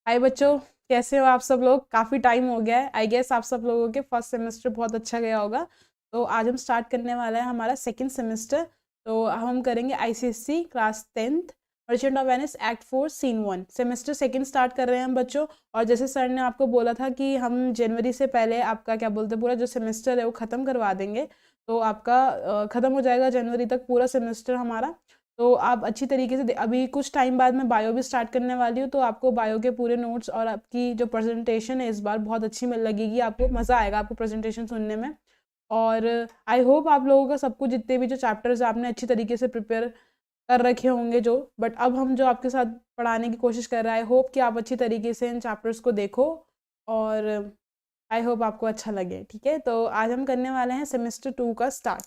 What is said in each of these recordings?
हाय बच्चों, कैसे हो आप सब लोग। काफ़ी टाइम हो गया है। आई गेस आप सब लोगों के फर्स्ट सेमेस्टर बहुत अच्छा गया होगा। तो आज हम स्टार्ट करने वाला है हमारा सेकंड सेमेस्टर। तो हम करेंगे ICSE class 10th Merchant of Venice act 4 scene 1। Semester second start कर रहे हैं हम बच्चों। और जैसे सर ने आपको बोला था कि हम जनवरी से पहले आपका क्या बोलते हैं पूरा जो सेमेस्टर है वो ख़त्म करवा देंगे। तो आपका ख़त्म हो जाएगा जनवरी तक पूरा सेमेस्टर हमारा। तो आप अच्छी तरीके से अभी कुछ टाइम बाद मैं बायो भी स्टार्ट करने वाली हूँ। तो आपको बायो के पूरे नोट्स और आपकी जो प्रेजेंटेशन है इस बार बहुत अच्छी मिल लगेगी। आपको मज़ा आएगा आपको प्रेजेंटेशन सुनने में। और आई होप आप लोगों का सब कुछ जितने भी जो चैप्टर्स आपने अच्छी तरीके से प्रिपेयर कर रखे होंगे जो, बट अब हम जो आपके साथ पढ़ाने की कोशिश कर रहे हैं, आई होप कि आप अच्छी तरीके से इन चैप्टर्स को देखो और आई होप आपको अच्छा लगे। ठीक है, तो आज हम करने वाले हैं सेमेस्टर 2 का स्टार्ट।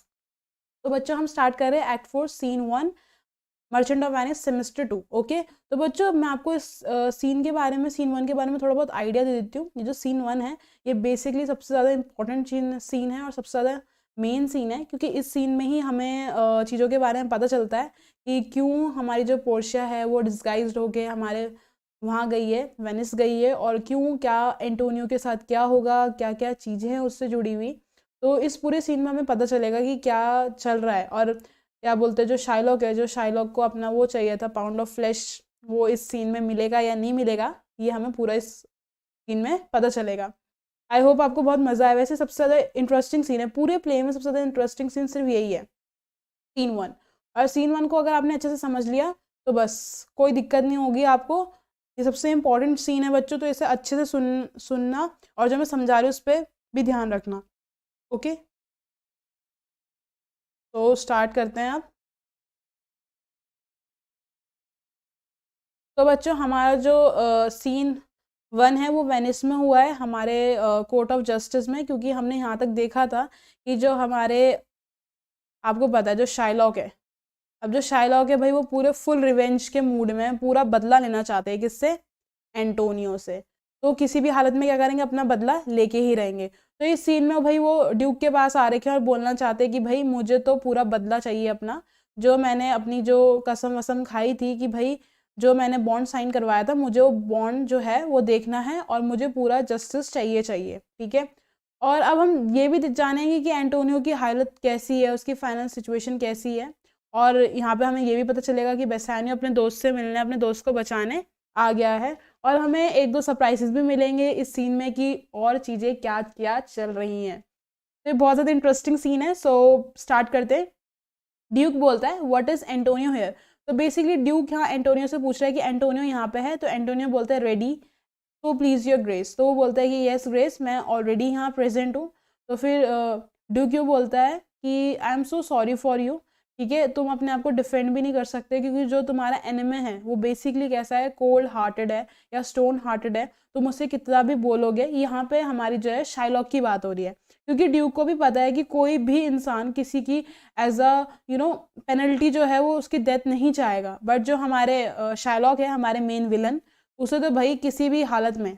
तो बच्चों हम स्टार्ट कर रहे हैं act 4 scene 1 Merchant of Venice semester 2। Okay, तो बच्चों मैं आपको इस सीन के बारे में, सीन 1 के बारे में थोड़ा बहुत आइडिया दे देती हूँ। ये जो सीन 1 है ये बेसिकली सबसे ज़्यादा इंपॉर्टेंट सीन है और सबसे ज़्यादा मेन सीन है, क्योंकि इस सीन में ही हमें चीज़ों के बारे में पता चलता है कि क्यों हमारी जो पोर्शिया है वो डिस्गाइज्ड होके हमारे वहाँ गई है, वेनिस गई है, और क्यों क्या एंटोनियो के साथ क्या होगा, क्या क्या चीज़ें हैं उससे जुड़ी हुई। तो इस पूरे सीन में हमें पता चलेगा कि क्या चल रहा है। और क्या बोलते हैं जो शाइलॉक है, जो शाइलॉक को अपना वो चाहिए था पाउंड ऑफ फ्लैश, वो इस सीन में मिलेगा या नहीं मिलेगा, ये हमें पूरा इस सीन में पता चलेगा। आई होप आपको बहुत मज़ा आए। वैसे सबसे ज़्यादा इंटरेस्टिंग सीन है पूरे प्ले में, सबसे ज़्यादा इंटरेस्टिंग सीन सिर्फ यही है, सीन 1। और सीन 1 को अगर आपने अच्छे से समझ लिया तो बस कोई दिक्कत नहीं होगी आपको। ये सबसे इंपॉर्टेंट सीन है बच्चों, तो इसे अच्छे से सुनना और जो मैं समझा रही हूँ उस पर भी ध्यान रखना। ओके, तो स्टार्ट करते हैं आप। तो बच्चों हमारा जो सीन 1 है वो वेनिस में हुआ है, हमारे कोर्ट ऑफ जस्टिस में, क्योंकि हमने यहाँ तक देखा था कि जो हमारे, आपको पता है जो शाइलॉक है, अब जो शाइलॉक है भाई वो पूरे फुल रिवेंज के मूड में, पूरा बदला लेना चाहते हैं। किससे? एंटोनियो से। तो किसी भी हालत में क्या करेंगे, अपना बदला लेके ही रहेंगे। तो इस सीन में भाई वो ड्यूक के पास आ रखे हैं और बोलना चाहते हैं कि भाई मुझे तो पूरा बदला चाहिए अपना, जो मैंने अपनी जो कसम वसम खाई थी कि भाई जो मैंने बॉन्ड साइन करवाया था, मुझे वो बॉन्ड जो है वो देखना है और मुझे पूरा जस्टिस चाहिए चाहिए। ठीक है, और अब हम ये भी जानेंगे कि एंटोनियो की हालत कैसी है, उसकी फाइनल सिचुएशन कैसी है। और यहाँ पे हमें ये भी पता चलेगा कि बेसानियो अपने दोस्त से मिलने, अपने दोस्त को बचाने आ गया है। और हमें एक दो सरप्राइजेस भी मिलेंगे इस सीन में कि और चीज़ें क्या क्या चल रही हैं। तो ये बहुत ज़्यादा इंटरेस्टिंग सीन है। सो स्टार्ट करते हैं। ड्यूक बोलता है व्हाट इज एंटोनियो हेयर। तो बेसिकली ड्यूक यहाँ एंटोनियो से पूछ रहा है कि एंटोनियो यहाँ पे है। तो एंटोनियो बोलता है रेडी तो प्लीज़ योर ग्रेस। तो वो बोलता है कि यस ग्रेस, मैं ऑलरेडी यहाँ प्रेजेंट हूँ। तो फिर ड्यूक यू बोलता है कि I am so sorry for you. ठीक है, तुम अपने आप को डिफेंड भी नहीं कर सकते, क्योंकि जो तुम्हारा एनिमी है वो बेसिकली कैसा है, कोल्ड हार्टेड है या स्टोन हार्टेड है। तुम उससे कितना भी बोलोगे, यहाँ पे हमारी जो है शाइलॉक की बात हो रही है, क्योंकि ड्यूक को भी पता है कि कोई भी इंसान किसी की एज अ पेनल्टी जो है वो उसकी डेथ नहीं चाहेगा। बट जो हमारे शाइलॉक है, हमारे मेन विलन, उसे तो भाई किसी भी हालत में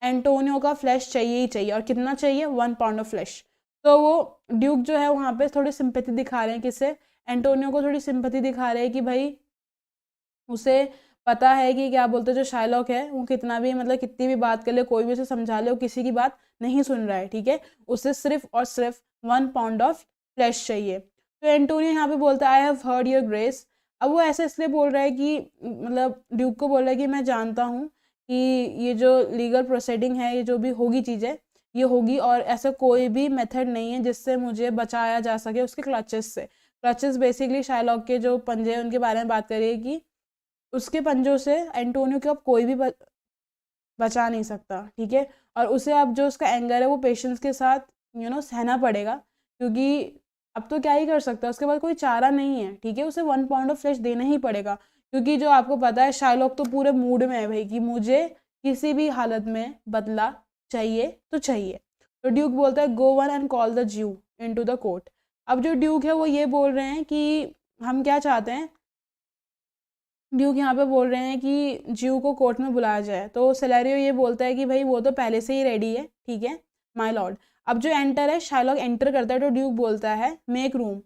एंटोनियो का फ्लैश चाहिए ही चाहिए। और कितना चाहिए? 1 पाउंड ऑफ फ्लैश। तो वो ड्यूक जो है वहाँ पे थोड़ी सिंपैथी दिखा रहे हैं, किससे? एंटोनियो को थोड़ी सिंपैथी दिखा रहे हैं कि भाई उसे पता है कि क्या बोलते हैं जो शाइलॉक है वो कितना भी मतलब कितनी भी बात कर ले, कोई भी उसे समझा ले, वो किसी की बात नहीं सुन रहा है। ठीक है, उसे सिर्फ और सिर्फ 1 पाउंड ऑफ फ्लैश चाहिए। तो एंटोनियो यहाँ पे बोलता है I have heard your grace. अब वो ऐसे इसलिए बोल रहा है कि मतलब ड्यूक को बोल रहा है कि मैं जानता हूँ कि ये जो लीगल प्रोसीडिंग है, ये जो भी होगी चीज़ें ये होगी, और ऐसा कोई भी मेथड नहीं है जिससे मुझे बचाया जा सके उसके क्लचेस से। क्लचेस बेसिकली शाइलॉक के जो पंजे हैं उनके बारे में बात करिए कि उसके पंजों से एंटोनियो को अब कोई भी बचा नहीं सकता। ठीक है, और उसे अब जो उसका एंगर है वो पेशेंस के साथ सहना पड़ेगा, क्योंकि अब तो क्या ही कर सकता है, उसके बाद कोई चारा नहीं है। ठीक है, उसे 1 पाउंड ऑफ फ्लैश देना ही पड़ेगा, क्योंकि जो आपको पता है शाइलॉक तो पूरे मूड में है भाई कि मुझे किसी भी हालत में बदला चाहिए तो चाहिए। तो ड्यूक बोलता है go one and call the ज्यू इनटू द कोर्ट। अब जो ड्यूक है वो ये बोल रहे हैं कि हम क्या चाहते हैं, ड्यूक यहाँ पे बोल रहे हैं कि ज्यू को कोर्ट में बुलाया जाए। तो सेलेरियो ये बोलता है कि भाई वो तो पहले से ही रेडी है। ठीक है माय लॉर्ड। अब जो एंटर है, शाइलॉक एंटर करता है तो ड्यूक बोलता है मेक रूम।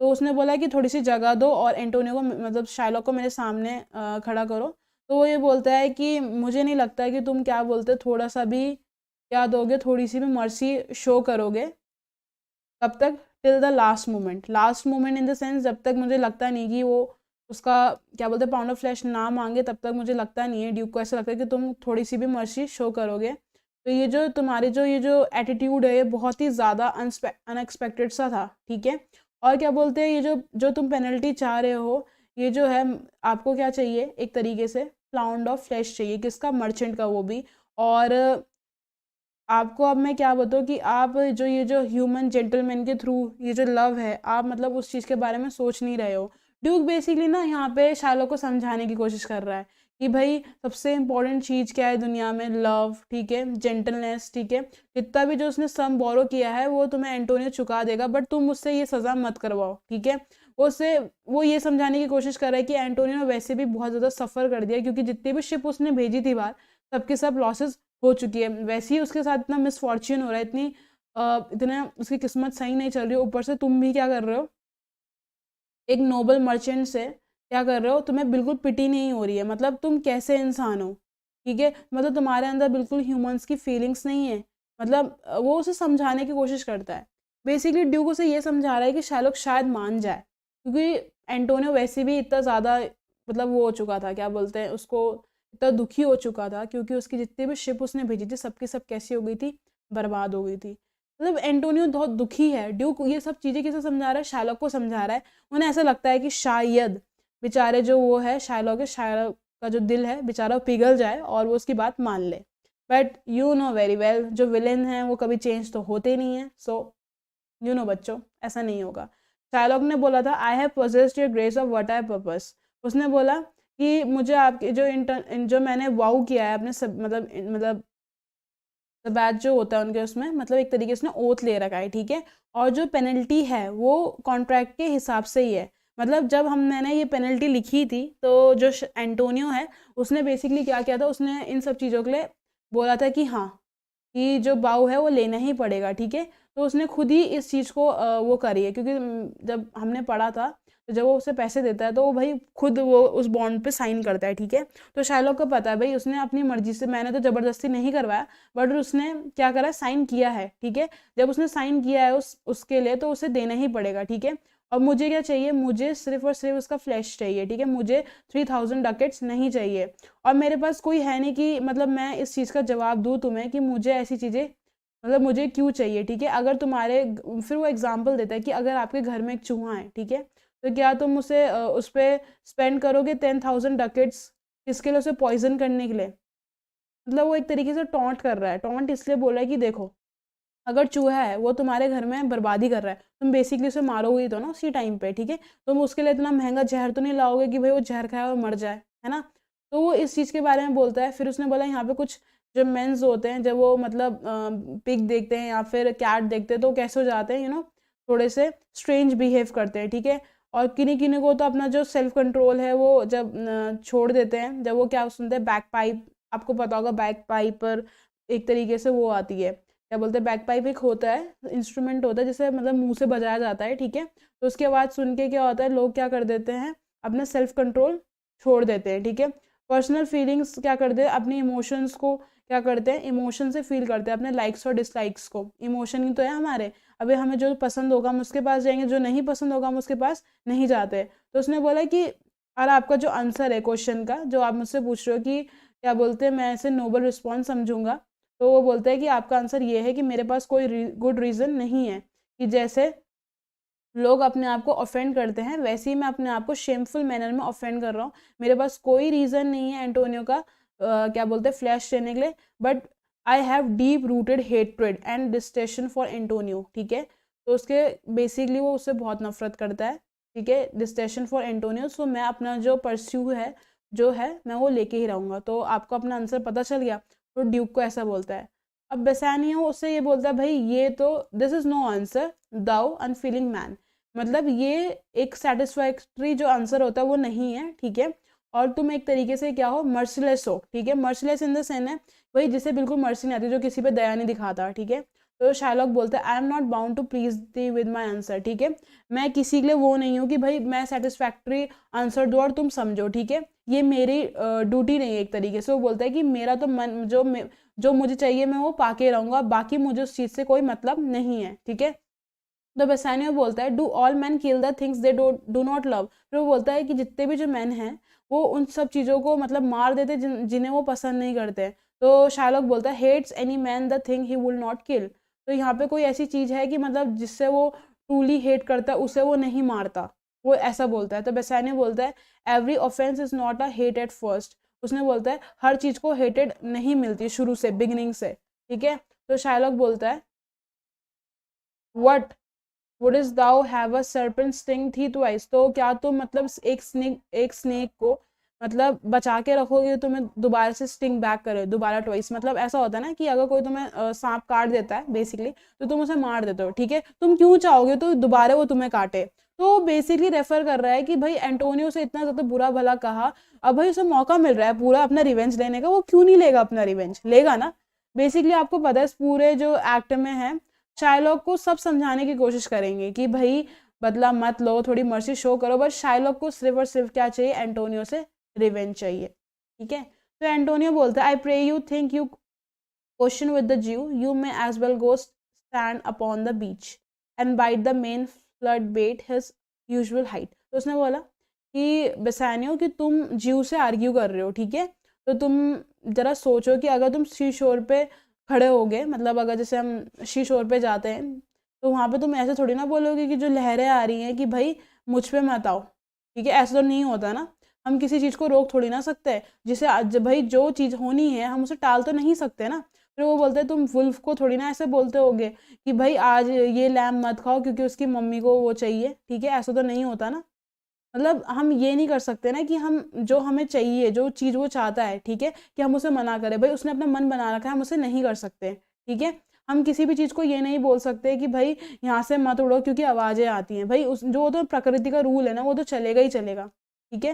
तो उसने बोला कि थोड़ी सी जगह दो और एंटोनियो को मतलब शाइलॉक को मेरे सामने खड़ा करो। तो वो ये बोलता है कि मुझे नहीं लगता कि तुम क्या बोलते थोड़ा सा भी क्या दोगे, थोड़ी सी भी मर्सी शो करोगे। कब तक? Till the last moment in the sense, जब तक मुझे लगता नहीं कि वो उसका क्या बोलते हैं पाउंड ऑफ फ्लैश ना मांगे, तब तक मुझे लगता नहीं है, ड्यूक को ऐसा लगता है कि तुम थोड़ी सी भी मर्सी शो करोगे। तो ये जो तुम्हारे जो ये जो एटीट्यूड है ये बहुत ही ज़्यादा अनएक्सपेक्टेड सा था, ठीक है। और क्या बोलते हैं, ये जो जो तुम पेनल्टी चाह रहे हो, ये जो है आपको क्या चाहिए, एक तरीके से पाउंड ऑफ फ्लैश चाहिए, किसका? मर्चेंट का, वो भी। और आपको अब मैं क्या बताऊँ कि आप जो ये जो ह्यूमन जेंटलमैन के थ्रू ये जो लव है, आप मतलब उस चीज़ के बारे में सोच नहीं रहे हो। ड्यूक बेसिकली ना यहाँ पे शार्लोक को समझाने की कोशिश कर रहा है कि भाई सबसे इम्पोर्टेंट चीज़ क्या है दुनिया में? लव, ठीक है, जेंटलनेस, ठीक है। जितना भी जो उसने सम बोरो किया है वो तुम्हें एंटोनियो चुका देगा, बट तुम उससे ये सज़ा मत करवाओ, ठीक है। वो ये समझाने की कोशिश कर रहा है कि एंटोनियो ने वैसे भी बहुत ज़्यादा सफ़र कर दिया, क्योंकि जितनी भी शिप उसने भेजी थी बाहर, सबके सब लॉसेस हो चुकी है। वैसे ही उसके साथ इतना मिसफॉर्च्यून हो रहा है, इतना उसकी किस्मत सही नहीं चल रही है, ऊपर से तुम भी क्या कर रहे हो, एक नोबल मर्चेंट से क्या कर रहे हो, तुम्हें बिल्कुल पिटी नहीं हो रही है। मतलब तुम कैसे इंसान हो, ठीक है, मतलब तुम्हारे अंदर बिल्कुल ह्यूमंस की फीलिंग्स नहीं है। मतलब वो उसे समझाने की कोशिश करता है। बेसिकली ड्यूक उसे ये समझा रहा है कि शार्लोक शायद मान जाए, क्योंकि एंटोनियो वैसे भी इतना ज़्यादा मतलब वो हो चुका था, क्या बोलते हैं उसको, इतना दुखी हो चुका था, क्योंकि उसकी जितनी भी शिप उसने भेजी थी सबकी सब कैसी हो गई थी, बर्बाद हो गई थी। मतलब एंटोनियो बहुत दुखी है। ड्यूक ये सब चीज़ें किसे समझा रहा है? शार्लोक को समझा रहा है। उन्हें ऐसा लगता है कि शायद बेचारे जो वो है शार्लोक है, शार्लोक का जो दिल है बेचारा पिघल जाए और वो उसकी बात मान ले। But you know very well, जो विलेन हैं वो कभी चेंज तो होते नहीं हैं। सो यू नो बच्चों, ऐसा नहीं होगा। शार्लोक ने बोला था, I have possessed your grace of what I purpose. उसने बोला कि मुझे आपके जो मैंने वाउ किया है अपने सब मतलब बैच जो होता है उनके उसमें, मतलब एक तरीके से ओथ ले रखा है, ठीक है। और जो पेनल्टी है वो कॉन्ट्रैक्ट के हिसाब से ही है। मतलब जब मैंने ये पेनल्टी लिखी थी तो जो एंटोनियो है उसने बेसिकली क्या किया था, उसने इन सब चीज़ों के लिए बोला था कि हाँ, कि जो बाउ है वो लेना ही पड़ेगा, ठीक है। तो उसने खुद ही इस चीज़ को वो करी है, क्योंकि जब हमने पढ़ा था तो जब वो उसे पैसे देता है तो वो भाई खुद वो उस बॉन्ड पे साइन करता है, ठीक है। तो शार्लोक को पता है भाई उसने अपनी मर्जी से, मैंने तो ज़बरदस्ती नहीं करवाया, बट उसने क्या करा, साइन किया है, ठीक है। जब उसने साइन किया है उसके लिए तो उसे देना ही पड़ेगा, ठीक है। और मुझे क्या चाहिए? मुझे सिर्फ और सिर्फ उसका फ्लैश चाहिए, ठीक है। मुझे 3000 डकेट्स नहीं चाहिए। और मेरे पास कोई है नहीं कि मतलब मैं इस चीज़ का जवाब दूँ तुम्हें कि मुझे ऐसी चीज़ें मतलब मुझे क्यों चाहिए, ठीक है। अगर तुम्हारे फिर वो एग्जांपल देता है कि अगर आपके घर में एक चूहा है, ठीक है, तो क्या तुम उसे उस पर स्पेंड करोगे 10,000 डकेट्स? किसके लिए? उसे पॉइजन करने के लिए। मतलब वो एक तरीके से टॉन्ट कर रहा है। टॉन्ट इसलिए बोल रहा है कि देखो, अगर चूहा है वो तुम्हारे घर में बर्बादी कर रहा है, तुम बेसिकली उसे मारोगे ही तो ना उसी टाइम पे, ठीक है। तुम उसके लिए इतना महंगा जहर तो नहीं लाओगे कि भाई वो जहर खाए और मर जाए, है ना। तो वो इस चीज़ के बारे में बोलता है। फिर उसने बोला यहाँ पे कुछ जो मेंस होते हैं, जब वो मतलब पिग देखते हैं या फिर कैट देखते हैं तो कैसे हो जाते हैं, थोड़े से स्ट्रेंज बिहेव करते हैं, ठीक है। और किन्हीं किन्हीं को तो अपना जो सेल्फ कंट्रोल है वो जब छोड़ देते हैं, जब वो क्या सुनते हैं, बैक पाइप, आपको पता होगा बैक पाइप पर एक तरीके से वो आती है, क्या बोलते हैं, बैक पाइप एक होता है, इंस्ट्रूमेंट होता है जिसे मतलब मुंह से बजाया जाता है, ठीक है। तो उसकी आवाज़ सुन के क्या होता है, लोग क्या कर देते हैं, अपना सेल्फ कंट्रोल छोड़ देते हैं, ठीक है। पर्सनल फीलिंग्स क्या करते हैं, अपनी इमोशंस को क्या करते हैं, इमोशन से फील करते हैं, अपने लाइक्स और डिसलाइक्स को। इमोशन ही तो है हमारे। अभी हमें जो पसंद होगा हम उसके पास जाएंगे, जो नहीं पसंद होगा हम उसके पास नहीं जाते। तो उसने बोला कि और आपका जो आंसर है क्वेश्चन का, जो आप मुझसे पूछ रहे हो कि क्या बोलते हैं मैं इसे नोबल रिस्पॉन्स समझूंगा, तो वो बोलता है कि आपका आंसर ये है कि मेरे पास कोई गुड रीज़न नहीं है। कि जैसे लोग अपने आप को ऑफेंड करते हैं, वैसे ही मैं अपने आप को शेमफुल मैनर में ऑफेंड कर रहा हूँ। मेरे पास कोई रीज़न नहीं है एंटोनियो का क्या बोलते हैं फ्लैश लेने के लिए, but I have deep rooted hatred and detestation for Antonio, ठीक है। तो उसके बेसिकली वो उससे बहुत नफरत करता है, ठीक है, डिस्टेशन फॉर एंटोनियो। सो मैं अपना जो परस्यू है जो है मैं वो लेके ही रहूँगा। तो आपको अपना आंसर पता चल गया। तो ड्यूक को ऐसा बोलता है। अब बेसानियो उससे ये बोलता है, भाई ये तो this is no answer thou unfeeling man. मतलब ये एक सेटिस्फैक्ट्री जो आंसर होता है वो नहीं है, ठीक है। और तुम एक तरीके से क्या हो, मर्सीलेस हो, ठीक है। मर्सीलेस इन द सेंस है वही जिसे बिल्कुल मर्सी नहीं आती, जो किसी पे दया नहीं दिखाता, ठीक है। तो शार्लॉक बोलता है I am not bound to please thee with my answer, ठीक है, मैं किसी के लिए वो नहीं हूँ कि भाई मैं सेटिस्फैक्ट्री आंसर दूँ और तुम समझो, ठीक है, ये मेरी ड्यूटी नहीं है एक तरीके से। वो बोलता है कि मेरा तो मन जो मुझे चाहिए मैं वो पाके रहूंगा, बाकी मुझे उस चीज़ से कोई मतलब नहीं है, ठीक है। तो बेसानियो बोलता है do all man kill the things they do not love, फिर वो बोलता है कि जितने भी जो मैन हैं वो उन सब चीज़ों को मतलब मार देते जिन्हें वो पसंद नहीं करते। तो शार्लॉक बोलता है hates any man the thing he will not kill, तो यहाँ पे कोई ऐसी चीज़ है कि मतलब जिससे वो ट्रूली हेट करता है उसे वो नहीं मारता, वो ऐसा बोलता है। तो बेसानियो बोलता है every offence is not a hate at first, उसने बोलता है हर चीज़ को हेटेड नहीं मिलती शुरू से, बिगिनिंग से, ठीक है। तो शार्लॉक बोलता है what wouldst thou have a serpent sting thee twice, तो क्या तुम मतलब एक स्नेक को मतलब बचा के रखोगे, तुम्हें दोबारा से स्टिंग बैक करे दोबारा ट्वाइस, मतलब ऐसा होता है ना कि अगर कोई तुम्हें सांप काट देता है बेसिकली तो तुम उसे मार देते हो, ठीक है, तुम क्यों चाहोगे तो दोबारा वो तुम्हें काटे। तो बेसिकली रेफर कर रहा है कि भाई एंटोनियो से इतना ज़्यादा बुरा भला कहा, अब भाई उसे मौका मिल रहा है पूरा अपना रिवेंज लेने का, वो क्यों नहीं लेगा अपना रिवेंज, लेगा ना। बेसिकली आपको पता है इस पूरे जो एक्ट में है शार्लॉक को सब समझाने की कोशिश करेंगे कि भाई बदला मत लो, थोड़ी मर्सी शो करो, बस शार्लॉक को सिर्फ और सिर्फ क्या चाहिए, एंटोनियो से रिवेंज चाहिए, ठीक है। तो एंटोनियो बोलता है I pray you think you question with the Jew you may as well go stand upon the beach and bite the main flood bate his usual height. तो उसने बोला कि बेसानियो कि तुम ज्यू से आर्ग्यू कर रहे हो, ठीक है, तो तुम जरा सोचो कि अगर तुम सी शोर पे खड़े हो गए, मतलब अगर जैसे हम शी शोर पे जाते हैं तो वहाँ पे तुम ऐसे थोड़ी ना बोलोगे कि जो लहरें आ रही हैं कि भाई मुझ पे मत आओ, ठीक है, ऐसा तो नहीं होता ना, हम किसी चीज़ को रोक थोड़ी ना सकते, जिसे भाई जो चीज़ होनी है हम उसे टाल तो नहीं सकते ना। फिर वो बोलते हैं तुम वुल्फ को थोड़ी ना ऐसे बोलते होगे कि भाई आज ये लैम्ब मत खाओ क्योंकि उसकी मम्मी को वो चाहिए, ठीक है, ऐसा तो नहीं होता ना। मतलब हम ये नहीं कर सकते ना कि हम जो हमें चाहिए जो चीज़ वो चाहता है, ठीक है, कि हम उसे मना करें, भाई उसने अपना मन बना रखा है हम उसे नहीं कर सकते, ठीक है। हम किसी भी चीज़ को ये नहीं बोल सकते कि भाई यहाँ से मत उड़ो क्योंकि आवाज़ें आती हैं, भाई उस जो तो प्रकृति का रूल है ना वो तो चलेगा ही चलेगा, ठीक है।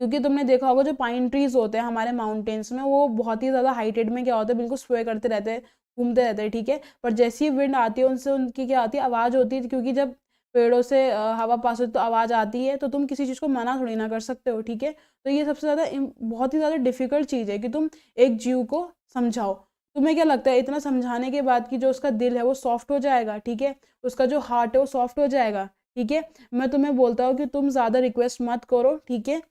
क्योंकि तुमने देखा होगा जो पाइन ट्रीज होते हैं हमारे माउंटेन्स में वो बहुत ही ज़्यादा हाइटेड में क्या होता है बिल्कुल स्वे करते रहते हैं, घूमते रहते हैं, ठीक है, पर जैसी ही विंड आती है उनसे उनकी क्या आती है, आवाज़ होती है, क्योंकि जब पेड़ों से हवा पास होती तो आवाज़ आती है, तो तुम किसी चीज़ को मना थोड़ी ना कर सकते हो, ठीक है। तो ये सबसे ज़्यादा बहुत ही ज़्यादा डिफिकल्ट चीज़ है कि तुम एक जीव को समझाओ। तुम्हें क्या लगता है इतना समझाने के बाद कि जो उसका दिल है वो सॉफ्ट हो जाएगा, ठीक है, उसका जो हार्ट है वो सॉफ्ट हो जाएगा, ठीक है। मैं तुम्हें बोलता हूँ कि तुम ज़्यादा रिक्वेस्ट मत करो, ठीक है,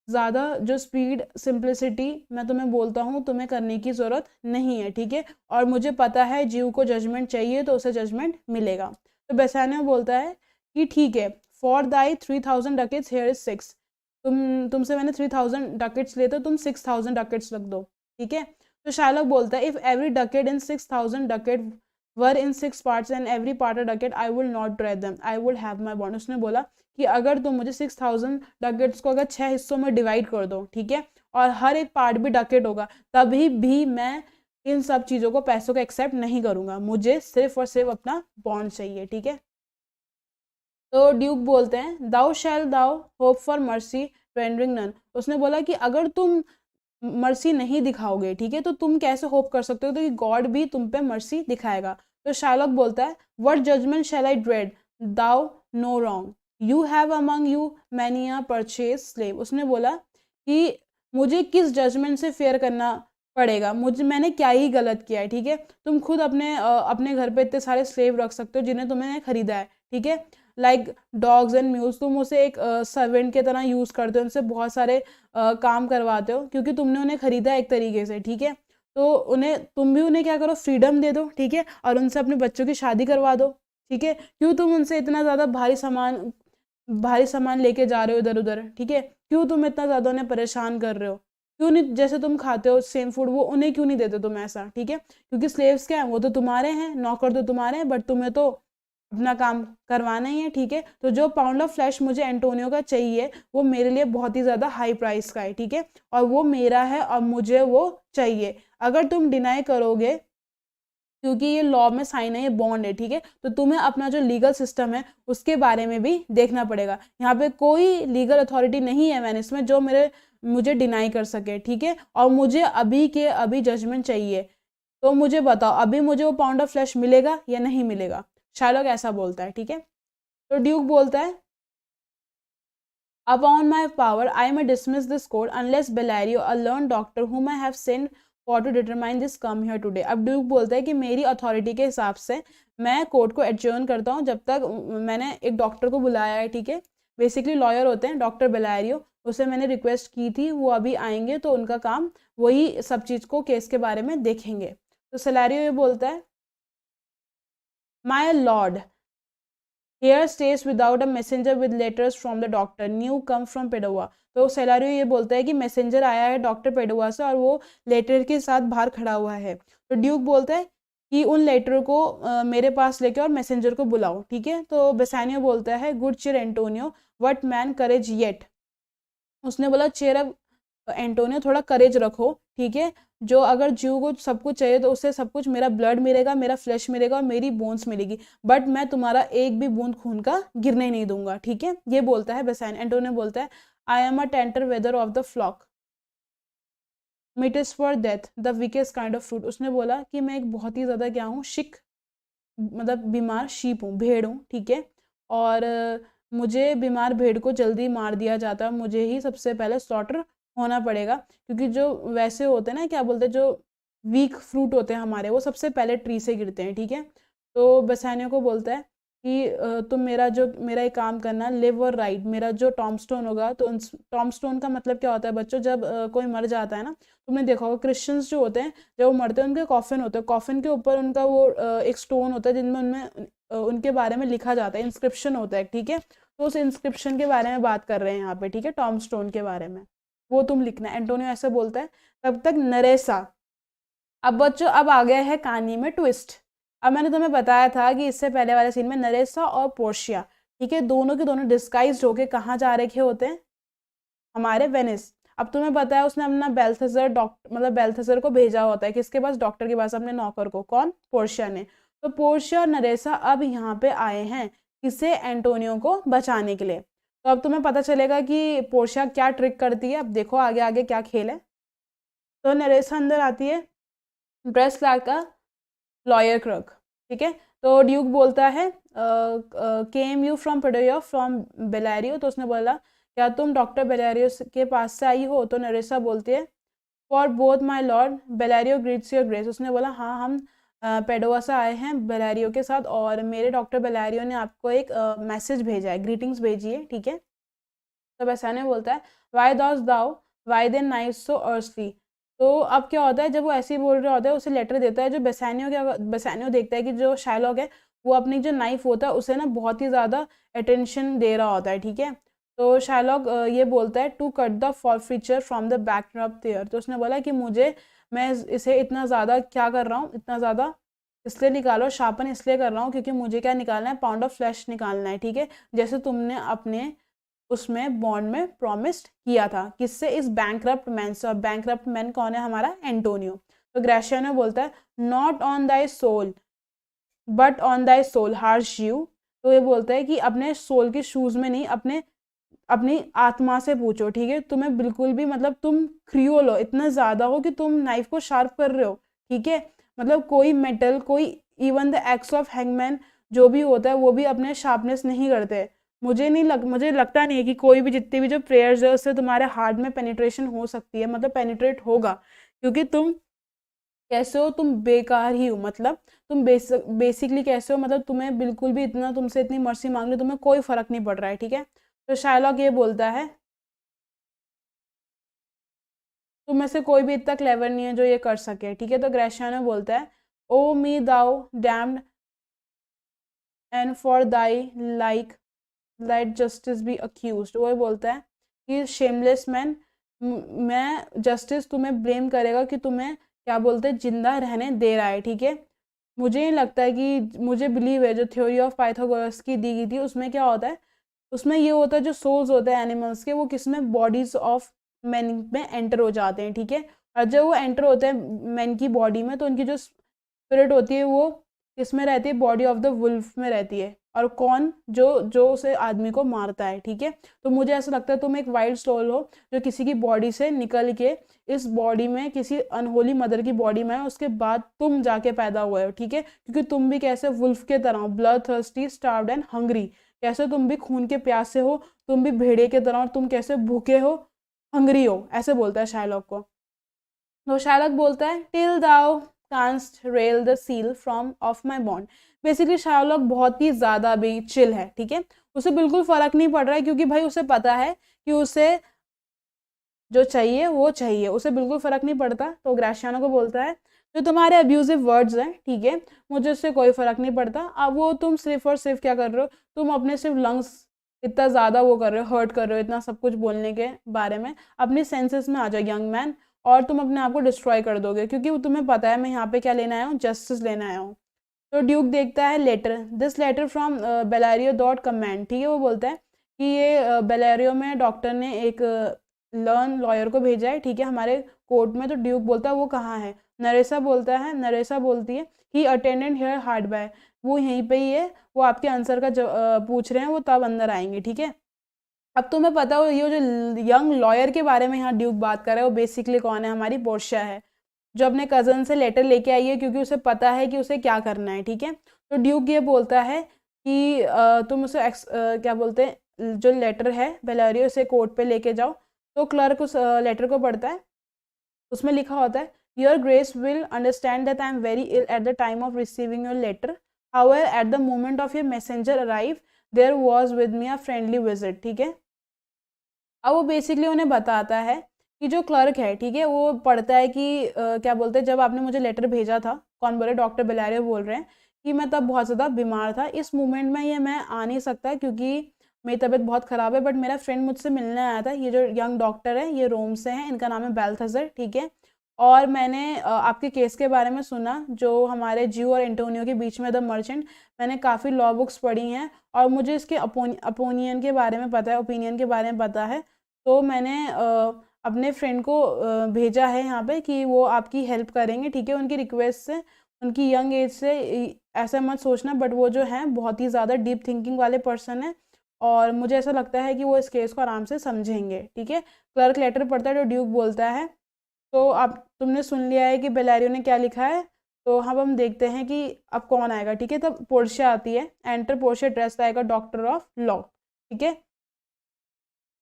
ज़्यादा जो स्पीड सिंप्लिसिटी मैं तुम्हें बोलता हूँ तुम्हें करने की ज़रूरत नहीं है, ठीक है, और मुझे पता है जीव को जजमेंट चाहिए तो उसे जजमेंट मिलेगा। तो बेसानियो बोलता है कि ठीक है, for thy 3000 dacoits here is 6, तुमसे मैंने 3000 डकेट्स लिए तो तुम 6000 डकेट्स रख दो, ठीक है। तो शार्लॉक बोलता है if every Duckett in 6000 Duckett were in 6 parts and every part a Duckett I will not dread them I will have my bond. उसने बोला कि अगर तुम मुझे 6000 डकेट्स को अगर 6 हिस्सों में डिवाइड कर दो, ठीक है, और हर एक पार्ट भी डकेट होगा, तभी भी मैं इन सब चीज़ों को पैसों को एक्सेप्ट नहीं करूँगा, मुझे सिर्फ और सिर्फ अपना बॉन्ड चाहिए, ठीक है। तो ड्यूक बोलते हैं thou shall thou hope for mercy rendering none. उसने बोला कि अगर तुम मर्सी नहीं दिखाओगे, ठीक है, तो तुम कैसे होप कर सकते हो तो कि गॉड भी तुम पे मर्सी दिखाएगा। तो शार्लॉक बोलता है what judgement shall I dread thou no wrong you have among you many a purchase slave. उसने बोला कि मुझे किस जजमेंट से फेयर करना पड़ेगा, मैंने क्या ही गलत किया है, ठीक है, तुम खुद अपने घर पे इतने सारे स्लेव रख सकते हो जिन्हें तुमने खरीदा है, ठीक है, लाइक डॉग्स एंड म्यूज, तुम उसे एक सर्वेंट के तरह यूज़ करते हो, उनसे बहुत सारे काम करवाते हो क्योंकि तुमने उन्हें खरीदा एक तरीके से, ठीक है। तो तुम भी उन्हें क्या करो, फ्रीडम दे दो, ठीक है, और उनसे अपने बच्चों की शादी करवा दो, ठीक है। क्यों तुम उनसे इतना ज़्यादा भारी सामान लेके जा रहे हो इधर उधर, ठीक है, क्यों तुम इतना ज़्यादा उन्हें परेशान कर रहे हो, क्यों नहीं जैसे तुम खाते हो सेम फूड वो उन्हें क्यों नहीं देते तुम ऐसा, ठीक है, क्योंकि स्लेव्स क्या है वो तो तुम्हारे हैं, नौकर तो तुम्हारे हैं, बट तुम्हें तो अपना काम करवाना ही है, ठीक है। तो जो पाउंड ऑफ फ्लैश मुझे एंटोनियो का चाहिए वो मेरे लिए बहुत ही ज़्यादा हाई प्राइस का है, ठीक है, और वो मेरा है और मुझे वो चाहिए। अगर तुम डिनाई करोगे क्योंकि ये लॉ में साइन है, ये बॉन्ड है, ठीक है, तो तुम्हें अपना जो लीगल सिस्टम है उसके बारे में भी देखना पड़ेगा। यहाँ पे कोई लीगल अथॉरिटी नहीं है वेनिस में जो मुझे डिनाई कर सके, ठीक है, और मुझे अभी के अभी जजमेंट चाहिए। तो मुझे बताओ अभी मुझे वो पाउंड ऑफ फ्लैश मिलेगा या नहीं मिलेगा। शार्लॉक ऐसा बोलता है, ठीक है। तो ड्यूक बोलता है upon my power I may dismiss this court unless Bellario a learn doctor whom I have sent for to determine this come here today। अब ड्यूक बोलता है कि मेरी अथॉरिटी के हिसाब से मैं कोर्ट को एडजर्न करता हूँ जब तक मैंने एक डॉक्टर को बुलाया है, ठीक है। बेसिकली लॉयर होते हैं डॉक्टर बेलारियो, उसे मैंने रिक्वेस्ट की थी, वो अभी आएंगे तो उनका काम वही सब चीज़ को केस के बारे में देखेंगे। तो सेलारियो ये बोलता है my Lord Here stays without a messenger with letters from the doctor new come from पेडुआ। तो सेलारियो ये बोलता है कि मैसेंजर आया है डॉक्टर पेडुआ से और वो लेटर के साथ बाहर खड़ा हुआ है। तो ड्यूक बोलता है कि उन लेटर को मेरे पास लेके और मैसेंजर को बुलाओ, ठीक है। तो बेसानियो बोलता है good chair Antonio what man courage yet. उसने बोला चेयर अप एंटोनियो, थोड़ा करेज रखो, ठीक है। जो अगर जीव को सब कुछ चाहिए तो उससे सब कुछ, मेरा ब्लड मिलेगा, मेरा फ्लैश मिलेगा और मेरी बोन्स मिलेगी, बट मैं तुम्हारा एक भी बूंद खून का गिरने नहीं दूंगा, ठीक है। ये बोलता है बेसानियो। एंटोनियो बोलता है I am a tainted wether of the flock meet is for death the weakest kind of fruit. उसने बोला कि मैं एक बहुत ही ज़्यादा क्या हूँ, शिक मतलब बीमार शीप हूँ, भेड़ हूँ, ठीक है। और मुझे बीमार भेड़ को जल्दी मार दिया जाता है, मुझे ही सबसे पहले स्लॉटर होना पड़ेगा, क्योंकि जो वैसे होते हैं ना, क्या बोलते हैं, जो वीक फ्रूट होते हैं हमारे, वो सबसे पहले ट्री से गिरते हैं, ठीक है। तो बेसानियो को बोलता है कि तुम मेरा एक काम करना, लिव और राइट, मेरा जो टॉमस्टोन होगा, तो टॉमस्टोन का मतलब क्या होता है बच्चों, जब कोई मर जाता है ना, तुमने देखा होगा क्रिश्चियंस जो होते हैं जब वो मरते हैं उनके कॉफिन होते हैं, कॉफिन के ऊपर उनका वो एक स्टोन होता है जिनमें उनमें उनके बारे में लिखा जाता है, इंस्क्रिप्शन होता है, ठीक है। तो उस इंस्क्रिप्शन के बारे में बात कर रहे हैं यहाँ पे, ठीक है, टॉमस्टोन के बारे में, वो तुम लिखना। एंटोनियो ऐसे बोलता है। तब तक नरेसा। अब बच्चों अब आ गया है कहानी में ट्विस्ट। अब मैंने तुम्हें बताया था कि इससे पहले वाले सीन में नरेसा और पोर्शिया, ठीक है, दोनों के दोनों डिस्गाइज होके कहाँ जा रखे होते हैं, हमारे वेनिस। अब तुम्हें पता है उसने अपना बेल्थेजर डॉक्टर मतलब बेल्थेजर को भेजा होता है, किसके पास, डॉक्टर के पास, अपने नौकर को। कौन, पोर्शिया ने। तो पोर्शिया और नरेसा अब यहाँ पे आए हैं किसे, एंटोनियो को बचाने के लिए। तो अब तुम्हें पता चलेगा कि पोर्शिया क्या ट्रिक करती है। अब देखो आगे आगे क्या खेल है। तो नरेसा अंदर आती है dress like a lawyer clerk, ठीक है। तो ड्यूक बोलता है केम यू फ्रॉम पेडुआ फ्रॉम बेलारियो। तो उसने बोला क्या तुम डॉक्टर बेलारियो के पास से आई हो। तो नरेसा बोलती है for both my lord Bellario greets your grace. उसने बोला हाँ, हम पेडुआ से आए हैं बेलारियो के साथ और मेरे डॉक्टर बेलारियो ने आपको एक मैसेज भेजा है, ग्रीटिंग्स भेजी है, ठीक है। तो बेसानियो बोलता है वाई दॉस दाउ वाई देन नाइस सो अर्सली। तो अब क्या होता है, जब वो ऐसे ही बोल रहा होता है, उसे लेटर देता है। जो बेसानियो देखता है कि जो शार्लॉक है वो अपनी जो नाइफ होता है उसे ना बहुत ही ज़्यादा अटेंशन दे रहा होता है, ठीक है। तो शार्लॉक ये बोलता है to cut the forfeiture from the back of there. तो उसने बोला कि मैं इसे इतना ज़्यादा क्या कर रहा हूँ, इतना ज़्यादा इसलिए निकालो, शार्पन इसलिए कर रहा हूँ क्योंकि मुझे क्या निकालना है, पाउंड ऑफ फ्लैश निकालना है, ठीक है। जैसे तुमने अपने उसमें बॉन्ड में प्रॉमिस्ड किया था, किससे, इस बैंकरप्ट मैन से। और बैंकरप्ट मैन कौन है, हमारा एंटोनियो। तो ग्रेशियानो बोलता है not on thy sole but on thy soul harsh Jew. तो ये बोलता है कि अपने सोल के शूज में नहीं, अपनी आत्मा से पूछो, ठीक है। तुम्हें बिल्कुल भी मतलब तुम क्रियोल हो, इतना ज्यादा हो कि तुम नाइफ को शार्प कर रहे हो, ठीक है। मतलब कोई मेटल, कोई even the x of hangman जो भी होता है वो भी अपने शार्पनेस नहीं करते। मुझे लगता नहीं है कि कोई भी, जितनी भी जो प्रेयर्स है उससे तुम्हारे हार्ट में पेनिट्रेशन हो सकती है, मतलब पेनिट्रेट होगा, क्योंकि तुम कैसे हो, तुम बेकार ही हो, मतलब तुम बेसिकली कैसे हो, मतलब तुम्हें बिल्कुल भी इतना, तुमसे इतनी मर्सी मांग ली, तुम्हें कोई फर्क नहीं पड़ रहा है, ठीक है। तो शार्लॉक ये बोलता है तुम में से कोई भी इतना क्लेवर नहीं है जो ये कर सके, ठीक है। तो ग्रेशियानो बोलता है O me thou damned and for thy like let justice be accused. वो बोलता है कि शेमलेस मैन, मैं जस्टिस तुम्हें ब्लेम करेगा कि तुम्हें क्या बोलते हैं जिंदा रहने दे रहा है, ठीक है। मुझे नहीं लगता है कि, मुझे बिलीव है जो थ्योरी ऑफ पाइथागोरस की दी गई थी उसमें क्या होता है, उसमें ये होता है जो सोल्स होते हैं एनिमल्स के, वो किसमें, बॉडीज ऑफ मैन में एंटर हो जाते हैं, ठीक है। और जब वो एंटर होते हैं मैन की बॉडी में तो उनकी जो स्पिरिट होती है वो किसमें रहती है, बॉडी ऑफ द वुल्फ में रहती है। और कौन जो जो उसे आदमी को मारता है, ठीक है। तो मुझे ऐसा लगता है तुम एक वाइल्ड सोल हो जो किसी की बॉडी से निकल के इस बॉडी में किसी अनहोली मदर की बॉडी में है, उसके बाद तुम जाके पैदा हुए हो, ठीक है। क्योंकि तुम भी कैसे वुल्फ के तरह हो, blood thirsty, starved and hungry, कैसे तुम भी खून के प्यासे हो, तुम भी भेड़िए के तरह, और तुम कैसे भूखे हो, हंग्री हो, ऐसे बोलता है शायलॉक को। तो शायलॉक बोलता है till thou canst rail the seal from off my bond. Basically Shylock बहुत ही ज़्यादा भी चिल है, ठीक है। उसे बिल्कुल फ़र्क नहीं पड़ रहा है, क्योंकि भाई उसे पता है कि उसे जो चाहिए वो चाहिए, उसे बिल्कुल फ़र्क नहीं पड़ता। तो ग्राशियानो को बोलता है जो तुम्हारे अब्यूजिव वर्ड्स हैं, ठीक है, मुझे उससे कोई फ़र्क नहीं पड़ता। अब वो तुम सिर्फ और सिर्फ क्या कर रहे हो, तुम अपने सिर्फ लंग्स इतना ज़्यादा वो कर रहे हो, हर्ट कर रहे हो इतना सब कुछ बोलने के बारे में। अपने सेंसेस में आ जाओ यंग मैन, और तुम अपने आप को डिस्ट्रॉय कर दोगे, क्योंकि वो तुम्हें पता है मैं यहाँ पे क्या लेने आया हूँ, जस्टिस लेने आया हूँ। तो ड्यूक देखता है letter, this letter from Bellario doth commend, ठीक है। वो बोलता है कि ये बेलारियो में डॉक्टर ने एक लर्न लॉयर को भेजा है, ठीक है, हमारे कोर्ट में। तो ड्यूक बोलता है वो कहाँ है। नरेसा बोलता है, नरेसा बोलती है ही अटेंडेंट हेयर हार्ड बाय, वो यहीं पे ही है, वो आपके आंसर का पूछ रहे हैं, वो तब अंदर आएंगे, ठीक है। अब तुम्हें पता हो ये जो यंग लॉयर के बारे में यहाँ ड्यूक बात कर रहा है वो बेसिकली कौन है, हमारी पोर्शिया है, जो अपने कज़न से लेटर लेके आई है, क्योंकि उसे पता है कि उसे क्या करना है, ठीक है। तो ड्यूक ये बोलता है कि तुम उसे क्या बोलते हैं, जो लेटर है बेलारियो से कोर्ट पे लेके जाओ। तो क्लर्क उस लेटर को पढ़ता है, उसमें लिखा होता है your grace will understand that I am very ill at the time of receiving your letter, however at the moment of your messenger arrive there was with me a friendly visit, ठीक है। अब वो basically उन्हें बताता है कि जो clerk है, ठीक है, वो पढ़ता है कि क्या बोलते हैं, जब आपने मुझे लेटर भेजा था, कौन बोले, डॉक्टर बेलारियो बोल रहे हैं कि मैं तब बहुत ज़्यादा बीमार था, इस मोमेंट में ये मैं आ नहीं सकता क्योंकि मेरी तबीयत बहुत ख़राब है, बट मेरा फ्रेंड मुझसे मिलने आया था, ये जो यंग डॉक्टर है ये रोम से हैं, इनका नाम है बाल्थाज़र, ठीक है। और मैंने आपके केस के बारे में सुना, जो हमारे ज्यू और एंटोनियो के बीच में द मर्चेंट, मैंने काफ़ी लॉ बुक्स पढ़ी हैं और मुझे इसके ओपिनियन के बारे में पता है, ओपिनियन के बारे में पता है। तो मैंने अपने फ्रेंड को भेजा है यहाँ पे कि वो आपकी हेल्प करेंगे, ठीक है। उनकी रिक्वेस्ट से, उनकी यंग एज से, ऐसा मत सोचना, बट वो जो हैं बहुत ही ज़्यादा डीप थिंकिंग वाले पर्सन है, और मुझे ऐसा लगता है कि वो इस केस को आराम से समझेंगे, ठीक है। क्लर्क लेटर पढ़ता है तो ड्यूक बोलता है तो आप तुमने सुन लिया है कि बेलारियो ने क्या लिखा है, तो हम देखते हैं कि अब कौन आएगा, ठीक है। तब पोर्शिया आती है, एंटर पोर्शिया ड्रेस्ड आएगा डॉक्टर ऑफ लॉ, ठीक है।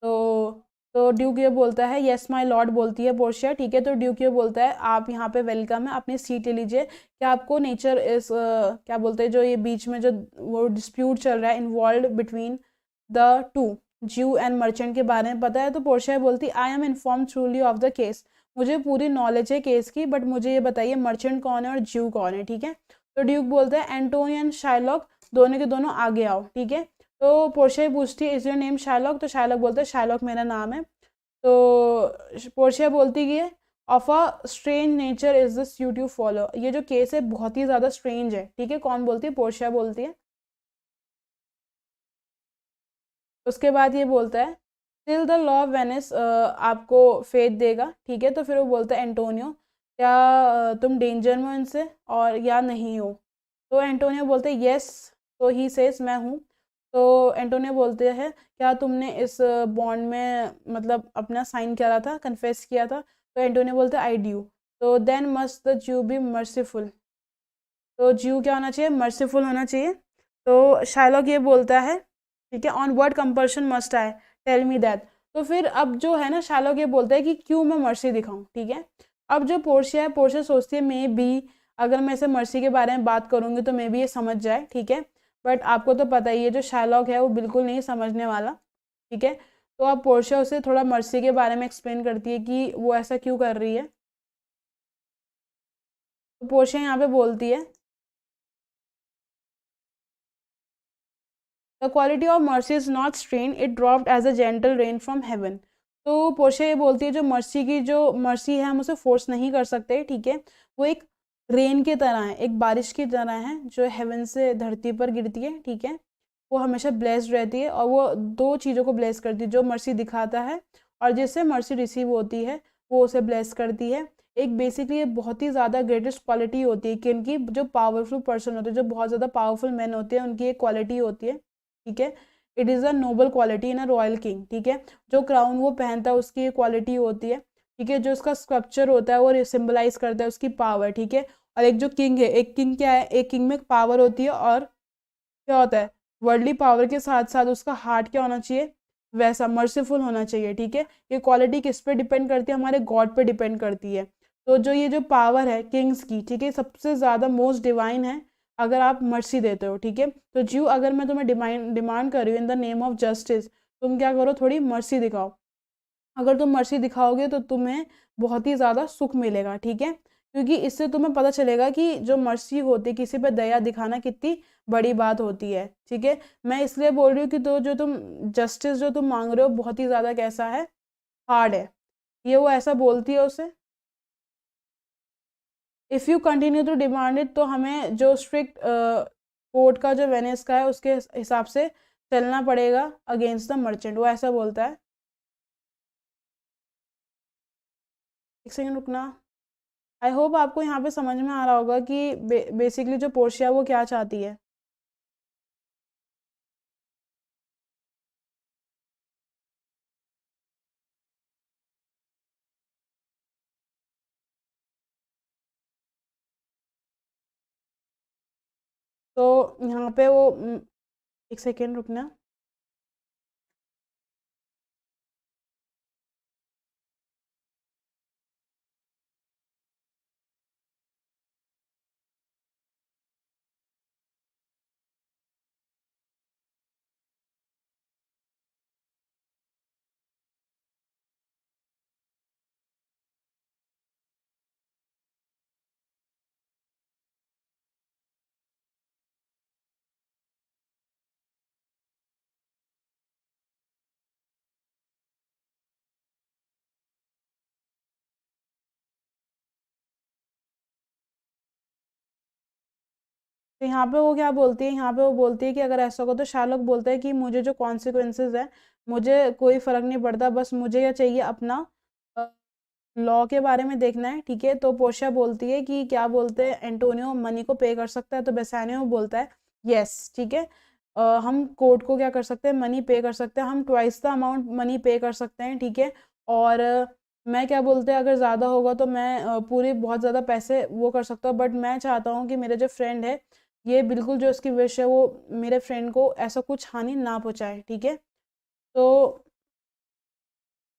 तो ड्यूक ये बोलता है यस माय लॉर्ड, बोलती है पोर्शिया, ठीक है। तो ड्यूक ये बोलता है आप यहाँ पे वेलकम है, अपनी सीट ले लीजिए। क्या आपको नेचर इस क्या बोलते हैं, जो ये बीच में जो वो डिस्प्यूट चल रहा है इन्वॉल्व बिटवीन द टू ज्यू एंड मर्चेंट के बारे में पता है। तो पोर्शिया बोलती I am inform truly of the case, मुझे पूरी नॉलेज है केस की, बट मुझे ये बताइए मर्चेंट कौन है और ज्यू कौन है, ठीक है। तो ड्यूक बोलता है एंटोनी एंड शाइलॉक दोनों के दोनों आगे आओ, ठीक है। तो पोर्शिया पूछती है इज योर नेम शाइलॉक, तो शाइलॉक बोलता है शाइलॉक मेरा नाम है। तो पोर्शिया बोलती है of a strange nature is this you to follow, ये जो केस है बहुत ही ज़्यादा स्ट्रेंज है, ठीक है। कौन बोलती है, पोर्शिया बोलती है। उसके बाद ये बोलता है till the law of Venice आपको फेथ देगा, ठीक है। तो फिर वो बोलता है एंटोनियो क्या तुम डेंजर में हो इनसे और या नहीं हो। तो एंटोनियो बोलते हैं येस, तो ही सेज मैं हूँ। तो एंटोनियो बोलते हैं क्या तुमने इस बॉन्ड में मतलब अपना साइन करा था, कन्फेस किया था। तो एंटोनियो बोलते हैं आई ड्यू। तो देन मस्ट द ज्यू बी मर्सीफुल, तो ज्यू क्या होना चाहिए, मर्सीफुल होना चाहिए। तो शाइलॉक ये बोलता है ठीक है on word compulsion must I tell me that. तो फिर अब जो है ना शाइलॉक ये बोलता है कि क्यों मैं मर्सी दिखाऊं, ठीक है। अब जो पोर्शिया है, पोर्शिया सोचती है मे बी अगर मैं इसे मर्सी के बारे में बात करूंगी तो मे बी ये समझ जाए, ठीक है। बट आपको तो पता ही है जो शाइलॉक है वो बिल्कुल नहीं समझने वाला, ठीक है। तो अब पोर्शिया उसे थोड़ा मर्सी के बारे में एक्सप्लेन करती है कि वो ऐसा क्यों कर रही है। तो पोर्शिया यहाँ पे बोलती है the quality of mercy is not strain it dropped as a gentle rain from heaven. तो पोर्शिया ये बोलती है जो मर्सी है हम उसे फोर्स नहीं कर सकते, ठीक है। वो एक रेन की तरह है, एक बारिश की तरह है जो हेवन से धरती पर गिरती है, ठीक है। वो हमेशा ब्लेस्ड रहती है और वो दो चीज़ों को ब्लेस करती है, जो मर्सी दिखाता है और जिससे मर्सी रिसीव होती है वो उसे ब्लेस करती है। एक बेसिकली ये बहुत ही ज़्यादा ग्रेटेस्ट क्वालिटी होती है कि इनकी जो पावरफुल पर्सन होते हैं, जो बहुत ज़्यादा पावरफुल मैन होते हैं, उनकी एक क्वालिटी होती है, ठीक है। It is a Nobel quality in a royal king, ठीक है। जो क्राउन वो पहनता है उसकी एक क्वालिटी होती है, ठीक है। जो उसका स्कल्पचर होता है वो सिम्बलाइज करता है उसकी पावर, ठीक है। और एक जो किंग है, एक किंग क्या है, एक किंग में पावर होती है और क्या होता है, वर्ल्डली पावर के साथ साथ उसका हार्ट क्या होना चाहिए, वैसा मर्सीफुल होना चाहिए, ठीक है। ये क्वालिटी किस पे डिपेंड करती है, हमारे गॉड पे डिपेंड करती है। तो जो ये जो पावर है किंग्स की, ठीक है, सबसे ज़्यादा मोस्ट डिवाइन है अगर आप मर्सी देते हो, ठीक है। तो ज्यू अगर मैं तुम्हें डिमांड कर रही हूँ in the name of justice, तुम क्या करो, थोड़ी मर्सी दिखाओ। अगर तुम मर्सी दिखाओगे तो तुम्हें बहुत ही ज़्यादा सुख मिलेगा, ठीक है। क्योंकि इससे तुम्हें पता चलेगा कि जो मर्सी होती है, किसी पे दया दिखाना कितनी बड़ी बात होती है, ठीक है। मैं इसलिए बोल रही हूँ कि तो जो तुम जस्टिस जो तुम मांग रहे हो बहुत ही ज़्यादा कैसा है, हार्ड है। ये वो ऐसा बोलती है उसे, if you continue to demand it, तो हमें जो स्ट्रिक्ट कोर्ट का जो वेनिस का है उसके हिसाब से चलना पड़ेगा अगेंस्ट द मर्चेंट, वो ऐसा बोलता है। एक सेकंड रुकना। आई होप आपको यहाँ पे समझ में आ रहा होगा कि बेसिकली जो पोर्शिया वो क्या चाहती है। तो यहाँ पे वो एक सेकेंड रुकना। तो यहाँ पे वो क्या बोलती है, यहाँ पे वो बोलती है कि अगर ऐसा होगा तो शार्लक बोलता है कि मुझे जो कॉन्सिक्वेंसेज है मुझे कोई फ़र्क नहीं पड़ता, बस मुझे क्या चाहिए, अपना लॉ के बारे में देखना है, ठीक है। तो पोर्शिया बोलती है कि क्या बोलते हैं, एंटोनियो मनी को पे कर सकता है, तो बेसानियो बोलता है यस, ठीक है। हम कोर्ट को क्या कर सकते हैं, मनी पे कर सकते हैं, हम ट्वाइस द अमाउंट मनी पे कर सकते हैं, ठीक है। और मैं क्या बोलते हैं, अगर ज़्यादा होगा तो मैं पूरे बहुत ज़्यादा पैसे वो कर सकता हूँ, बट मैं चाहता हूँ कि मेरे जो फ्रेंड है, ये बिल्कुल जो उसकी विश है वो मेरे फ्रेंड को ऐसा कुछ हानि ना पहुँचाए, ठीक है। तो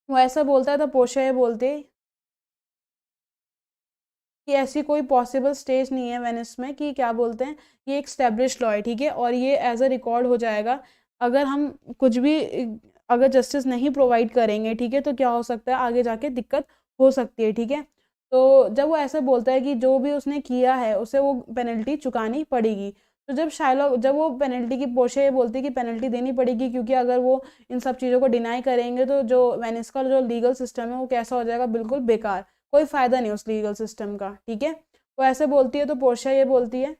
वो ऐसा बोलता है तो पोर्शिया ये बोलती है कि ऐसी कोई पॉसिबल स्टेज नहीं है वेनिस में कि क्या बोलते हैं, ये एक स्टैब्लिश लॉ है, ठीक है। और ये एज अ रिकॉर्ड हो जाएगा, अगर हम कुछ भी अगर जस्टिस नहीं प्रोवाइड करेंगे, ठीक है, तो क्या हो सकता है, आगे जाके दिक्कत हो सकती है, ठीक है। तो जब वो ऐसे बोलता है कि जो भी उसने किया है उसे वो पेनल्टी चुकानी पड़ेगी, तो जब वो पेनल्टी की पोर्शिया ये बोलती है कि पेनल्टी देनी पड़ेगी, क्योंकि अगर वो इन सब चीज़ों को डिनाई करेंगे तो जो वेनिस का जो लीगल सिस्टम है वो कैसा हो जाएगा, बिल्कुल बेकार, कोई फायदा नहीं उस लीगल सिस्टम का, ठीक है। वो ऐसे बोलती है तो पोर्शिया ये बोलती है,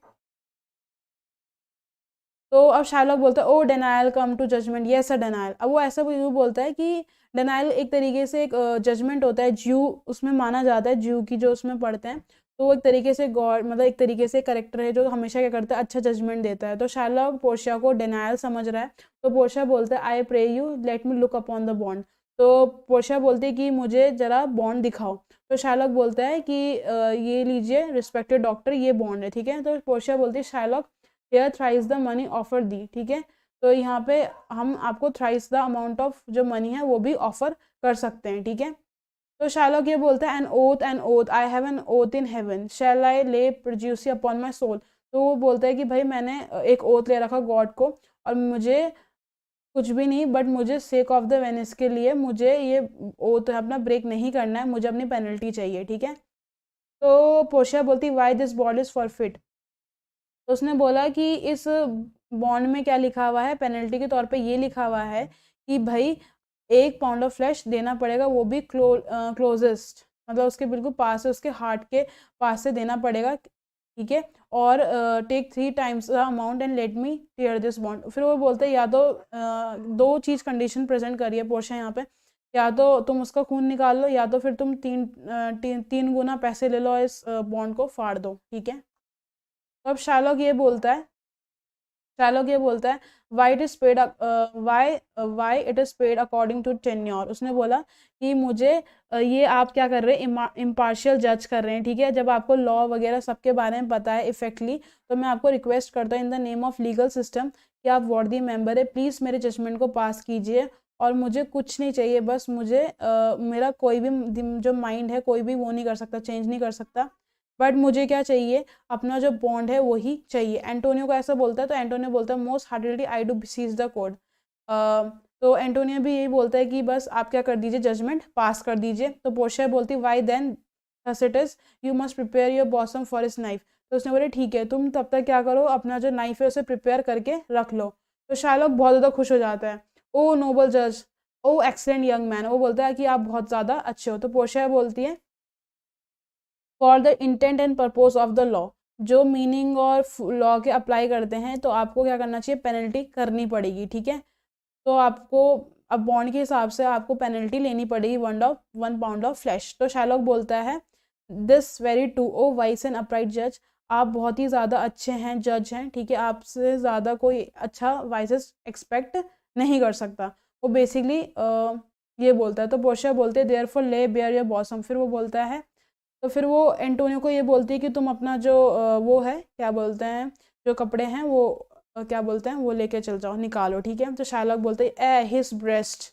तो अब शार्लक बोलता है ओ डेनायल कम टू जजमेंट, यस अ डेनायल। अब वो ऐसा यूँ बोलता है कि डेनायल एक तरीके से एक जजमेंट होता है, ज्यू उसमें माना जाता है, ज्यू की जो उसमें पढ़ते हैं, तो वो एक तरीके से गॉड, मतलब एक तरीके से करेक्टर है जो हमेशा क्या करता है, अच्छा जजमेंट देता है। तो शार्लक पोर्शिया को डेनायल समझ रहा है, तो पोर्शिया बोलता है I pray you let me look upon the bond. तो पोर्शिया बोलती है कि मुझे ज़रा बॉन्ड दिखाओ। तो शार्लक बोलता है कि ये लीजिए रिस्पेक्टेड डॉक्टर, ये बॉन्ड है, ठीक है। तो पोर्शिया बोलती है Sherlock hair thrice the money offer दी, ठीक है। तो यहाँ पे हम आपको थ्राइस द अमाउंट ऑफ जो मनी है वो भी ऑफर कर सकते हैं, ठीक है। तो शार्लक ये बोलता है an oath I have an oath in heaven shall I lay perjury upon my soul. तो वो बोलता है कि भाई मैंने एक ओथ ले रखा गॉड को, और मुझे कुछ भी नहीं, बट मुझे सेक ऑफ द वेनिस के लिए मुझे ये ओथ अपना ब्रेक नहीं करना है, मुझे अपनी पेनल्टी चाहिए, ठीक है। तो पोर्शिया बोलती why this ball is forfeit. तो उसने बोला कि इस बॉन्ड में क्या लिखा हुआ है, पेनल्टी के तौर पे ये लिखा हुआ है कि भाई 1 पाउंड ऑफ फ्लैश देना पड़ेगा, वो भी क्लोजेस्ट, मतलब उसके बिल्कुल पास से, उसके हार्ट के पास से देना पड़ेगा, ठीक है। और take 3 times the amount and let me tear this bond. फिर वो बोलते हैं या तो 2 चीज़ कंडीशन प्रेजेंट करिए पोर्शिया यहाँ पे, या तो तुम उसका खून निकाल लो, या तो फिर तुम तीन गुना पैसे ले लो, इस बॉन्ड को फाड़ दो, ठीक है। तो अब शार्लॉक ये बोलता है why it is paid why it is paid according to tenure. उसने बोला कि मुझे ये आप क्या कर रहे हैं, इम्पार्शियल जज कर रहे हैं, ठीक है। जब आपको लॉ वगैरह सबके बारे में पता है इफेक्टली, तो मैं आपको रिक्वेस्ट करता हूँ in the name of legal system कि आप वर्दी मेंबर है, प्लीज़ मेरे जजमेंट को पास कीजिए, और मुझे कुछ नहीं चाहिए, बस मुझे मेरा कोई भी जो माइंड है कोई भी वो नहीं कर सकता, चेंज नहीं कर सकता, बट मुझे क्या चाहिए, अपना जो बॉन्ड है वही चाहिए। एंटोनियो को ऐसा बोलता है, तो एंटोनियो बोलता है most heartily I do seize the code. तो एंटोनियो भी यही बोलता है कि बस आप क्या कर दीजिए, जजमेंट पास कर दीजिए। तो पोर्शिया बोलती Y then thus it is you must prepare your bosom for his knife. तो उसने बोले ठीक है, तुम तब तक क्या करो, अपना जो नाइफ है उसे प्रिपेयर करके रख लो। तो शार्लॉक बहुत ज़्यादा खुश हो जाता है, ओ नोबल जज, ओ एक्सलेंट यंग मैन। वो बोलता है कि आप बहुत ज़्यादा अच्छे हो। तो पोर्शिया बोलती है for the intent and purpose of the law, जो मीनिंग और लॉ के अप्लाई करते हैं तो आपको क्या करना चाहिए, पेनल्टी करनी पड़ेगी, ठीक है। तो आपको अब बॉन्ड के हिसाब से आपको पेनल्टी लेनी पड़ेगी 1 पाउंड ऑफ फ्लैश। तो शार्लॉक बोलता है this very too O wise and upright जज, आप बहुत ही ज़्यादा अच्छे हैं, जज हैं, ठीक है, आपसे ज़्यादा कोई अच्छा वाइसेस एक्सपेक्ट नहीं कर सकता। वो बेसिकली ये बोलता है। तो पोर्शिया बोलते हैं देयर फॉर ले बेयर योर बॉसम। फिर वो बोलता है, तो फिर वो एंटोनियो को ये बोलती है कि तुम अपना जो वो है क्या बोलते हैं, जो कपड़े हैं वो क्या बोलते हैं वो लेके चल जाओ, निकालो, ठीक है। तो शार्लॉक बोलते हैं ए हिज ब्रेस्ट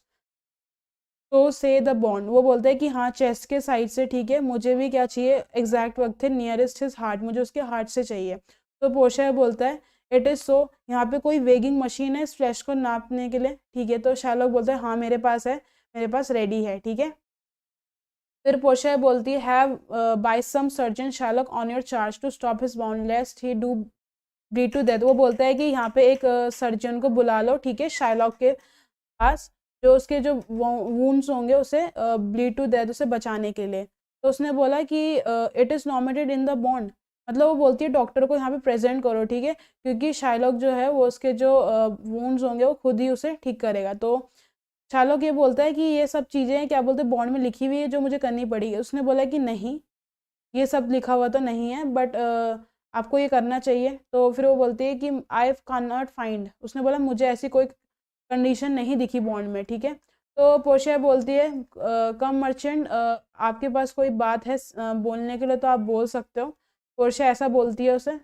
तो से द बॉन्ड। वो बोलता है कि हाँ चेस्ट के साइड से, ठीक है, मुझे भी क्या चाहिए, एग्जैक्ट वक्त है नियरेस्ट हिज हार्ट, मुझे उसके हार्ट से चाहिए। तो पोर्शिया बोलता है इट इज़ सो, यहाँ पे कोई वेगिंग मशीन है इस फ्लैश को नापने के लिए, ठीक है। तो शार्लॉक बोलता है हाँ मेरे पास है, मेरे पास रेडी है, ठीक है। फिर पोर्शिया बोलती है have by some surgeon Sherlock on your charge to stop his bound लेस्ट he do bleed to death. वो बोलता है कि यहाँ पे एक सर्जन को बुला लो, ठीक है, शार्लॉक के पास, जो उसके जो वूंड्स होंगे उसे ब्लीड टू डेथ, उसे बचाने के लिए। तो उसने बोला कि it is nominated in the bond, मतलब वो बोलती है डॉक्टर को यहाँ पे प्रेजेंट करो, ठीक है, क्योंकि शार्लॉक जो है वो उसके जो वूंड्स होंगे वो खुद ही उसे ठीक करेगा। तो शार्लॉक ये बोलता है कि ये सब चीज़ें क्या बोलते हैं बॉन्ड में लिखी हुई है जो मुझे करनी पड़ेगी। उसने बोला कि नहीं, ये सब लिखा हुआ तो नहीं है, बट आपको ये करना चाहिए। तो फिर वो बोलती है कि आई कैन नॉट फाइंड, उसने बोला मुझे ऐसी कोई कंडीशन नहीं दिखी बॉन्ड में, ठीक है। तो पोर्शिया बोलती है कम मर्चेंट, आपके पास कोई बात है बोलने के लिए तो आप बोल सकते हो। पोर्शिया ऐसा बोलती है उसे।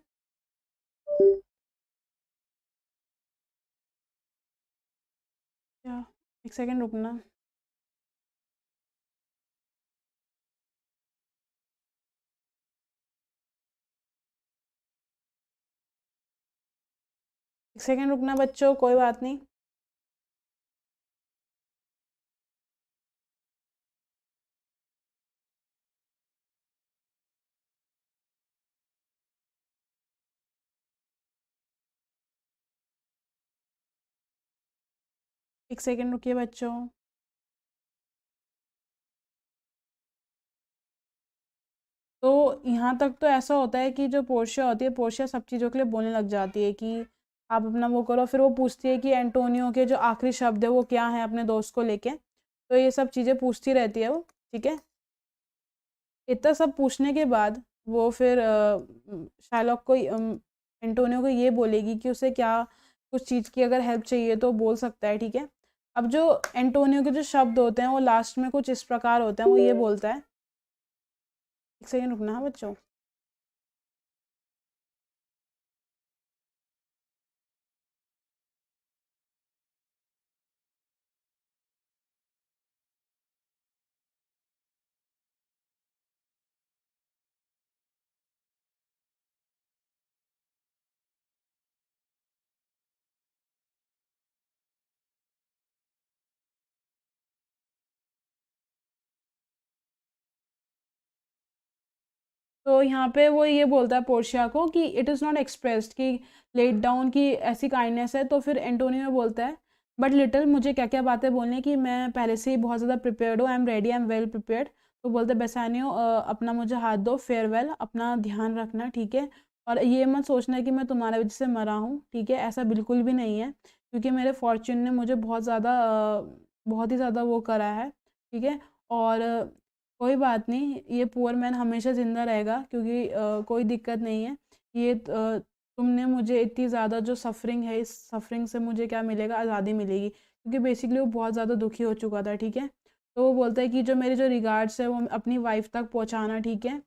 क्या, एक सेकेंड रुकना। एक सेकेंड रुकना बच्चों, कोई बात नहीं। एक सेकेंड रुकिए बच्चों। तो यहाँ तक तो ऐसा होता है कि जो पोर्शिया होती है, पोर्शिया सब चीज़ों के लिए बोलने लग जाती है कि आप अपना वो करो। फिर वो पूछती है कि एंटोनियो के जो आखिरी शब्द है वो क्या है अपने दोस्त को लेके। तो ये सब चीज़ें पूछती रहती है वो, ठीक है। इतना सब पूछने के बाद वो फिर शार्लॉक को एंटोनियो को ये बोलेगी कि उसे क्या कुछ चीज़ की अगर हेल्प चाहिए तो बोल सकता है, ठीक है। अब जो एंटोनियो के जो शब्द होते हैं वो लास्ट में कुछ इस प्रकार होते हैं, वो ये बोलता है, एक सेकेंड रुकना है बच्चों। तो यहाँ पे वो ये बोलता है पोर्शिया को कि इट इज़ नॉट एक्सप्रेस्ड कि लेट डाउन की ऐसी काइंडनेस है। तो फिर एंटोनियो बोलता है बट लिटिल, मुझे क्या क्या बातें बोलने की, मैं पहले से ही बहुत ज़्यादा प्रिपेयर्ड हूँ, I am ready, I am well prepared. तो बोलते बेसानियो अपना मुझे हाथ दो, फेयरवेल, अपना ध्यान रखना, ठीक है। और ये मत सोचना कि मैं तुम्हारे वजह से मरा हूँ, ठीक है, ऐसा बिल्कुल भी नहीं है, क्योंकि मेरे फॉर्च्यून ने मुझे बहुत ज़्यादा बहुत ही ज़्यादा वो करा है, ठीक है। और कोई बात नहीं, ये पुअर मैन हमेशा ज़िंदा रहेगा, क्योंकि कोई दिक्कत नहीं है। ये तुमने मुझे इतनी ज़्यादा जो सफ़रिंग है, इस सफ़रिंग से मुझे क्या मिलेगा, आज़ादी मिलेगी, क्योंकि बेसिकली वो बहुत ज़्यादा दुखी हो चुका था। ठीक है। तो वो बोलता है कि जो मेरे जो रिगार्ड्स है वो अपनी वाइफ तक पहुंचाना। ठीक है।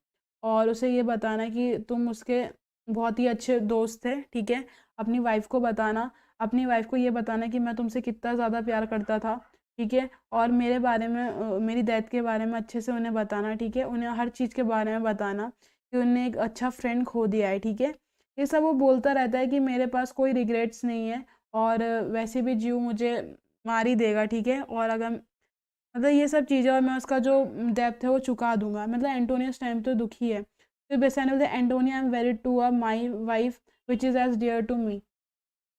और उसे ये बताना कि तुम उसके बहुत ही अच्छे दोस्त थे। ठीक है। अपनी वाइफ को बताना, अपनी वाइफ को ये बताना कि मैं तुमसे कितना ज़्यादा प्यार करता था। ठीक है। और मेरे बारे में मेरी डेथ के बारे में अच्छे से उन्हें बताना। ठीक है। उन्हें हर चीज़ के बारे में बताना कि उन्हें एक अच्छा फ्रेंड खो दिया है। ठीक है। ये सब वो बोलता रहता है कि मेरे पास कोई रिग्रेट्स नहीं है, और वैसे भी जीव मुझे मार ही देगा। ठीक है। और अगर मतलब ये सब चीज़ें, और मैं उसका जो डेप्थ है वो चुका दूंगा। मतलब एंटोनियो इस टाइम तो दुखी है। फिर बेसानियो बोलते हैं, Antonio I am very to a my wife which is as dear to me.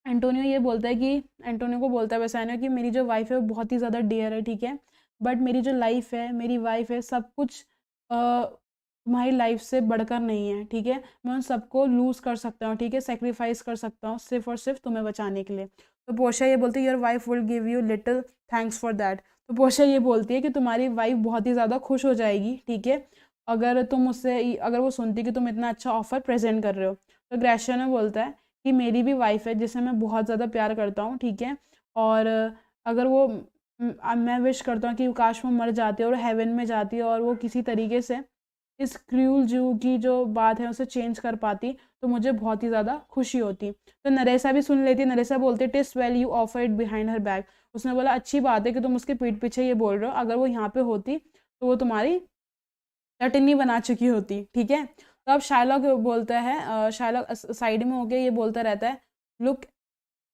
Antonio ये बोलता है कि एंटोनियो को बोलता है बेसानियो कि मेरी जो वाइफ है वो बहुत ही ज़्यादा डियर है। ठीक है। बट मेरी जो लाइफ है, मेरी वाइफ है, सब कुछ तुम्हारी लाइफ से बढ़कर नहीं है। ठीक है। मैं उन सबको लूज़ कर सकता हूँ। ठीक है। सेक्रीफाइस कर सकता हूँ सिर्फ और सिर्फ तुम्हें बचाने के लिए। तो पोर्शिया ये बोलती है, your wife will give you little thanks for that. तो पोर्शिया ये बोलती है कि तुम्हारी वाइफ बहुत ही ज़्यादा खुश हो जाएगी। ठीक है। अगर तुम उससे, अगर वो सुनती कि तुम इतना अच्छा ऑफर प्रेजेंट कर रहे हो। तो ग्रेशियनो बोलता है कि मेरी भी वाइफ है जिसे मैं बहुत ज़्यादा प्यार करता हूँ। ठीक है। और अगर वो मैं विश करता हूँ कि काश वो मर जाती और हेवन में जाती और वो किसी तरीके से इस क्रूल जू की जो बात है उसे चेंज कर पाती, तो मुझे बहुत ही ज़्यादा खुशी होती। तो नरेसा भी सुन लेती। नरेसा बोलती, TISS well you offer it behind her back. उसने बोला, अच्छी बात है कि तुम उसके पीठ पीछे ये बोल रहे हो, अगर वो यहाँ पे होती तो वो तुम्हारी चटनी बना चुकी होती। ठीक है। तो अब शायलॉक बोलता है, शायलॉक साइड में होके ये बोलता रहता है, लुक,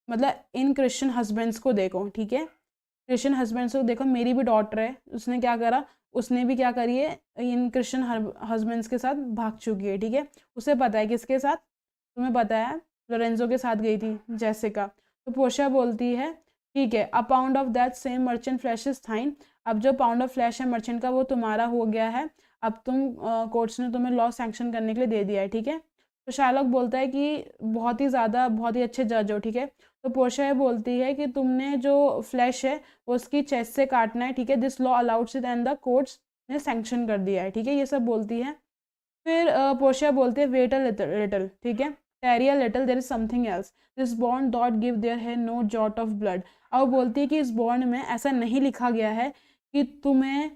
मतलब इन क्रिश्चियन हस्बैंड्स को देखो। ठीक है। क्रिश्चियन हस्बैंड्स को देखो, मेरी भी डॉटर है, उसने क्या करा, उसने भी क्या करी है, इन क्रिश्चियन हस्बैंड्स के साथ भाग चुकी है। ठीक है। उसे पता है किसके साथ, तुम्हें पता है, लोरेंजो के साथ गई थी, जेसिका। तो पोर्शिया बोलती है, ठीक है, a pound of that same merchant flesh is thine. अब जो पाउंड ऑफ फ्लैश है मर्चेंट का, वो तुम्हारा हो गया है। अब तुम कोर्ट्स ने तुम्हें लॉ सैंक्शन करने के लिए दे दिया है। ठीक है। तो शार्लॉक बोलता है कि बहुत ही ज़्यादा, बहुत ही अच्छे जज हो। ठीक है। तो पोर्शिया ये बोलती है कि तुमने जो फ्लैश है वो उसकी चेस्ट से काटना है। ठीक है। This law allows it and the courts ने सैंक्शन कर दिया है। ठीक है। ये सब बोलती है। फिर पोर्शिया बोलती है, वेट अ लिटल। ठीक है। Tarry a little, there is something else, this bond doth give there है नो जॉट ऑफ ब्लड। अब बोलती है कि इस बॉन्ड में ऐसा नहीं लिखा गया है कि तुम्हें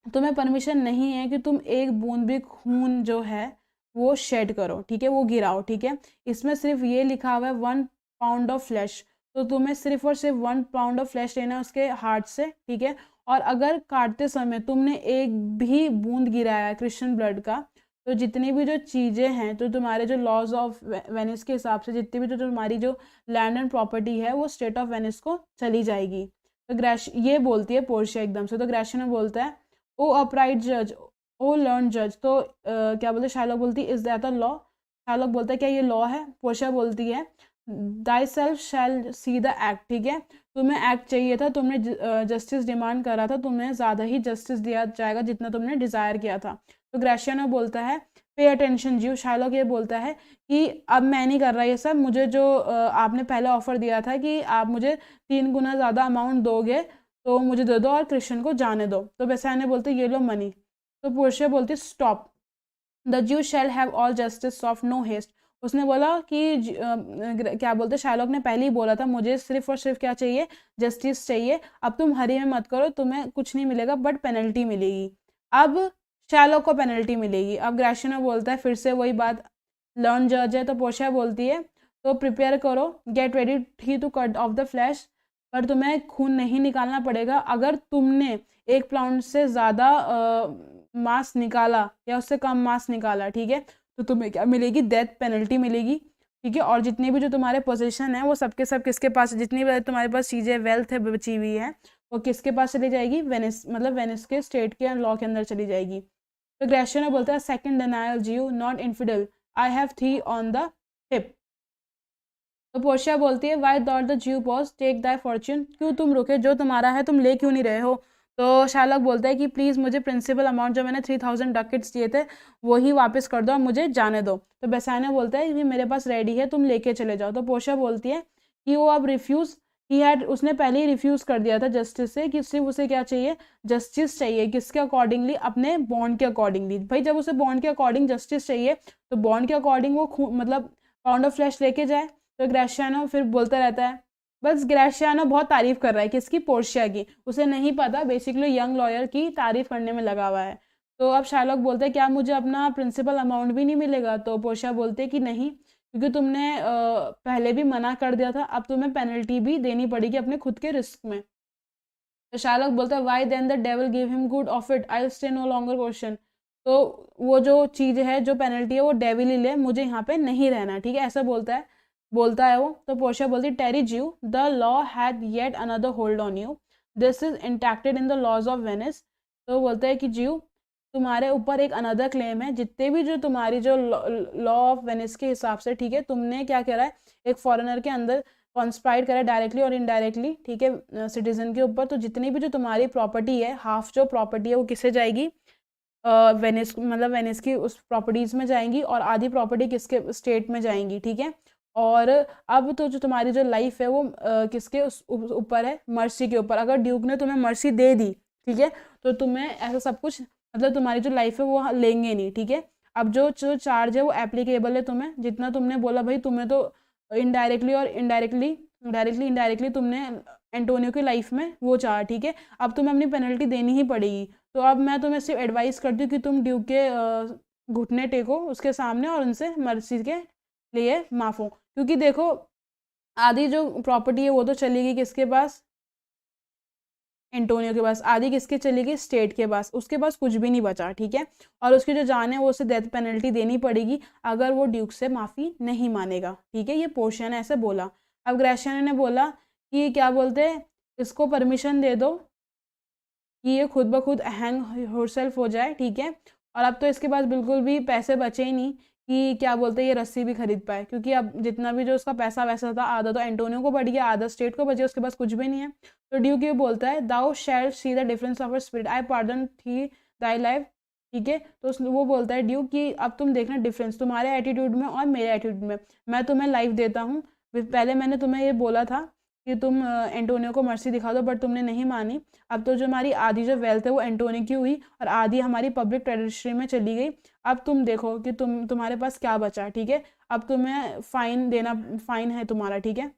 तुम्हें परमिशन नहीं है कि तुम एक बूंद भी खून जो है वो शेड करो। ठीक है। वो गिराओ। ठीक है। इसमें सिर्फ ये लिखा हुआ है 1 पाउंड ऑफ फ्लैश। तो तुम्हें सिर्फ और सिर्फ 1 पाउंड ऑफ फ्लैश लेना है उसके हार्ट से। ठीक है। और अगर काटते समय तुमने एक भी बूंद गिराया क्रिश्चियन ब्लड का, तो जितनी भी जो चीज़ें हैं, तो तुम्हारे जो लॉज ऑफ वेनिस के हिसाब से जितनी भी जो तुम्हारी जो लैंड एंड प्रॉपर्टी है वो स्टेट ऑफ वेनिस को चली जाएगी। तो ग्रैश ये बोलती है पोर्शिया एकदम से। तो ग्रेशियनो बोलता है, ओ अपराइट जज, ओ लर्न जज। तो क्या बोलते, शार्लॉक बोलती है, is that a law. Sherlock बोलता है, क्या ये लॉ है। पोर्शिया बोलती है, thy self shell see the act. ठीक है। तुम्हें एक्ट चाहिए था, तुमने जस्टिस डिमांड करा था, तुम्हें ज़्यादा ही जस्टिस दिया जाएगा जितना तुमने डिज़ायर किया था। तो ग्रेशियनो बोलता है, पे अटेंशन जीव। शार्लॉक ये बोलता है कि अब मैं नहीं कर रहा ये सब, मुझे जो आपने पहले ऑफर दिया था कि आप मुझे 3 गुना ज़्यादा अमाउंट दोगे, तो मुझे दे दो और क्रिश्चियन को जाने दो। तो बेसानियो बोलते, ये लो मनी। तो पोर्शिया बोलती, stop, the zoo shall have all justice of no haste. उसने बोला कि क्या बोलते, शार्लॉक ने पहले ही बोला था, मुझे सिर्फ और सिर्फ क्या चाहिए, जस्टिस चाहिए। अब तुम हरी में मत करो, तुम्हें कुछ नहीं मिलेगा बट पेनल्टी मिलेगी। अब शार्लॉक को पेनल्टी मिलेगी। अब ग्रेशियनो बोलता है फिर से वही बात, लर्न जज है। तो पोर्शिया बोलती है, तो प्रिपेयर करो, get ready he to cut off the flesh, पर तुम्हें खून नहीं निकालना पड़ेगा। अगर तुमने 1 पाउंड से ज़्यादा मांस निकाला या उससे कम मांस निकाला, ठीक है, तो तुम्हें क्या मिलेगी, डेथ पेनल्टी मिलेगी। ठीक है। और जितनी भी जो तुम्हारे पोजीशन है वो सबके सब किसके पास, जितनी भी तुम्हारे पास चीज़ें वेल्थ है बची हुई है, वो किसके पास चली जाएगी, वेनिस, मतलब वेनिस के स्टेट के लॉ के अंदर चली जाएगी। तो ग्रेशियनो बोलता है, सेकंड डिनायल जीव नॉट इनफिडल, आई हैव थी ऑन द हिप। तो पोर्शिया बोलती है, वाई डॉट द ज्यू पॉज, टेक दाई फॉर्च्यून, क्यों तुम रुके, जो तुम्हारा है तुम ले क्यों नहीं रहे हो। तो शार्लॉक बोलता है कि प्लीज़ मुझे प्रिंसिपल अमाउंट जो मैंने 3000 डकेट्स दिए थे वही वापस कर दो और मुझे जाने दो। तो बेसानियो बोलता है कि मेरे पास रेडी है, तुम लेके चले जाओ। तो पोर्शिया बोलती है कि वो अब रिफ्यूज़ उसने पहले ही रिफ्यूज़ कर दिया था जस्टिस से कि सिर्फ उसे क्या चाहिए, जस्टिस चाहिए, किसके अकॉर्डिंगली, अपने बॉन्ड के अकॉर्डिंगली। भाई जब उसे बॉन्ड के अकॉर्डिंग जस्टिस चाहिए तो बॉन्ड के अकॉर्डिंग वो मतलब पाउंड ऑफ फ्लैश लेके जाए। तो ग्रेशियानो फिर बोलता रहता है, बस ग्रेशियानो बहुत तारीफ कर रहा है किसकी, पोर्शिया की, उसे नहीं पता बेसिकली यंग लॉयर की तारीफ करने में लगा हुआ है। तो अब शार्लक बोलते हैं क्या मुझे अपना प्रिंसिपल अमाउंट भी नहीं मिलेगा? तो पोर्शिया बोलते हैं कि नहीं, क्योंकि तुमने पहले भी मना कर दिया था, अब तुम्हें पेनल्टी भी देनी पड़ेगी अपने खुद के रिस्क में। तो शार्लक बोलता है why then the devil give him good of it, I stay no longer question. तो वो जो चीज़ है, जो पेनल्टी है, वो डेविल ही ले, मुझे यहाँ पे नहीं रहना, ठीक है, ऐसा बोलता है वो। तो पोर्शिया बोलती है tarry Jew, the law had yet another hold on you, this is enacted in the laws of Venice. तो बोलता है कि ज्यू, तुम्हारे ऊपर एक अनदर क्लेम है, जितने भी जो तुम्हारी जो लॉ ऑफ वेनिस के हिसाब से, ठीक है, तुमने क्या करा है, एक फॉरेनर के अंदर कॉन्स्पायर करा डायरेक्टली और इनडायरेक्टली, ठीक है, सिटीजन के ऊपर। तो जितनी भी जो तुम्हारी प्रॉपर्टी है, हाफ जो प्रॉपर्टी है वो किससे जाएगी, वेनिस, मतलब वेनिस की उस प्रॉपर्टीज़ में जाएंगी, और आधी प्रॉपर्टी किसके, स्टेट में जाएंगी, ठीक है। और अब तो जो तुम्हारी जो लाइफ है वो किसके उस ऊपर है, मर्सी के ऊपर। अगर ड्यूक ने तुम्हें मर्सी दे दी, ठीक है, तो तुम्हें ऐसा सब कुछ, मतलब तुम्हारी जो लाइफ है वो लेंगे नहीं, ठीक है। अब जो चार्ज है वो एप्लीकेबल है तुम्हें, जितना तुमने बोला भाई, तुम्हें तो इनडायरेक्टली और इनडायरेक्टली तुमने एंटोनियो की लाइफ में वो चाह, ठीक है, अब तुम्हें अपनी पेनल्टी देनी ही पड़ेगी। तो अब मैं तुम्हें सिर्फ एडवाइस करती हूँ कि तुम ड्यूक के घुटने टेको उसके सामने और उनसे मर्सी के लिए माफ़ हो, क्योंकि देखो आधी जो प्रॉपर्टी है वो तो चलेगी किसके पास, एंटोनियो के पास, आधी किसके चलेगी, स्टेट के पास, उसके पास कुछ भी नहीं बचा, ठीक है। और उसकी जो जान है वो उसे डेथ पेनल्टी देनी पड़ेगी अगर वो ड्यूक से माफ़ी नहीं मानेगा, ठीक है। ये पोर्शिया ने ऐसे बोला। अब ग्रेशियानो ने बोला कि क्या बोलते हैं, इसको परमिशन दे दो कि ये खुद ब खुद हैंग होरसेल्फ हो जाए, ठीक है। और अब तो इसके पास बिल्कुल भी पैसे बचे ही नहीं कि क्या बोलते हैं ये रस्सी भी खरीद पाए, क्योंकि अब जितना भी जो उसका पैसा वैसा था, आधा तो एंटोनियो को बढ़ गया, आधा स्टेट को बचे, उसके पास कुछ भी नहीं है। तो ड्यूक ये बोलता है thou shall see the difference of our spirit, I pardon thee thy life, ठीक है। तो वो बोलता है ड्यूक कि अब तुम देखना डिफरेंस तुम्हारे एटीट्यूड में और मेरे एटीट्यूड में, मैं तुम्हें लाइफ देता हूँ, पहले मैंने तुम्हें ये बोला था कि तुम एंटोनियो को मर्सी दिखा दो, बट तुमने नहीं मानी। अब तो जो हमारी आधी जो वेल्थ है वो एंटोनियो की हुई और आधी हमारी पब्लिक ट्रेडिशरी में चली गई। अब तुम देखो कि तुम्हारे पास क्या बचा, ठीक है। अब तुम्हें फाइन है तुम्हारा, ठीक है।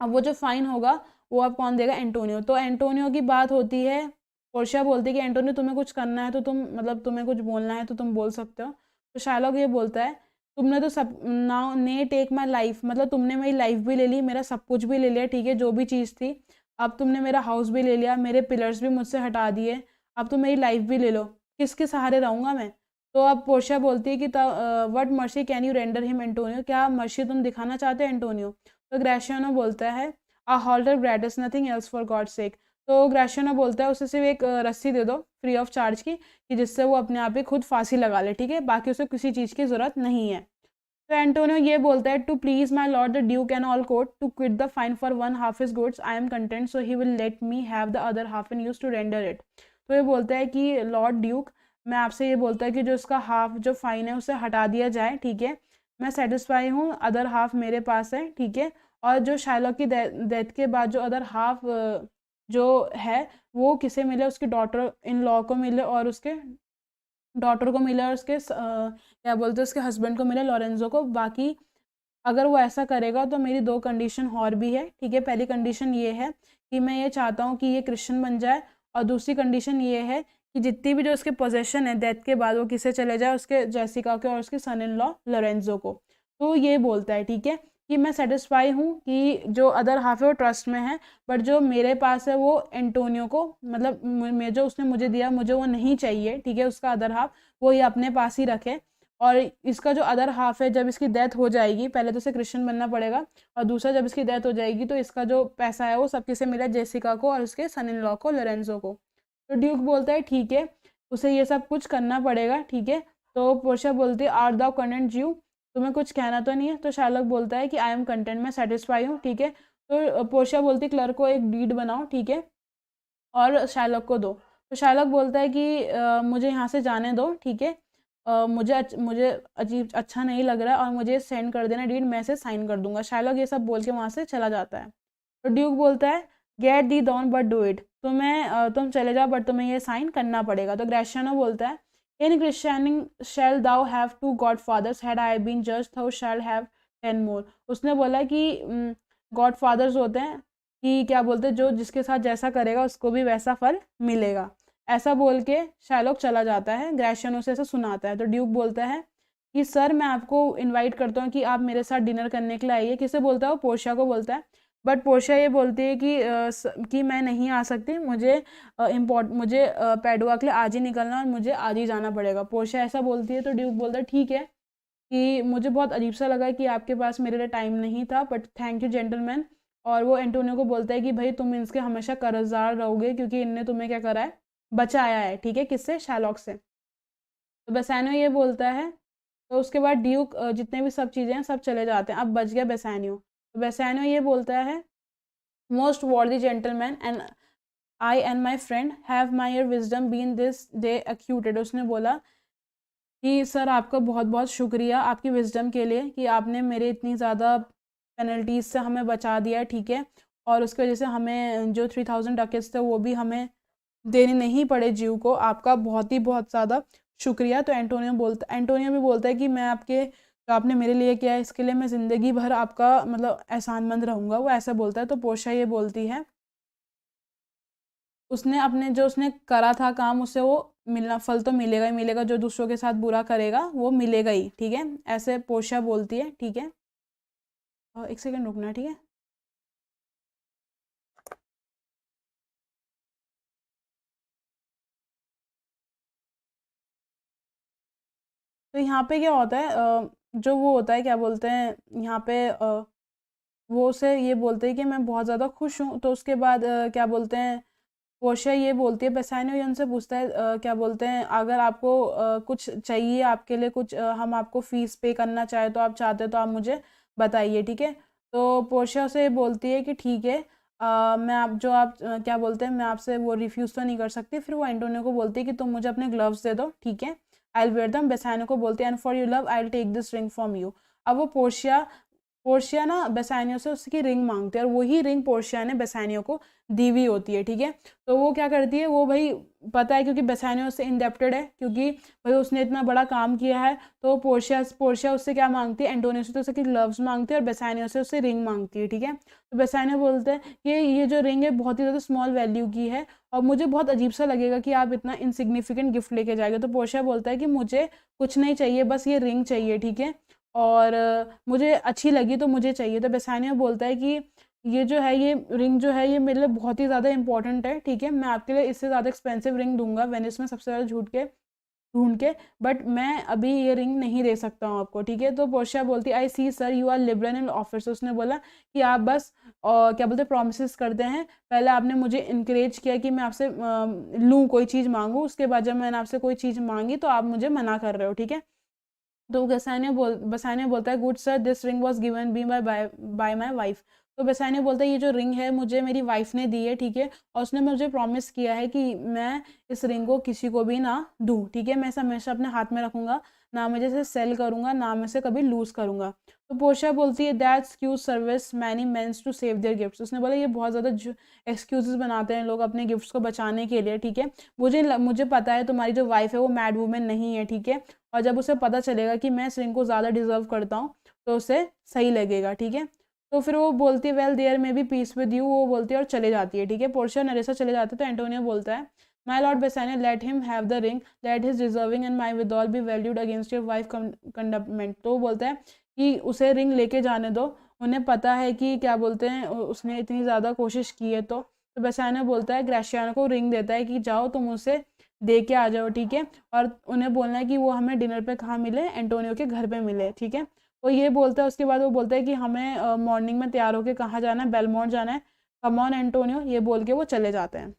अब वो जो फाइन होगा वो अब कौन देगा, एंटोनियो। तो एंटोनियो की बात होती है, पोर्शिया बोलती है कि एंटोनियो तुम्हें कुछ करना है तो तुम, मतलब तुम्हें कुछ बोलना है तो तुम बोल सकते हो। तो शार्लक ये बोलता है तुमने तो सब नाउ ने टेक माई लाइफ, मतलब तुमने मेरी लाइफ भी ले ली, मेरा सब कुछ भी ले लिया, ठीक है, जो भी चीज़ थी। अब तुमने मेरा हाउस भी ले लिया, मेरे पिलर्स भी मुझसे हटा दिए, अब तुम मेरी लाइफ भी ले लो, किसके सहारे रहूँगा मैं। तो अब पोर्शिया बोलती है कि what mercy can you render him Antonio, क्या मर्सी तुम दिखाना चाहते हो एंटोनियो। तो ग्रेशियानो बोलता है आ halter ग्रेटिस nothing else for God sake. तो ग्रेशियानो बोलता है उसे सिर्फ एक रस्सी दे दो फ्री ऑफ चार्ज की, कि जिससे वो अपने आप ही खुद फांसी लगा ले, ठीक है, बाकी उसे किसी चीज़ की ज़रूरत नहीं है। तो एंटोनियो ये बोलता है to please my lord the duke and all court to quit the fine for one half his goods, I am content, so he will let me have the other half and use to render it. तो ये बोलता है कि Lord Duke, मैं आपसे ये बोलता है कि जो उसका हाफ जो फाइन है उसे हटा दिया जाए, ठीक है, मैं सेटिस्फाई हूँ, अदर हाफ मेरे पास है, ठीक है। और जो शार्लक की डेथ के बाद जो अदर हाफ जो है वो किसे मिले, उसकी डॉटर इन लॉ को मिले और उसके डॉटर को मिले और उसके क्या बोलते हैं उसके हस्बैंड को मिले, लॉरेंजो को। बाकी अगर वो ऐसा करेगा तो मेरी दो कंडीशन और भी है, ठीक है। पहली कंडीशन ये है कि मैं ये चाहता हूँ कि ये क्रिश्चियन बन जाए, और दूसरी कंडीशन ये है कि जितनी भी जो उसके पोजेशन है डेथ के बाद वो किसे चले जाए, उसके जेसिका के और उसके सन इन लॉ लोरेंजो को। तो ये बोलता है, ठीक है, कि मैं सेटिस्फाई हूँ कि जो अदर हाफ है वो ट्रस्ट में है, बट जो मेरे पास है वो एंटोनियो को, मतलब जो उसने मुझे दिया मुझे वो नहीं चाहिए, ठीक है, उसका अदर हाफ वो ये अपने पास ही रखे। और इसका जो अदर हाफ है जब इसकी डेथ हो जाएगी, पहले तो इसे क्रिश्चियन बनना पड़ेगा, और दूसरा जब इसकी डेथ हो जाएगी तो इसका जो पैसा है वो सब किसे मिला, जेसिका को और उसके सन इन लॉ को, लोरेंजो को। तो ड्यूक बोलता है ठीक है, उसे ये सब कुछ करना पड़ेगा, ठीक है। तो पोर्शिया बोलती है आर दाउ कंटेंट ज्यू, तुम्हें कुछ कहना तो नहीं है। तो शार्लक बोलता है कि आई एम कंटेंट, मैं सेटिस्फाई हूँ, ठीक है। तो पोर्शिया बोलती है क्लर्क को एक डीड बनाओ, ठीक है, और शार्लक को दो। तो शार्लक बोलता है कि मुझे यहाँ से जाने दो, ठीक है, मुझे अजीब अच्छा नहीं लग रहा है और मुझे सेंड कर देना डीड, मैं इसे साइन कर दूंगा। शार्लक ये सब बोल के वहाँ से चला जाता है। तो ड्यूक बोलता है get the down but do it, तुम चले जाओ बट तुम्हें ये साइन करना पड़ेगा। तो ग्रेशियानो बोलता है in christening shall thou have 2 godfathers, had I been जज थो शैल हैव 10 मोर। उसने बोला कि गॉड फादर्स होते हैं कि क्या बोलते हैं जो जिसके साथ जैसा करेगा उसको भी वैसा फल मिलेगा। ऐसा बोल के शार्लॉक चला जाता है, ग्रेशियानो से ऐसा सुनाता है। तो ड्यूक बोलता है कि सर मैं आपको इनवाइट करता हूँ कि आप मेरे साथ डिनर करने के लिए आइए। किसे बोलता है वो? पोर्शिया को बोलता है। बट पोर्शिया ये बोलती है कि मैं नहीं आ सकती, मुझे पैडुआ के लिए आज ही निकलना और मुझे आज ही जाना पड़ेगा। पोर्शिया ऐसा बोलती है। तो ड्यूक बोलता है ठीक है, कि मुझे बहुत अजीब सा लगा कि आपके पास मेरे लिए टाइम नहीं था, बट थैंक यू जेंटलमैन। और वो एंटोनियो को बोलता है कि भाई तुम इसके हमेशा कर्जदार रहोगे क्योंकि इनने तुम्हें क्या करा है, बचाया है। ठीक है, किससे? शार्लॉक से। तो बेसानियो ये बोलता है। तो उसके बाद ड्यूक जितने भी सब चीज़ें हैं सब चले जाते हैं। अब बच गया बेसानियो। तो बेसानियो ये बोलता है most worthy gentleman and I and my friend have my your wisdom been this day acquitted. उसने बोला कि सर आपका बहुत बहुत शुक्रिया आपकी विजडम के लिए कि आपने मेरे इतनी ज़्यादा पेनल्टीज़ से हमें बचा दिया है। ठीक है, और उसकी वजह से हमें जो 3000 डकेट्स थे वो भी हमें देने नहीं पड़े जीव को। आपका बहुत ही बहुत ज़्यादा शुक्रिया। तो एंटोनियो भी बोलता है कि मैं आपके जो आपने मेरे लिए किया है इसके लिए मैं ज़िंदगी भर आपका मतलब एहसानमंद रहूँगा। वो ऐसा बोलता है। तो पोर्शिया ये बोलती है उसने करा था काम उसे वो मिलना फल तो मिलेगा ही मिलेगा, जो दूसरों के साथ बुरा करेगा वो मिलेगा ही। ठीक है, ऐसे पोर्शिया बोलती है। ठीक है, एक सेकंड रुकना। ठीक है, तो यहाँ पे क्या होता है जो वो होता है क्या बोलते हैं यहाँ पे वो उसे ये बोलते हैं कि मैं बहुत ज़्यादा खुश हूँ। तो उसके बाद क्या बोलते हैं पोर्शिया ये बोलती है, बेसानियो ये उनसे पूछता है क्या बोलते हैं अगर आपको कुछ चाहिए आपके लिए कुछ हम आपको फ़ीस पे करना चाहे तो आप चाहते हो तो आप मुझे बताइए। ठीक है, तो पोर्शिया से बोलती है कि ठीक है मैं आप क्या बोलते हैं मैं आपसे वो रिफ्यूज़ तो नहीं कर सकती। फिर वो एंटोनियो को बोलती है कि तुम मुझे अपने ग्लव्स दे दो। ठीक है, I will wear them. Bassanio को बोलती है and for you love I will take this ring from you. अब वो पोर्शिया ना बेसानियो से उसकी रिंग मांगती है और वही रिंग पोर्शिया ने बेसानियो को दी हुई होती है। ठीक है, तो वो क्या करती है वो भाई पता है क्योंकि बेसानियो से इंडेप्टेड है क्योंकि भाई उसने इतना बड़ा काम किया है। तो पोर्शिया उससे क्या मांगती है? एंटोनियो से तो उसकी ग्लव्स मांगती है और बेसानियो से उससे रिंग मांगती है। ठीक है, तो बेसानियो बोलते हैं कि ये जो रिंग है बहुत ही ज़्यादा स्मॉल वैल्यू की है और मुझे बहुत अजीब सा लगेगा कि आप इतना इनसिग्निफिकेंट गिफ्ट लेके जाएंगे। तो पोर्शिया बोलता है कि मुझे कुछ नहीं चाहिए, बस ये रिंग चाहिए। ठीक है, और मुझे अच्छी लगी तो मुझे चाहिए। तो बेसानियो बोलता है कि ये जो है ये रिंग जो है ये मेरे लिए बहुत ही ज़्यादा इंपॉर्टेंट है। ठीक है, मैं आपके लिए इससे ज़्यादा एक्सपेंसिव रिंग दूंगा वेनिस में सबसे ज़्यादा ढूंढ के, बट मैं अभी ये रिंग नहीं दे सकता हूँ आपको। ठीक है, तो पोर्शिया बोलती है आई सी sir you are liberal in offer. उसने बोला कि आप बस क्या बोलते हैं प्रोमिस करते हैं। पहले आपने मुझे इनक्रेज किया कि मैं आपसे लूँ कोई चीज़ मांगूँ, उसके बाद जब मैंने आपसे कोई चीज़ मांगी तो आप मुझे मना कर रहे हो। ठीक है, तो बेसानियो बोलता है good sir this ring was given be by my wife. तो बेसानियो बोलता है ये जो रिंग है मुझे मेरी वाइफ ने दी है। ठीक है, और उसने मुझे प्रॉमिस किया है कि मैं इस रिंग को किसी को भी ना दूँ। ठीक है, मैं इसे हमेशा अपने हाथ में रखूँगा, ना मैं इसे सेल करूँगा ना मैं इसे कभी लूज़ करूँगा। तो पोर्शिया बोलती है that's cues service many mains to save their gifts. उसने बोला ये बहुत ज़्यादा एक्सक्यूजेस बनाते हैं लोग अपने गिफ्ट्स को बचाने के लिए। ठीक है, मुझे पता है तुम्हारी जो वाइफ है वो मैड वूमेन नहीं है। ठीक है, और जब उसे पता चलेगा कि मैं इस रिंग को ज़्यादा डिजर्व करता हूँ तो उसे सही लगेगा। ठीक है, तो फिर वो बोलती है well there may be peace with you, वो बोलती है और चले जाती है। ठीक है, पोर्शिया नरेसा चले जाते हैं। तो एंटोनियो बोलता है my lord Bassanio let him have the ring let his deserving and my with all be valued against your wife commandment. तो वो बोलता है कि उसे रिंग लेके जाने दो, उन्हें पता है कि क्या बोलते हैं उसने इतनी ज़्यादा कोशिश की है। तो बेसानियो बोलता है ग्रेशियानो को रिंग देता है कि जाओ तुम उसे दे के आ जाओ। ठीक है, और उन्हें बोलना है कि वो हमें डिनर पे कहाँ मिले? एंटोनियो के घर पे मिले। ठीक है, वो ये बोलता है। उसके बाद वो बोलता है कि हमें मॉर्निंग में तैयार होकर कहाँ जाना है? बेलमोंट जाना है। कम ऑन एंटोनियो, ये बोल के वो चले जाते हैं।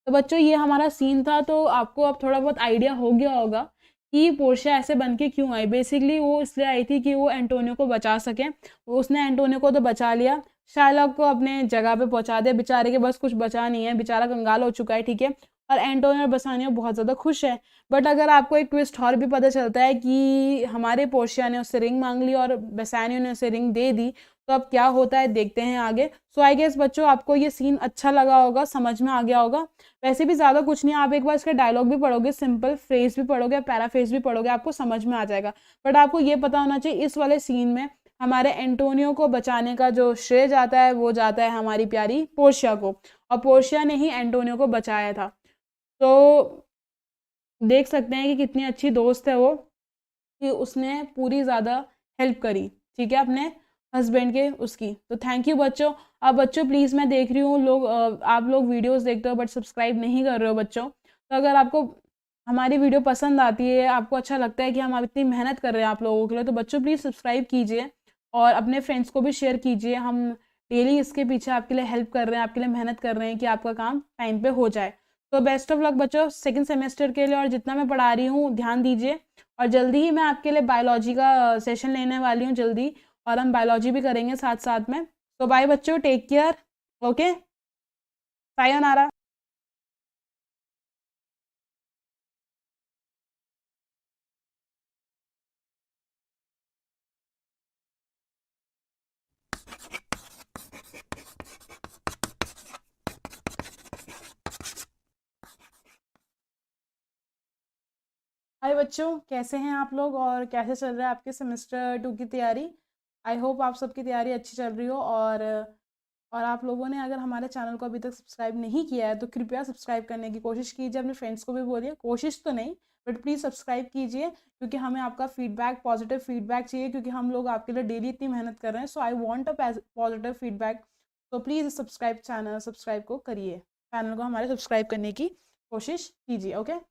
तो बच्चों ये हमारा सीन था। तो आपको अब थोड़ा बहुत आइडिया हो गया होगा कि पोर्शिया ऐसे बन के क्यों आई। बेसिकली वो इसलिए आई थी कि वो एंटोनियो को बचा सके। उसने एंटोनियो को तो बचा लिया, शार्लॉक को अपने जगह पे पहुंचा दिया। बेचारे के बस कुछ बचा नहीं है, बेचारा कंगाल हो चुका है। ठीक है, और एंटोनियो और बेसानियो बहुत ज़्यादा खुश है। बट अगर आपको एक ट्विस्ट और भी पता चलता है कि हमारे पोर्शिया ने उससे रिंग मांग ली और बेसानियो ने उसे रिंग दे दी, तो अब क्या होता है देखते हैं आगे। सो आई गेस बच्चों आपको ये सीन अच्छा लगा होगा, समझ में आ गया होगा। वैसे भी ज़्यादा कुछ नहीं, आप एक बार इसका डायलॉग भी पढ़ोगे, सिंपल फ्रेज भी पढ़ोगे, पैराफ्रेज भी पढ़ोगे, आपको समझ में आ जाएगा। बट आपको ये पता होना चाहिए इस वाले सीन में हमारे एंटोनियो को बचाने का जो श्रेय जाता है वो जाता है हमारी प्यारी पोर्शिया को, और पोर्शिया ने ही एंटोनियो को बचाया था। तो देख सकते हैं कि कितनी अच्छी दोस्त है वो, कि उसने पूरी ज़्यादा हेल्प करी, ठीक है, अपने हस्बैंड के उसकी। तो थैंक यू बच्चों। अब बच्चों प्लीज़, मैं देख रही हूँ लोग आप लोग वीडियोस देखते हो बट सब्सक्राइब नहीं कर रहे हो बच्चों। तो अगर आपको हमारी वीडियो पसंद आती है, आपको अच्छा लगता है कि हम इतनी मेहनत कर रहे हैं आप लोगों के लिए, तो बच्चों प्लीज़ सब्सक्राइब कीजिए और अपने फ्रेंड्स को भी शेयर कीजिए। हम डेली इसके पीछे आपके लिए हेल्प कर रहे हैं, आपके लिए मेहनत कर रहे हैं कि आपका काम टाइम पे हो जाए। तो बेस्ट ऑफ लक बच्चों सेकंड सेमेस्टर के लिए, और जितना मैं पढ़ा रही हूँ ध्यान दीजिए। और जल्दी ही मैं आपके लिए बायोलॉजी का सेशन लेने वाली हूँ जल्दी, और हम बायोलॉजी भी करेंगे साथ साथ में। तो बाय बच्चों, टेक केयर, ओके, सायोनारा। हाय बच्चों, कैसे हैं आप लोग और कैसे चल रहा है आपके सेमेस्टर 2 की तैयारी। आई होप आप सबकी तैयारी अच्छी चल रही हो। और आप लोगों ने अगर हमारे चैनल को अभी तक सब्सक्राइब नहीं किया है तो कृपया सब्सक्राइब करने की कोशिश कीजिए, अपने फ्रेंड्स को भी बोलिए, कोशिश तो नहीं बट प्लीज़ सब्सक्राइब कीजिए, क्योंकि हमें आपका फीडबैक, पॉजिटिव फीडबैक चाहिए, क्योंकि हम लोग आपके लिए डेली इतनी मेहनत कर रहे हैं। So I want a positive feedback. तो प्लीज़ सब्सक्राइब को करिए, चैनल को हमारे सब्सक्राइब करने की कोशिश कीजिए, ओके।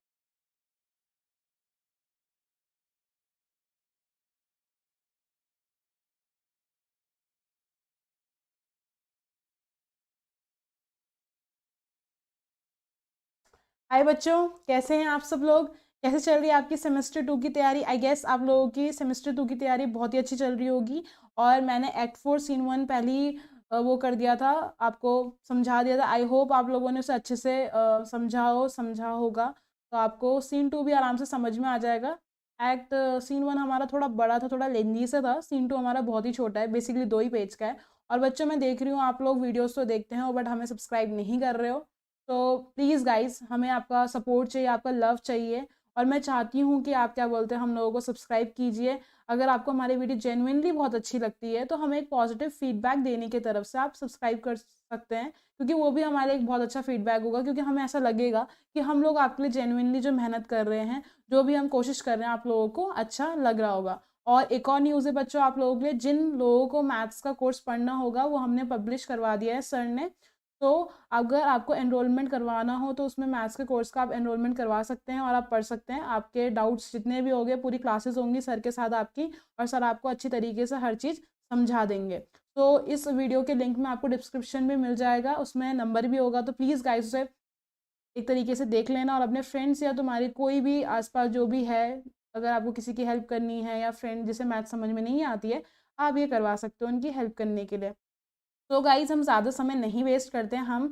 हाय बच्चों, कैसे हैं आप सब लोग, कैसे चल रही है आपकी सेमेस्टर 2 की तैयारी। आई गेस आप लोगों की सेमेस्टर 2 की तैयारी बहुत ही अच्छी चल रही होगी। और मैंने एक्ट 4 सीन 1 पहले ही वो कर दिया था, आपको समझा दिया था। आई होप आप लोगों ने उसे अच्छे से समझा होगा, तो आपको सीन 2 भी आराम से समझ में आ जाएगा। एक्ट सीन 1 हमारा थोड़ा बड़ा था, थोड़ा लेंदी से था। सीन 2 हमारा बहुत ही छोटा है, बेसिकली 2 ही पेज का है। और बच्चों मैं देख रही हूँ आप लोग वीडियोस तो देखते हैं बट हमें सब्सक्राइब नहीं कर रहे हो। तो प्लीज़ गाइस, हमें आपका सपोर्ट चाहिए, आपका लव चाहिए। और मैं चाहती हूँ कि आप क्या बोलते हैं हम लोगों को सब्सक्राइब कीजिए। अगर आपको हमारी वीडियो जेन्युइनली बहुत अच्छी लगती है तो हमें एक पॉजिटिव फीडबैक देने की तरफ से आप सब्सक्राइब कर सकते हैं, क्योंकि वो भी हमारे एक बहुत अच्छा फीडबैक होगा, क्योंकि हमें ऐसा लगेगा कि हम लोग आपके लिए जेन्युइनली जो मेहनत कर रहे हैं, जो भी हम कोशिश कर रहे हैं, आप लोगों को अच्छा लग रहा होगा। और एक और न्यूज़ है बच्चों आप लोगों के लिए, जिन लोगों को मैथ्स का कोर्स पढ़ना होगा वो हमने पब्लिश करवा दिया है सर ने। तो अगर आपको एनरोलमेंट करवाना हो तो उसमें मैथ्स के कोर्स का आप एनरोलमेंट करवा सकते हैं और आप पढ़ सकते हैं। आपके डाउट्स जितने भी होंगे, पूरी क्लासेस होंगी सर के साथ आपकी, और सर आपको अच्छी तरीके से हर चीज़ समझा देंगे। तो इस वीडियो के लिंक में आपको डिस्क्रिप्शन में मिल जाएगा, उसमें नंबर भी होगा। तो प्लीज़ गाइस उसे एक तरीके से देख लेना, और अपने फ्रेंड्स या तुम्हारी कोई भी आसपास जो भी है, अगर आपको किसी की हेल्प करनी है या फ्रेंड जिसे मैथ समझ में नहीं आती है, आप ये करवा सकते हो उनकी हेल्प करने के लिए। तो गाइज हम ज़्यादा समय नहीं वेस्ट करते हैं, हम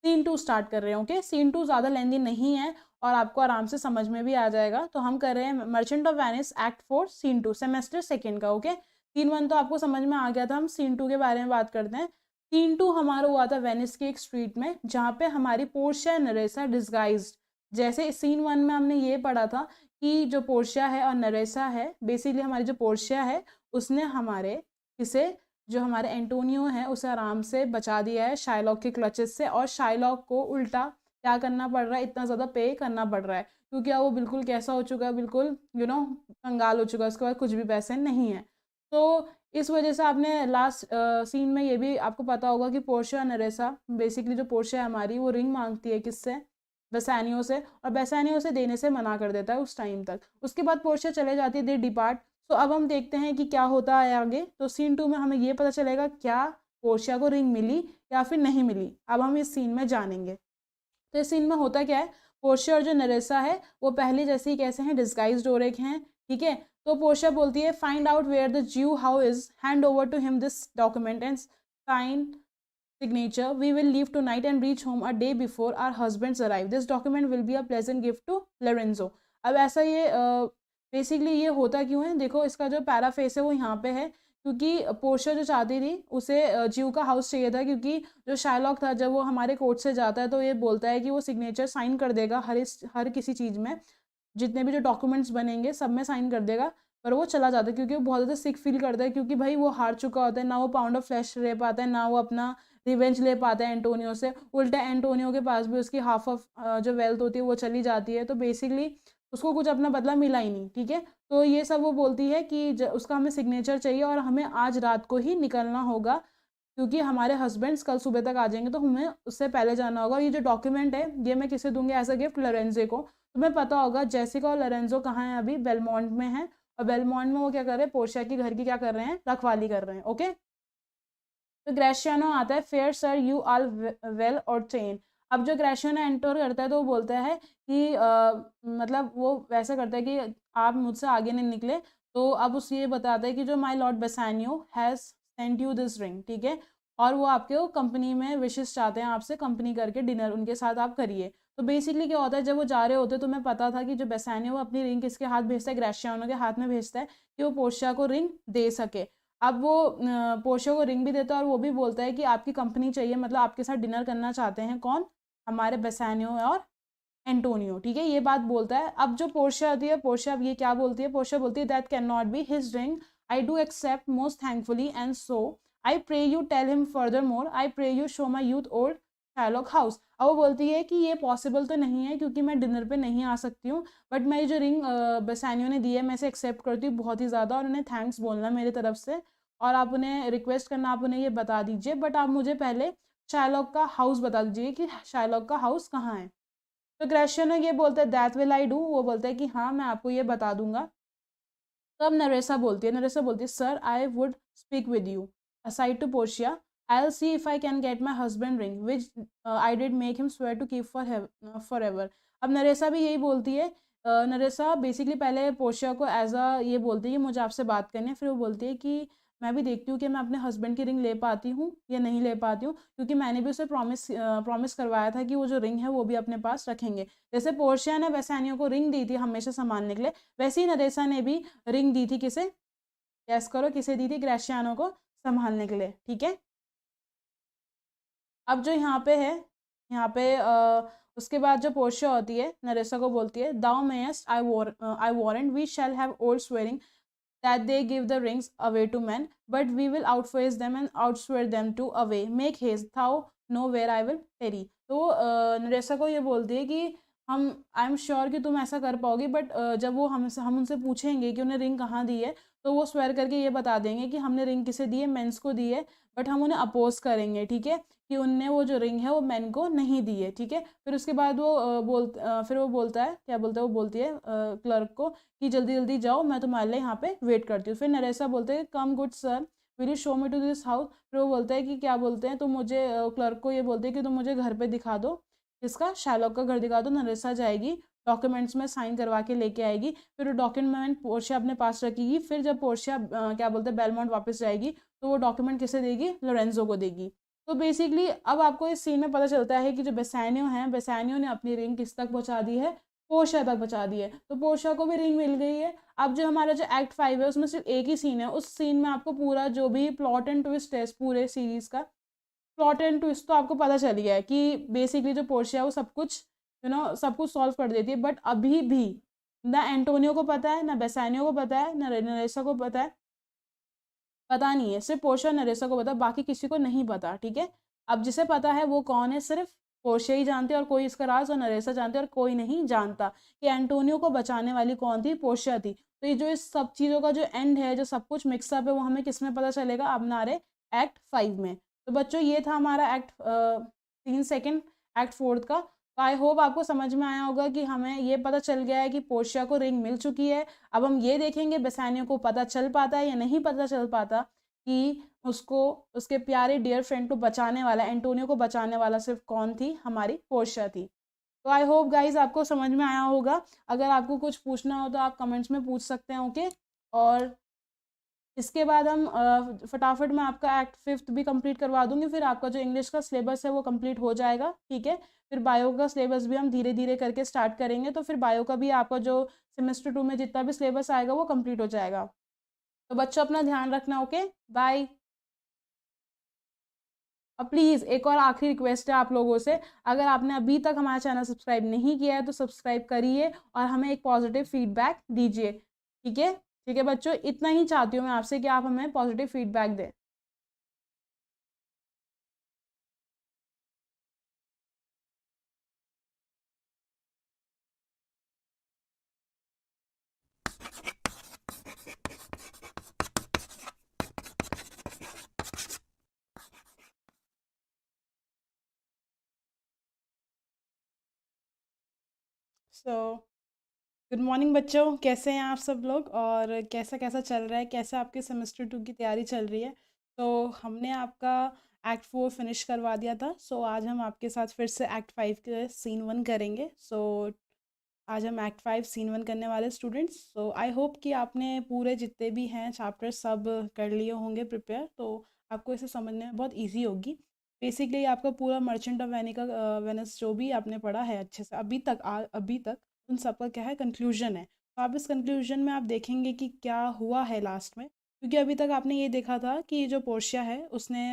सीन 2 स्टार्ट कर रहे हैं, ओके। सीन 2 ज़्यादा लेंदी नहीं है और आपको आराम से समझ में भी आ जाएगा। तो हम कर रहे हैं merchant of Venice act 4 scene 2 semester second का, ओके। सीन 1 तो आपको समझ में आ गया था, हम सीन 2 के बारे में बात करते हैं। सीन 2 हमारा हुआ था वेनिस की एक स्ट्रीट में, जहाँ पे हमारी पोर्शिया नरेसा डिस्गाइज्ड, जैसे सीन 1 में हमने ये पढ़ा था कि जो पोर्शिया है और नरेसा है, बेसिकली हमारी जो पोर्शिया है उसने हमारे किसे, जो हमारे एंटोनियो है उसे आराम से बचा दिया है शाइलॉक के क्लचेस से। और शाइलॉक को उल्टा क्या करना पड़ रहा है, इतना ज़्यादा पे करना पड़ रहा है, क्योंकि अब वो बिल्कुल कैसा हो चुका है, बिल्कुल कंगाल हो चुका है, उसके बाद कुछ भी पैसे नहीं है। तो इस वजह से आपने लास्ट सीन में ये भी आपको पता होगा कि पोर्शिया नरेसा, बेसिकली जो पोर्शिया है हमारी, वो रिंग मांगती है किससे, बेसानियो से, और बेसानियो से देने से मना कर देता है उस टाइम तक। उसके बाद पोर्शिया चले जाती है, दे डिपार्ट। तो अब हम देखते हैं कि क्या होता है आगे। तो सीन 2 में हमें ये पता चलेगा क्या पोर्शिया को रिंग मिली या फिर नहीं मिली, अब हम इस सीन में जानेंगे। तो इस सीन में होता क्या है, पोर्शिया और जो नरेसा है वो पहले जैसे ही कैसे हैं, डिस्गाइज्ड हो रखे हैं, ठीक है। तो पोर्शिया बोलती है फाइंड आउट वेयर द ज्यू how is, hand over to him this document and sign signature. We will leave tonight and reach home a day before our husbands arrive. This document will be a pleasant gift to Lorenzo. अब ऐसा ये basically ये होता क्यों है, देखो इसका जो पैराफेस है वो यहाँ पे है, क्योंकि पोर्शिया जो चाहती थी उसे जीव का हाउस चाहिए था, क्योंकि जो शार्लॉक था जब वो हमारे कोर्ट से जाता है तो ये बोलता है कि वो सिग्नेचर साइन कर देगा हर किसी चीज़ में, जितने भी जो डॉक्यूमेंट्स बनेंगे सब में साइन कर देगा। पर वो चला जाता है क्योंकि वो बहुत ज़्यादा सिक फील करता है, क्योंकि भाई वो हार चुका होता है, ना वो पाउंड ऑफ फ्लैश ले पाता है, ना वो अपना रिवेंज ले पाता है एंटोनियो से। उल्टा एंटोनियो के पास भी उसकी हाफ ऑफ जो वेल्थ होती है वो चली जाती है, तो बेसिकली उसको कुछ अपना बदला मिला ही नहीं। ठीक है, तो ये सब वो बोलती है कि उसका हमें सिग्नेचर चाहिए और हमें आज रात को ही निकलना होगा, क्योंकि हमारे हस्बैंड्स कल सुबह तक आ जाएंगे, तो हमें उससे पहले जाना होगा। और ये जो डॉक्यूमेंट है ये मैं किसे दूंगी एज अ गिफ्ट? लोरेंजे को। तुम्हें पता होगा जेसिका और लोरेंजो कहाँ हैं? अभी बेलमोंट में हैं, और बेलमोंट में वो क्या कर रहे हैं? पोर्शिया की घर की क्या कर रहे हैं? रखवाली कर रहे हैं। ओके, तो ग्रेशियानो आता है, fair sir you are well or train. अब जो ग्रेशियानो एंटर करता है तो वो बोलता है कि मतलब वो वैसा करता है कि आप मुझसे आगे नहीं निकले, तो अब उस ये बताता है कि जो my lord Bassanio has sent you this ring. ठीक है, और वो आपके कंपनी में विशेष चाहते हैं आपसे, कंपनी करके डिनर उनके साथ आप करिए। तो बेसिकली क्या होता है, जब वो जा रहे होते तो मैं पता था कि जो बेसानियो वो अपनी रिंग किसके हाथ भेजता है? ग्रेशियानो के हाथ में भेजता है, कि वो पोर्शिया को रिंग दे सके। अब वो पोर्शिया को रिंग भी देता है और वो भी बोलता है कि आपकी कंपनी चाहिए, मतलब आपके साथ डिनर करना चाहते हैं। कौन? हमारे बेसानियो और एंटोनियो। ठीक है, ये बात बोलता है। अब जो पोर्शिया आती है, पोर्शिया अब ये क्या बोलती है? पोर्शिया बोलती है that can not be his ring, I do accept most thankfully and so I pray you tell him further more, I pray you show my youth old Sherlock house. अब वो बोलती है कि ये पॉसिबल तो नहीं है क्योंकि मैं डिनर पे नहीं आ सकती हूँ, बट मैं ये जो रिंग बेसानियो ने दी है मैं इसे एक्सेप्ट करती हूँ बहुत ही ज़्यादा, और उन्हें थैंक्स बोलना मेरी तरफ से, और आप उन्हें रिक्वेस्ट करना, आप उन्हें ये बता दीजिए, बट आप मुझे पहले शार्लॉक का हाउस बता दीजिए कि शार्लॉक का हाउस कहाँ है। तो ग्रेशियनो ये बोलता है दैट विल आई डू, वो बोलता है कि हाँ मैं आपको ये बता दूंगा। तब नरेसा बोलती है sir I would speak with you aside to Portia, I will see if I can get my husband ring which I did make him swear to keep for ever. अब नरेसा भी यही बोलती है। Nerissa basically पहले Portia को as a ये बोलती है कि मुझे आपसे बात करनी है, फिर वो बोलती है कि मैं भी देखती हूँ कि मैं अपने हस्बैंड की रिंग ले पाती हूँ या नहीं ले पाती हूँ, क्योंकि मैंने भी उसे प्रॉमिस करवाया था कि वो जो रिंग है वो भी अपने पास रखेंगे। जैसे पोर्शिया ने वैसानियों को रिंग दी थी हमेशा संभालने के लिए, वैसे ही नरेसा ने भी रिंग दी थी किसे? गैस करो किसे दी थी? ग्रेशियानो को संभालने के लिए। ठीक है, अब जो यहाँ पे है, यहाँ पे उसके बाद जो पोर्शिया होती है नरेसा को बोलती है thou mayst I warrant we shall have old swearing that they give the rings away to men, but we will outface them and outswear them to away. Make haste, thou know where I will tarry. तो नरेसा को ये बोलती है कि हम I am sure कि तुम ऐसा कर पाओगी, बट जब वो हम उनसे पूछेंगे कि उन्हें रिंग कहाँ दी है, तो वो स्वेयर करके ये बता देंगे कि हमने रिंग किसे दी है? मेंस को दी है, बट हम उन्हें अपोज करेंगे। ठीक है, कि उनने वो जो रिंग है वो मैन को नहीं दी है। ठीक है, फिर उसके बाद वो फिर वो बोलता है, क्या बोलता है? वो बोलती है क्लर्क को कि जल्दी जल्दी जाओ, मैं तुम्हारे लिए यहाँ पे वेट करती हूँ। फिर नरेसा बोलते हैं come good sir will you show me to this house. फिर वो बोलता है कि क्या बोलते हैं, तो मुझे क्लर्क को ये बोलते हैं कि तुम मुझे घर पे दिखा दो, इसका शार्लॉक का घर दिखा दो। नरेसा जाएगी, डॉक्यूमेंट्स में साइन करवा के लेके आएगी, फिर वो डॉक्यूमेंट पोर्शिया अपने पास रखेगी। फिर जब पोर्शिया क्या बोलते हैं बेलमोंट वापस जाएगी, तो वो डॉक्यूमेंट किसे देगी? लोरेंजो को देगी। तो बेसिकली अब आपको इस सीन में पता चलता है कि जो बेसानियो है, बेसानियो ने अपनी रिंग किस तक पहुंचा दी है? पोर्शिया तक पहुंचा दी है, तो पोर्शिया को भी रिंग मिल गई है। अब जो हमारा जो एक्ट 5 है उसमें सिर्फ एक ही सीन है, उस सीन में आपको पूरा जो भी प्लॉट एंड ट्विस्ट है पूरे सीरीज का, प्लॉट एंड ट्विस्ट तो आपको पता चल गया है कि बेसिकली जो पोर्शिया है वो सब कुछ सब कुछ सॉल्व कर देती है। बट अभी भी ना एंटोनियो को पता है, ना बेसानियो को पता है, ना नरेसा को पता है, पता नहीं है। सिर्फ पोर्शिया नरेसा को पता, बाकी किसी को नहीं पता। ठीक है, अब जिसे पता है वो कौन है? सिर्फ पोर्शिया ही जानती है, और कोई इसका राज और नरेसा जानते हैं, और कोई नहीं जानता कि एंटोनियो को बचाने वाली कौन थी? पोर्शिया थी। तो ये जो इस सब चीज़ों का जो एंड है, जो सब कुछ मिक्सअप है, वो हमें किस में पता चलेगा? अब ना रहे एक्ट 5 में। तो बच्चों ये था हमारा एक्ट 3 सेकेंड एक्ट 4 का। तो आई होप आपको समझ में आया होगा कि हमें ये पता चल गया है कि पोर्शिया को रिंग मिल चुकी है। अब हम ये देखेंगे बेसानियो को पता चल पाता है या नहीं पता चल पाता कि उसको उसके प्यारे डियर फ्रेंड को बचाने वाला, एंटोनियो को बचाने वाला सिर्फ कौन थी? हमारी पोर्शिया थी। तो आई होप गाइज आपको समझ में आया होगा। अगर आपको कुछ पूछना हो तो आप कमेंट्स में पूछ सकते हैं। ओके, और इसके बाद हम फटाफट मैं आपका एक्ट 5 भी कंप्लीट करवा दूंगी, फिर आपका जो इंग्लिश का सिलेबस है वो कंप्लीट हो जाएगा। ठीक है, फिर बायो का सिलेबस भी हम धीरे धीरे करके स्टार्ट करेंगे, तो फिर बायो का भी आपका जो सेमेस्टर 2 में जितना भी सिलेबस आएगा वो कंप्लीट हो जाएगा। तो बच्चों अपना ध्यान रखना, ओके, बाय। अब प्लीज़ एक और आखिरी रिक्वेस्ट है आप लोगों से, अगर आपने अभी तक हमारा चैनल सब्सक्राइब नहीं किया है तो सब्सक्राइब करिए और हमें एक पॉजिटिव फीडबैक दीजिए, ठीक है? ठीक है बच्चों, इतना ही चाहती हूँ मैं आपसे कि आप हमें पॉजिटिव फीडबैक दें। सो गुड मॉर्निंग बच्चों, कैसे हैं आप सब लोग और कैसा कैसा चल रहा है, कैसा आपके सेमेस्टर 2 की तैयारी चल रही है? तो हमने आपका एक्ट 4 फिनिश करवा दिया था, सो आज हम आपके साथ फिर से एक्ट 5 के सीन 1 करेंगे। सो आज हम एक्ट 5 सीन 1 करने वाले स्टूडेंट्स। सो आई होप कि आपने पूरे जितने भी हैं चैप्टर सब कर लिए होंगे प्रिपेयर, तो आपको इसे समझने में बहुत ईजी होगी। बेसिकली आपका पूरा मर्चेंट ऑफ वेनिस जो भी आपने पढ़ा है अच्छे से अभी तक उन सब का क्या है, कंक्लूजन है। तो आप इस कंक्लूजन में आप देखेंगे कि क्या हुआ है लास्ट में, क्योंकि अभी तक आपने ये देखा था कि जो पोर्शिया है उसने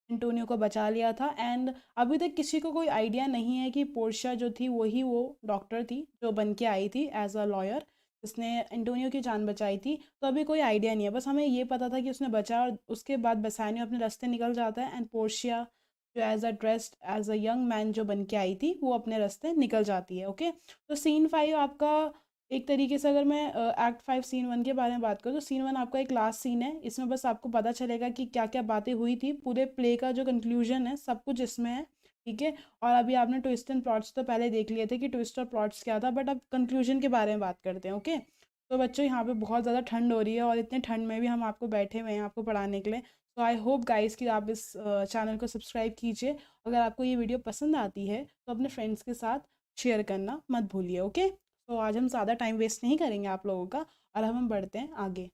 एंटोनियो को बचा लिया था, एंड अभी तक किसी को कोई आइडिया नहीं है कि पोर्शिया जो थी वही वो डॉक्टर थी जो बन के आई थी एज अ लॉयर, जिसने एंटोनियो की जान बचाई थी। तो अभी कोई आइडिया नहीं है, बस हमें ये पता था कि उसने बचा, और उसके बाद बेसानियो अपने रास्ते निकल जाता है, एंड पोर्शिया जो as a dressed as a young man जो बन के आई थी वो अपने रास्ते निकल जाती है, ओके। तो सीन 5 आपका एक तरीके से, अगर मैं एक्ट 5 सीन 1 के बारे में बात करूँ तो सीन 1 आपका एक लास्ट सीन है। इसमें बस आपको पता चलेगा कि क्या क्या बातें हुई थी, पूरे प्ले का जो कंक्लूजन है सब कुछ इसमें है, ठीक है। और अभी आपने ट्विस्ट एंड प्लॉट्स तो पहले देख लिए थे कि ट्विस्ट और प्लॉट्स क्या था, बट अब कंक्लूजन के बारे में बात करते हैं, ओके। तो बच्चों यहाँ पे बहुत ज़्यादा ठंड हो रही है और इतने ठंड में भी हम आपको बैठे हुए हैं आपको पढ़ाने के लिए। तो आई होप गाइस कि आप इस चैनल को सब्सक्राइब कीजिए। अगर आपको ये वीडियो पसंद आती है तो अपने फ्रेंड्स के साथ शेयर करना मत भूलिए, ओके। तो आज हम ज़्यादा टाइम वेस्ट नहीं करेंगे आप लोगों का, और अब हम बढ़ते हैं आगे।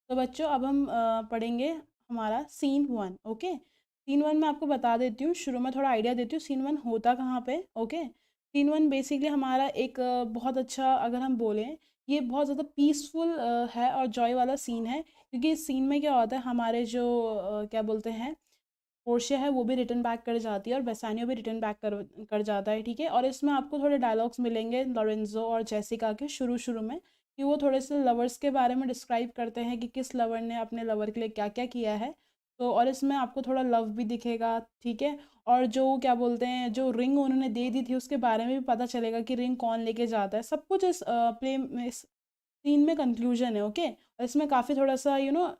तो बच्चों अब हम पढ़ेंगे हमारा सीन 1, ओके। सीन 1 मैं आपको बता देती हूँ, शुरू में थोड़ा आइडिया देती हूँ सीन 1 होता कहाँ पे, ओके। सीन 1 बेसिकली हमारा एक बहुत अच्छा, अगर हम बोलें, ये बहुत ज़्यादा पीसफुल है और जॉय वाला सीन है, क्योंकि इस सीन में क्या होता है, हमारे जो क्या बोलते हैं, पोर्शिया है वो भी रिटर्न बैक कर जाती है और बेसानियो भी रिटर्न बैक कर जाता है, ठीक है। और इसमें आपको थोड़े डायलॉग्स मिलेंगे लॉरेंजो और जेसिका के शुरू शुरू में, कि वो थोड़े से लवर्स के बारे में डिस्क्राइब करते हैं कि किस लवर ने अपने लवर के लिए क्या क्या किया है। तो और इसमें आपको थोड़ा लव भी दिखेगा, ठीक है। और जो क्या बोलते हैं, जो रिंग उन्होंने दे दी थी उसके बारे में भी पता चलेगा कि रिंग कौन लेके जाता है, सब कुछ इस प्ले में, इस सीन में कंक्लूजन है, ओके। और इसमें काफ़ी थोड़ा सा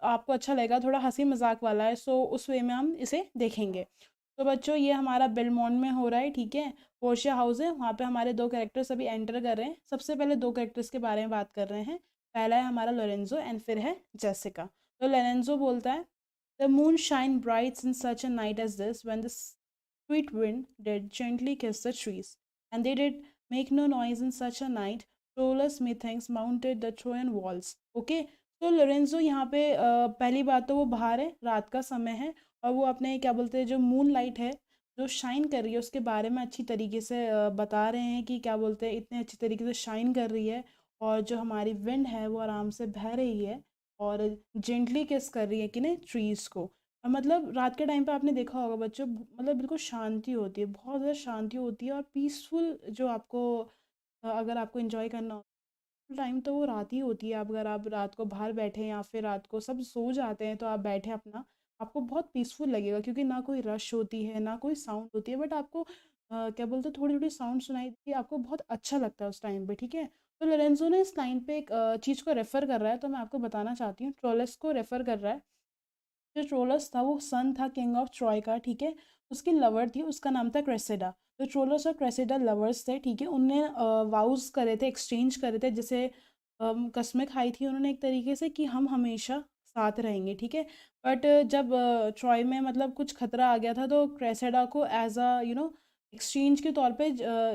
आपको अच्छा लगेगा, थोड़ा हंसी मजाक वाला है, सो उस वे में हम इसे देखेंगे। तो बच्चों ये हमारा बेलमोंड में हो रहा है, ठीक है। पोर्शिया हाउस है, वहाँ पे हमारे दो कैरेक्टर्स अभी एंटर कर रहे हैं। सबसे पहले दो कैरेक्टर्स के बारे में बात कर रहे हैं। पहला है हमारा लोरेंजो एंड फिर है जेसिका। तो लोरेंजो बोलता है, the moon shine bright in such a night as this when the sweet wind did gently kiss the trees and they did make no noise in such a night Troilus methinks mounted the Trojan walls, okay. तो Lorenzo यहाँ पे पहली बात तो वो बाहर है, रात का समय है, और वो अपने क्या बोलते हैं, जो मून लाइट है जो शाइन कर रही है उसके बारे में अच्छी तरीके से बता रहे हैं कि क्या बोलते हैं, इतने अच्छी तरीके से शाइन कर रही है, और जो हमारी विंड है वो आराम से बह रही है और जेंटली किस कर रही है कि नहीं, ट्रीज़ को। और मतलब रात के टाइम पे आपने देखा होगा बच्चों, मतलब बिल्कुल शांति होती है, बहुत ज़्यादा शांति होती है और पीसफुल, जो आपको अगर आपको इन्जॉय करना हो टाइम तो वो रात ही होती है। आप अगर आप रात को बाहर बैठे या फिर रात को सब सो जाते हैं तो आप बैठे अपना, आपको बहुत पीसफुल लगेगा, क्योंकि ना कोई रश होती है ना कोई साउंड होती है, बट आपको क्या बोलते हैं, थोड़ी थोड़ी साउंड सुनाई देती है, आपको बहुत अच्छा लगता है उस टाइम पे, ठीक है। तो लोरेंजो ने इस लाइन पे एक चीज़ को रेफ़र कर रहा है, तो मैं आपको बताना चाहती हूँ, ट्रोलस को रेफ़र कर रहा है। जो ट्रोलस था वो सन था किंग ऑफ ट्रॉय का, ठीक है। उसकी लवर थी, उसका नाम था क्रेसेडा। तो ट्रोलस और क्रेसेडा लवर्स थे, ठीक है। उनने वाउज करे थे, एक्सचेंज करे थे, जैसे कस्में खाई थी उन्होंने एक तरीके से कि हम हमेशा साथ रहेंगे, ठीक है। बट जब ट्रॉय में मतलब कुछ खतरा आ गया था तो क्रेसेडा को एज अ एक्सचेंज के तौर पे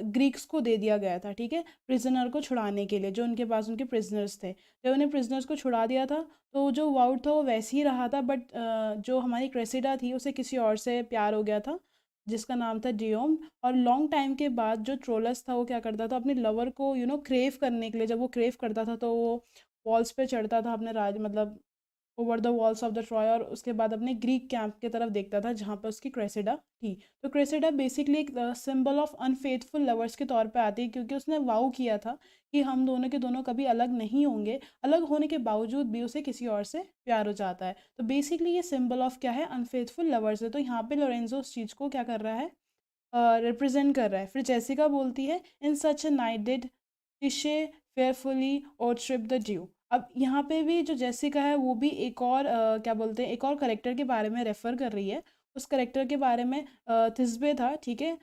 ग्रीक्स को दे दिया गया था, ठीक है, प्रिजनर को छुड़ाने के लिए, जो उनके पास उनके प्रिजनर्स थे। जब उन्हें प्रिजनर्स को छुड़ा दिया था तो जो वाउड था वो वैसे ही रहा था, बट जो हमारी क्रेसिडा थी उसे किसी और से प्यार हो गया था जिसका नाम था डियोम। और लॉन्ग टाइम के बाद जो ट्रोलस था वो क्या करता था, अपने लवर को क्रेव करने के लिए, जब वो क्रेव करता था तो वो वॉल्स पे चढ़ता था अपने राज मतलब over the walls of the Troy, और उसके बाद अपने ग्रीक कैंप की तरफ देखता था जहाँ पर उसकी क्रेसिडा थी। तो क्रेसिडा बेसिकली एक सिंबल ऑफ अनफेथफुल लवर्स के तौर पे आती है, क्योंकि उसने वाउ किया था कि हम दोनों के दोनों कभी अलग नहीं होंगे। अलग होने के बावजूद भी उसे किसी और से प्यार हो जाता है। तो बेसिकली ये सिंबल ऑफ क्या है, अनफेथफुल लवर्स है। तो यहाँ पे लोरेंजो उस चीज़ को क्या कर रहा है, रिप्रेजेंट कर रहा है। फिर जेसिका बोलती है, in such a night did टिशे फेयरफुली और ट्रिप द ड्यू। अब यहाँ पे भी जो जेसिका है वो भी एक और क्या बोलते हैं, एक और करेक्टर के बारे में रेफर कर रही है। उस करेक्टर के बारे में थिस्बे था, ठीक है।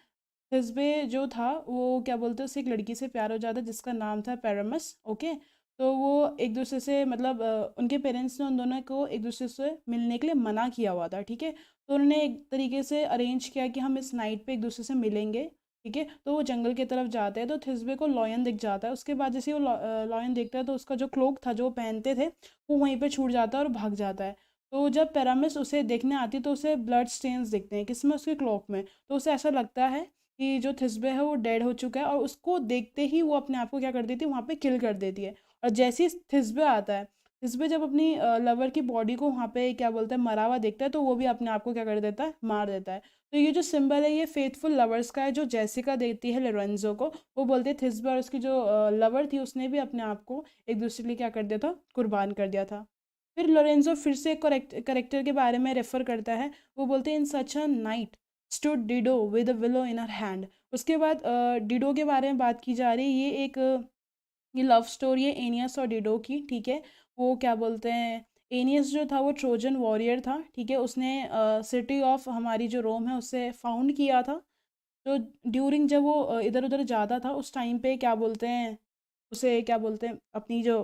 थिस्बे जो था वो क्या बोलते हैं, उससे एक लड़की से प्यार हो जाता है जिसका नाम था पैरामस, ओके। तो वो एक दूसरे से मतलब उनके पेरेंट्स ने उन दोनों को एक दूसरे से मिलने के लिए मना किया हुआ था, ठीक है। तो उन्होंने एक तरीके से अरेंज किया कि हम इस नाइट पे एक दूसरे से मिलेंगे, ठीक है। तो वो जंगल की तरफ जाते हैं, तो थिस्बे को लॉयन दिख जाता है। उसके बाद जैसे वो लॉयन देखता है तो उसका जो क्लोक था जो वो पहनते थे वो वहीं पे छूट जाता है और भाग जाता है। तो जब पैरामिस उसे देखने आती है तो उसे ब्लड स्टेन्स दिखते हैं, किसमें, उसके क्लोक में। तो उसे ऐसा लगता है कि जो थिस्बे है वो डेड हो चुका है, और उसको देखते ही वो अपने आप को क्या कर देती है, वहाँ पे किल कर देती है। और जैसे ही थिस्बे आता है, थिस्बे जब अपनी लवर की बॉडी को वहाँ पे क्या बोलते हैं मरा हुआ देखता है, तो वो भी अपने आप को क्या कर देता है, मार देता है। तो ये जो सिंबल है ये फेथफुल लवर्स का है, जो जेसिका देती है लोरेंजो को। वो बोलते हैं थिस्बे और उसकी जो लवर थी उसने भी अपने आप को एक दूसरे के लिए क्या कर दिया था, कुर्बान कर दिया था। फिर लोरेंजो फिर से करेक्टर के बारे में रेफर करता है। वो बोलते हैं, in such a night stood Dido with a willow in her hand. उसके बाद डिडो के बारे में बात की जा रही है। ये एक ये लव स्टोरी है एनियस और डिडो की, ठीक है। वो क्या बोलते हैं, एनियस जो था वो ट्रोजन वॉरियर था, ठीक है। उसने सिटी ऑफ हमारी जो रोम है उससे फाउंड किया था। तो ड्यूरिंग जब वो इधर उधर जाता था उस टाइम पे क्या बोलते हैं, उसे क्या बोलते हैं, अपनी जो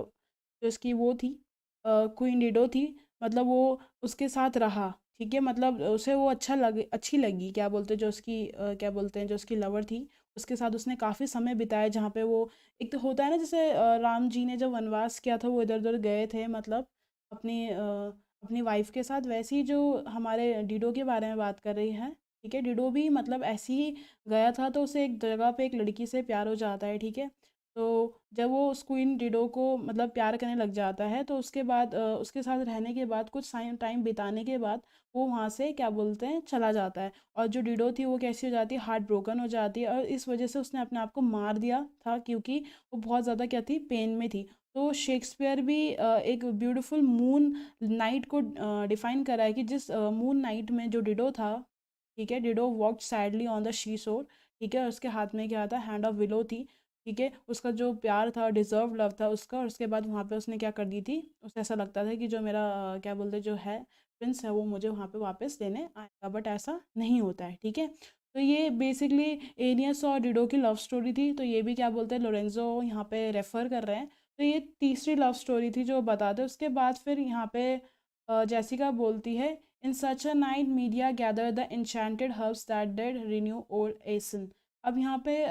जो उसकी वो थी क्वीन डिडो थी, मतलब वो उसके साथ रहा, ठीक है। मतलब उसे वो अच्छी लगी, क्या बोलते हैं, जो उसकी क्या बोलते हैं, जो उसकी लवर थी उसके साथ उसने काफ़ी समय बिताया। जहाँ पे वो एक तो होता है ना, जैसे राम जी ने जब वनवास किया था वो इधर उधर गए थे, मतलब अपनी अपनी वाइफ के साथ, वैसे ही जो हमारे डिडो के बारे में बात कर रही है, ठीक है। डिडो भी मतलब ऐसे ही गया था, तो उसे एक जगह पे एक लड़की से प्यार हो जाता है, ठीक है। तो जब वो उस क्वीन डिडो को मतलब प्यार करने लग जाता है, तो उसके बाद उसके साथ रहने के बाद कुछ टाइम बिताने के बाद वो वहाँ से क्या बोलते हैं चला जाता है। और जो डिडो थी वो कैसी हो जाती है, हार्ट ब्रोकन हो जाती है, और इस वजह से उसने अपने आप को मार दिया था, क्योंकि वो बहुत ज़्यादा क्या थी, पेन में थी। तो शेक्सपियर भी एक ब्यूटीफुल मून नाइट को डिफाइन करा है कि जिस मून नाइट में जो डिडो था, ठीक है, Dido walked sadly on the she shore, ठीक है। और उसके हाथ में क्या था, हैंड ऑफ विलो थी, ठीक है। उसका जो प्यार था, डिजर्व लव था उसका, और उसके बाद वहाँ पे उसने क्या कर दी थी, उसे ऐसा लगता था कि जो मेरा क्या बोलते जो है प्रिंस है वो मुझे वहाँ पे वापस लेने आएगा, बट ऐसा नहीं होता है, ठीक है। तो ये बेसिकली एनियस और डिडो की लव स्टोरी थी। तो ये भी क्या बोलते हैं लोरेंजो यहाँ पे रेफर कर रहे हैं। तो ये तीसरी लव स्टोरी थी जो बताते। उसके बाद फिर यहाँ पे जेसिका बोलती है, in such a night Medea gather the enchanted herbs that did renew old Aeson. अब यहाँ पे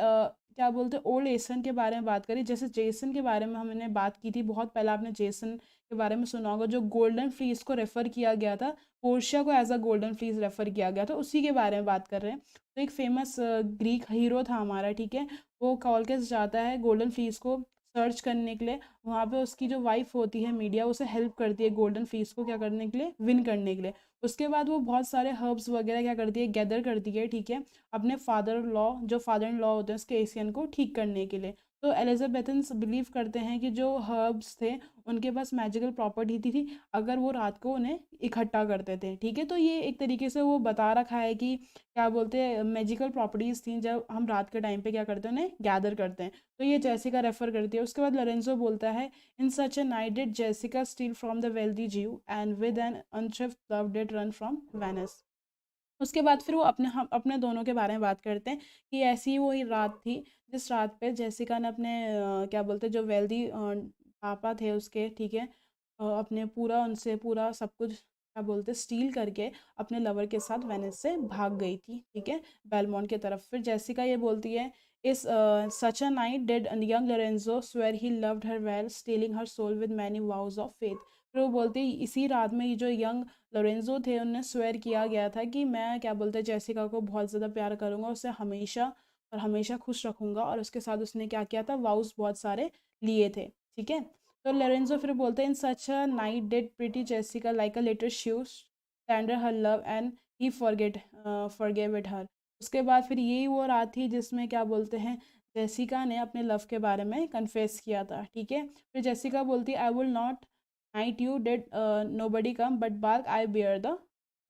क्या बोलते हैं, ओल्ड एसन के बारे में बात करी। जैसे जेसन के बारे में हमने बात की थी बहुत पहले, आपने जेसन के बारे में सुना होगा, जो गोल्डन फ्लीस को रेफर किया गया था, पोर्शिया को as a golden fleece refer किया गया था, उसी के बारे में बात कर रहे हैं। तो एक फेमस ग्रीक हीरो था हमारा, ठीक है। वो कॉलकस जाता है गोल्डन फ्लीस को सर्च करने के लिए। वहाँ पे उसकी जो वाइफ होती है मीडिया, उसे हेल्प करती है गोल्डन फ्लीस को क्या करने के लिए, विन करने के लिए। उसके बाद वो बहुत सारे हर्ब्स वगैरह क्या करती है, गैदर करती है, ठीक है, अपने फादर लॉ, जो फादर इन लॉ होते हैं उसके एशियन को ठीक करने के लिए। तो एलिजाबेथन्स बिलीव करते हैं कि जो हर्ब्स थे उनके पास मैजिकल प्रॉपर्टी थी अगर वो रात को उन्हें इकट्ठा करते थे, ठीक है। तो ये एक तरीके से वो बता रखा है कि क्या बोलते हैं, मैजिकल प्रॉपर्टीज़ थी जब हम रात के टाइम पे क्या करते हैं, उन्हें गैदर करते हैं। तो ये जेसिका रेफर करती है। उसके बाद लोरेंजो बोलता है, in such a night did Jessica steal from the wealthy Jew and with an unthrift love did run from Venice. उसके बाद फिर वो हम अपने दोनों के बारे में बात करते हैं कि ऐसी ही वो ही रात थी जिस रात पे जेसिका ने अपने क्या बोलते हैं, जो वेल्दी पापा थे उसके, ठीक है, अपने पूरा उनसे पूरा सब कुछ क्या बोलते स्टील करके अपने लवर के साथ वेनिस से भाग गई थी, ठीक है, बेलमोंट की तरफ। फिर जेसिका ये बोलती है, in such a night did young Lorenzo swear he loved her well stealing her soul with many vows of faith. फिर वो बोलती है, इसी रात में ये जो यंग लोरेंजो थे उन्हें स्वेयर किया गया था कि मैं क्या बोलते हैं जेसिका को बहुत ज़्यादा प्यार करूँगा, उसे हमेशा और हमेशा खुश रखूँगा। और उसके साथ उसने क्या किया था, वाउस बहुत सारे लिए थे, ठीक है। तो लोरेंजो फिर बोलते हैं in such a night did pretty Jessica like a little shrew tender her love and he forgave it her. उसके बाद फिर यही वो रात थी जिसमें क्या बोलते हैं जेसिका ने अपने लव के बारे में कन्फेस किया था, ठीक है। फिर जेसिका बोलती I will not night you did nobody come but bark I bear the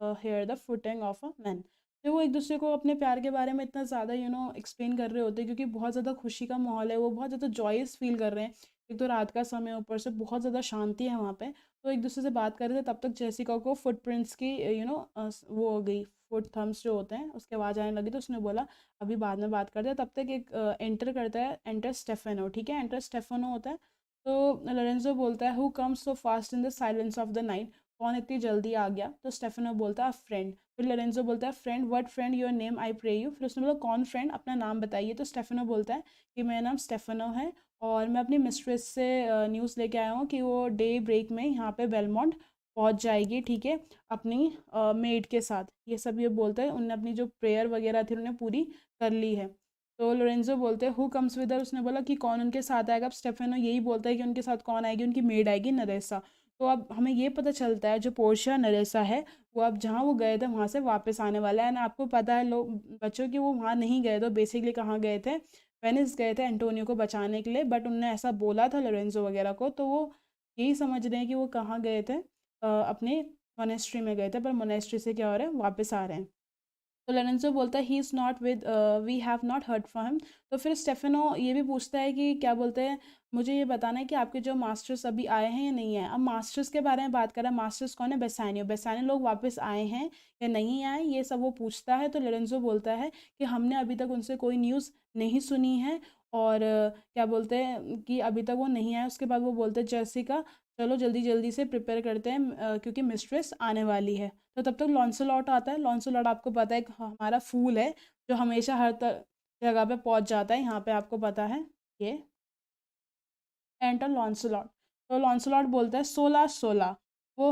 hear the footing of a man. तो वो एक दूसरे को अपने प्यार के बारे में इतना ज़्यादा एक्सप्लेन कर रहे होते हैं क्योंकि बहुत ज़्यादा खुशी का माहौल है, वो बहुत ज़्यादा जॉयस फील कर रहे हैं। एक तो रात का समय, ऊपर से बहुत ज़्यादा शांति है वहाँ पे। तो एक दूसरे से बात कर रहे थे, तब तक जेसिका को फुटप्रिंट्स की वो हो गई, फुट थम्स जो होते हैं उसकी आवाज़ आने लगी। तो उसने बोला अभी बाद में बात करते हैं। तब तक एक एंटर करता है, एंटर स्टेफेनो, ठीक है, एंटर स्टेफेनो होता है। तो लोरेंजो बोलता है who comes so fast in the silence of the night, कौन इतनी जल्दी आ गया। तो स्टेफेनो बोलता है फ्रेंड। फिर लोरेंजो बोलता है friend what friend your name I pray you. फिर उसने बोला कौन फ्रेंड, अपना नाम बताइए। तो स्टेफेनो बोलता है कि मेरा नाम स्टेफेनो है और मैं अपनी मिस्ट्रेस से न्यूज़ लेके आया हूँ कि वो डे ब्रेक में यहाँ पे बेलमोंट पहुँच जाएगी, ठीक है, अपनी मेड के साथ। ये सब ये बोलते हैं, उनने अपनी जो प्रेयर वगैरह थी उन्होंने पूरी कर ली है। तो लोरेंजो बोलते हैं हु कम्स विद हर, उसने बोला कि कौन उनके साथ आएगा। अब स्टेफेनो यही बोलता है कि उनके साथ कौन आएगी, उनकी मेड आएगी नरेसा। तो अब हमें ये पता चलता है जो पोर्शिया नरेसा है वो अब जहाँ वो गए थे वहाँ से वापस आने वाला है। ना आपको पता है लोग बच्चों कि वो वहाँ नहीं गए थे, बेसिकली कहाँ गए थे, वेनिस गए थे एंटोनियो को बचाने के लिए। बट उनने ऐसा बोला था लोरेंजो वगैरह को, तो वो यही समझ रहे हैं कि वो कहाँ गए थे, अपने मोनेस्ट्री में गए थे, पर मोनेस्ट्री से क्या हो रहा है, वापस आ रहे हैं। तो लोरेंजो बोलता है he is not with, we have not heard from him. तो फिर स्टेफेनो ये भी पूछता है कि क्या बोलते हैं मुझे ये बताना है कि आपके जो मास्टर्स अभी आए हैं या नहीं आए। अब मास्टर्स के बारे में बात करें, मास्टर्स कौन है, बेसानियो। बेसानियो लोग वापस आए हैं या नहीं आए, ये सब वो पूछता है। तो लोरेंजो बोलता है कि हमने अभी तक उनसे कोई न्यूज़ नहीं सुनी है और क्या बोलते हैं कि अभी तक वो नहीं आए। उसके बाद वो बोलते हैं जेसिका चलो जल्दी जल्दी से प्रिपेयर करते हैं, क्योंकि मिस्ट्रेस आने वाली है। तो तब तक लॉन्सलॉट आता है। लॉन्सलॉट आपको पता है एक हमारा फूल है जो हमेशा हर जगह पे पहुंच जाता है, यहाँ पे आपको पता है ये एंटर लॉन्सलॉट। तो लॉन्सलॉट बोलता है 16 16, वो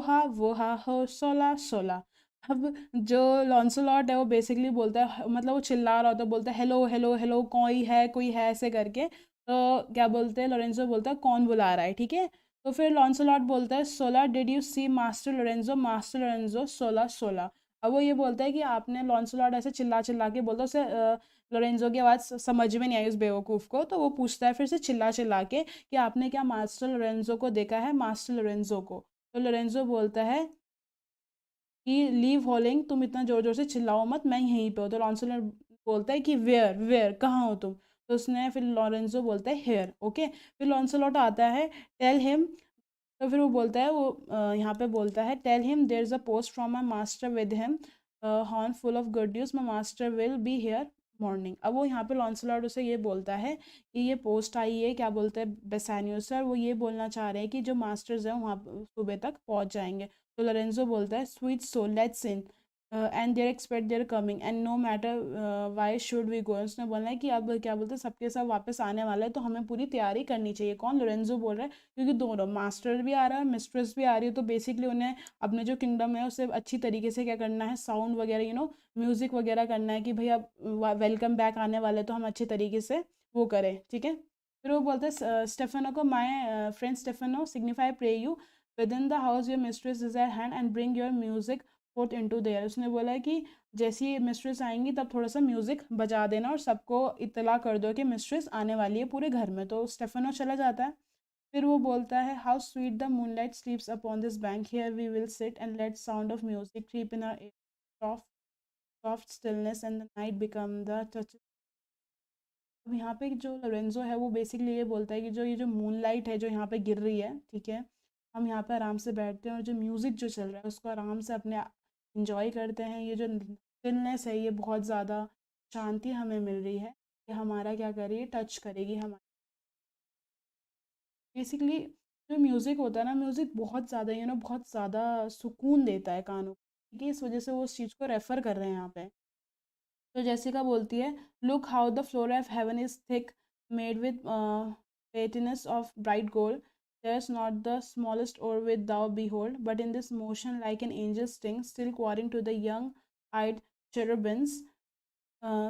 हा हो 16 16। अब जो लॉन्सलॉट है वो बेसिकली बोलता है, मतलब वो चिल्ला रहा होता है, बोलता है हेलो हेलो हेलो कोई है ऐसे करके। तो क्या बोलते हैं लोरेंजो बोलता है कौन बुला रहा है, ठीक है। तो फिर लॉन्सलॉट बोलता है 16 did you see master Lorenzo 16 16। अब वो ये बोलता है कि आपने, लॉन्सलॉट ऐसे चिल्ला चिल्ला के बोलता है, उसे लोरेंजो की आवाज़ समझ में नहीं आई उस बेवकूफ़ को। तो वो पूछता है फिर से चिल्ला चिल्ला के कि आपने क्या मास्टर लोरेंजो को देखा है, मास्टर लोरेंजो को। तो लोरेंजो बोलता है कि लीव हॉलिंग, तुम इतना ज़ोर ज़ोर से चिल्लाओ मत, मैं यहीं पे हूँ। तो लॉन्सलर बोलता है कि वेयर वेयर, कहाँ हो तुम। तो उसने फिर लॉरेंजो बोलता है हेयर, ओके। फिर लॉन्सलॉट आता है, टेल हिम। तो फिर वो बोलता है, वो यहाँ पे बोलता है tell him there is a post from my master with him horn full of good news, my master will be here morning. अब वो यहाँ पे लॉन्सलॉट उसे ये बोलता है कि ये पोस्ट आई है, क्या बोलते हैं, बेसानियो से, और वो ये बोलना चाह रहे हैं कि जो मास्टर्स हैं वहाँ सुबह तक पहुँच जाएंगे। तो लोरेंजो बोलता है sweet soul let's in and there expect their coming and no matter why should we go. उसने बोला है कि अब क्या बोलते हैं सबके सब वापस आने वाला है, तो हमें पूरी तैयारी करनी चाहिए। कौन, लोरेंजो बोल रहा है, क्योंकि दोनों मास्टर भी आ रहा है मिस्ट्रेस भी आ रही है। तो बेसिकली उन्हें अपने जो किंगडम है उसे अच्छी तरीके से क्या करना है, साउंड वगैरह म्यूज़िक वगैरह करना है कि भाई अब वेलकम बैक आने वाले, तो हम अच्छे तरीके से वो करें, ठीक है। फिर वो बोलते हैं स्टेफेनो को my friend Stephano signify pray you within the house your mistress is at hand and bring your music put into there. उसने बोला है कि जैसी ही मिस्ट्रेस आएंगी तब थोड़ा सा म्यूज़िक बजा देना और सबको इत्तला कर दो कि मिस्ट्रेस आने वाली है पूरे घर में। तो स्टेफेनो चला जाता है। फिर वो बोलता है how sweet the moonlight sleeps upon this bank, here we will sit and let sound of music creep in our soft soft stillness and the night become the touch. अब यहाँ पे जो लोरेंजो है वो बेसिकली ये बोलता है कि जो ये जो मूनलाइट है जो यहाँ पे गिर रही है, ठीक है, हम यहाँ पे आराम से बैठते हैं और जो म्यूज़िक जो चल रहा है उसको आराम से अपने इंजॉय करते हैं। ये जो स्टिलनेस है, ये बहुत ज़्यादा शांति हमें मिल रही है, ये हमारा क्या कर रही है, टच करेगी हमारा। बेसिकली जो म्यूज़िक होता है ना, म्यूज़िक बहुत ज़्यादा बहुत ज़्यादा सुकून देता है कानों को, ठीक है, इस वजह से वो उस चीज़ को रेफ़र कर रहे हैं यहाँ पे। तो जेसिका बोलती है look how the floor of heaven is thick made with patines of bright gold, there is not the smallest orb with thou behold but in this motion like an angel's sting still quarrying to the young eyed cherubims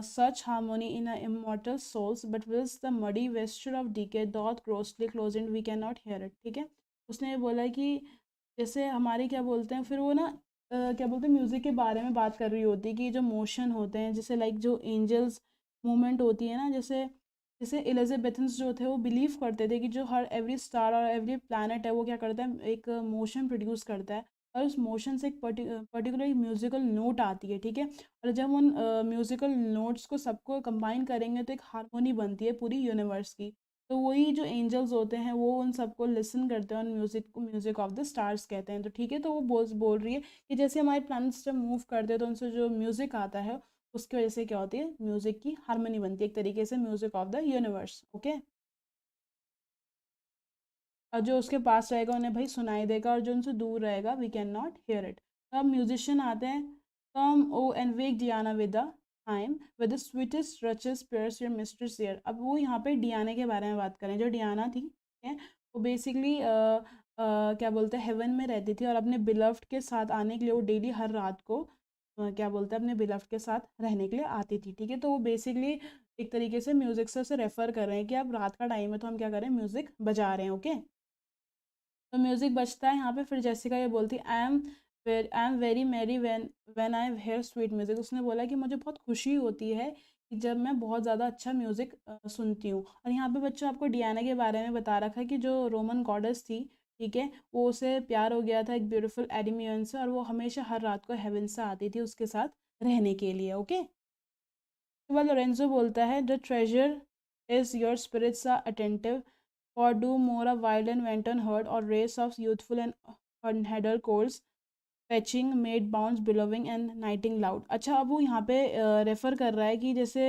such harmony in our immortal souls, but whilst the muddy vesture of decay doth grossly close and we cannot hear it. ठीक है, उसने ये बोला कि जैसे हमारे क्या बोलते हैं, फिर वो ना क्या बोलते हैं, म्यूज़िक के बारे में बात कर रही होती है कि जो मोशन होते हैं, जैसे लाइक जो एंजल्स मूवमेंट होती है ना, जैसे जैसे एलिजाबेथन्स जो थे वो बिलीव करते थे कि जो हर एवरी स्टार और एवरी प्लैनेट है वो क्या करता है, एक मोशन प्रोड्यूस करता है, और उस मोशन से एक पर्टिकुलर म्यूजिकल नोट आती है। ठीक है, और जब उन म्यूजिकल नोट्स को सबको कंबाइन करेंगे तो एक हारमोनी बनती है पूरी यूनिवर्स की। तो वही जो एंजल्स होते हैं वो उन सबको लिसन करते हैं, उन म्यूजिक को म्यूजिक ऑफ द स्टार्स कहते हैं। तो ठीक है, तो वो बोल रही है कि जैसे हमारे प्लैनेट्स जब मूव करते हैं तो उनसे जो म्यूजिक आता है उसकी वजह से क्या होती है, म्यूजिक की हारमोनी बनती है, एक तरीके से music of the universe. Okay, और जो उसके पास रहेगा उन्हें भाई सुनाई देगा, और जो उनसे दूर रहेगा we can not hear it. तो अब म्यूजिशियन आते हैं, come ho and wake Diana with the time with the sweetest touches pierce your mistress ear. अब वो यहाँ पे डियाना के बारे में बात करें, जो डियाना थी, ठीक है, वो बेसिकली क्या बोलते हैं, हेवन में रहती थी, और अपने बिलव्ड के साथ आने के लिए वो डेली हर रात को क्या बोलते हैं, अपने बिलव्ड के साथ रहने के लिए आती थी। ठीक है, तो वो बेसिकली एक तरीके से म्यूजिक से उसे रेफर कर रहे हैं कि अब रात का टाइम है तो हम क्या करें, म्यूजिक बजा रहे हैं। ओके, तो म्यूजिक बजता है यहाँ पे, फिर जेसिका ये बोलती है I am very merry when I hear sweet music. उसने बोला कि मुझे बहुत खुशी होती है कि जब मैं बहुत ज़्यादा अच्छा म्यूजिक सुनती हूँ। और यहाँ पे बच्चों आपको डियाना के बारे में बता रखा है कि जो रोमन गॉडेस थी, ठीक है, वो उसे प्यार हो गया था एक ब्यूटीफुल एडमियन से, और वो हमेशा हर रात को हेवन से आती थी उसके साथ रहने के लिए। ओके, उसके बाद लोरेंजो बोलता है the treasure is your spirits are attentive or do more of wild and wanton herd or race of youthful and unheaded course fetching maid bounds billowing and nighting loud। अच्छा, अब वो यहाँ पे refer कर रहा है कि जैसे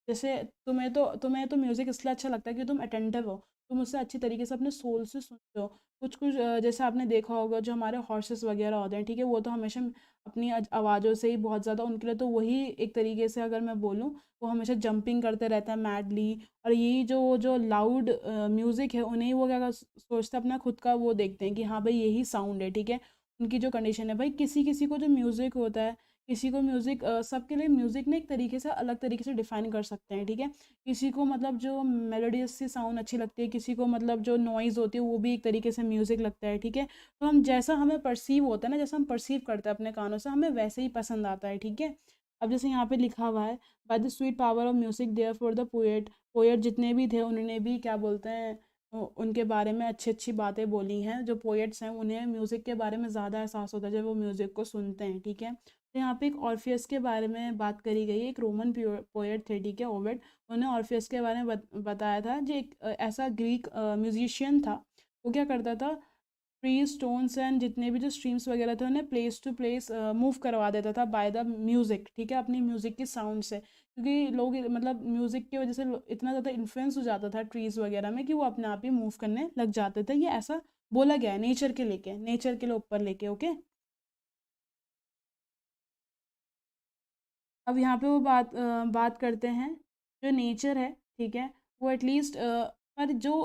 जैसे तुम्हें तो म्यूज़िक इसलिए अच्छा लगता है कि तुम अटेंटिव हो, तुम उससे अच्छी तरीके से अपने सोल से सुनते हो। कुछ कुछ जैसे आपने देखा होगा जो हमारे हॉर्सेस वगैरह होते हैं, ठीक है, वो तो हमेशा अपनी आवाज़ों से ही बहुत ज़्यादा, उनके लिए तो वही एक तरीके से अगर मैं बोलूँ, वो हमेशा जंपिंग करते रहते हैं मैडली। और यही जो जो लाउड म्यूज़िक है, उन्हें वो क्या सोचते हैं, अपना खुद का वो देखते हैं कि हाँ भाई यही साउंड है। ठीक है, उनकी जो कंडीशन है भाई, किसी किसी को जो म्यूज़िक होता है, किसी को म्यूज़िक सबके लिए म्यूज़िक ने एक तरीके से अलग तरीके से डिफ़ाइन कर सकते हैं। ठीक है, किसी को मतलब जो मेलोडियस सी साउंड अच्छी लगती है, किसी को मतलब जो नॉइज़ होती है वो भी एक तरीके से म्यूज़िक लगता है। ठीक है, तो हम जैसा हमें परसीव होता है ना, जैसा हम परसीव करते हैं अपने कानों से, हमें वैसे ही पसंद आता है। ठीक है, अब जैसे यहाँ पे लिखा हुआ है by the sweet power of music therefore the poet. Poet जितने भी थे उन्होंने भी क्या बोलते हैं, उनके बारे में अच्छी अच्छी बातें बोली हैं। जो पोएट्स हैं उन्हें म्यूज़िक के बारे में ज़्यादा एहसास होता है जब वो म्यूज़िक को सुनते हैं। ठीक है, तो यहाँ पे एक ऑर्फियस के बारे में बात करी गई है, एक रोमन पोएट थे, ठीक है, ओविड। उन्हें ऑर्फियस के बारे में बताया था, जो एक ऐसा ग्रीक म्यूजिशियन था। वो क्या करता था, ट्री स्टोन्स एंड जितने भी जो स्ट्रीम्स वगैरह थे उन्हें प्लेस टू प्लेस मूव करवा देता था बाय द म्यूज़िक। ठीक है, अपनी म्यूज़िक की साउंड से, क्योंकि लोग मतलब म्यूज़िक की वजह से इतना ज़्यादा इन्फ्लुएंस हो जाता था ट्रीज़ वगैरह में कि वो अपने आप ही मूव करने लग जाते थे। ये ऐसा बोला गया है नेचर के लिए ऊपर लेके। ओके, अब यहाँ पे वो बात करते हैं, जो नेचर है, ठीक है, वो एटलीस्ट पर जो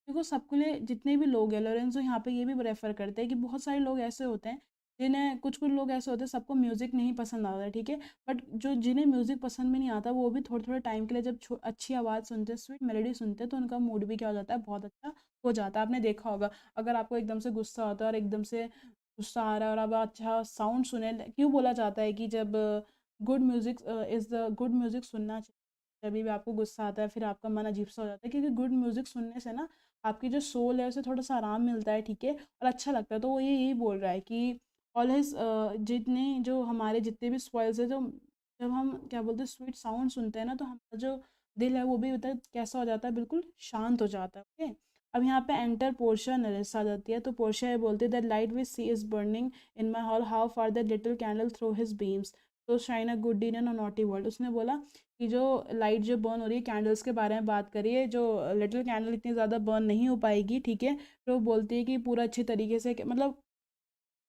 देखो सबके लिए जितने भी लोग हैं, लोरेंजो यहाँ पे ये भी रेफर करते हैं कि बहुत सारे लोग ऐसे होते हैं जिन्हें, कुछ कुछ लोग ऐसे होते हैं सबको म्यूज़िक नहीं पसंद आता है। ठीक है, बट जो जिन्हें म्यूज़िक पसंद भी नहीं आता वो भी थोड़े थोड़े टाइम के लिए जब अच्छी आवाज़ सुनते हैं, स्वीट मेलोडी सुनते हैं, तो उनका मूड भी क्या हो जाता है, बहुत अच्छा हो जाता है। आपने देखा होगा, अगर आपको एकदम से गुस्सा होता है और एकदम से गुस्सा आ रहा है और अब अच्छा साउंड सुने, क्यों बोला जाता है कि जब good music is the good music सुनना चाहिए जब भी आपको गुस्सा आता है, फिर आपका मन अजीब सा हो जाता है, क्योंकि गुड म्यूज़िक सुनने से ना आपकी जो सोल है उसे थोड़ा सा आराम मिलता है। ठीक है, और अच्छा लगता है। तो वो ये यही बोल रहा है कि ऑल हिज जितने जो हमारे जितने भी स्पॉइल्स है, जो जब हम क्या बोलते हैं स्वीट साउंड सुनते हैं ना, तो हमारा जो दिल है वो भी मतलब कैसा हो जाता है, बिल्कुल शांत हो जाता है। ओके, अब यहाँ पे एंटर पोर्शिया नरेसा आ जाती है। तो पोर्शिया ये बोलती है that light which see is burning in my hall, how far that little candle through his beams तो shine a good deed in a naughty world. उसने बोला कि जो लाइट जो बर्न हो रही है, कैंडल्स के बारे में बात करिए, जो लिटिल कैंडल इतनी ज़्यादा बर्न नहीं हो पाएगी। ठीक है, फिर वो बोलती है कि पूरा अच्छी तरीके से मतलब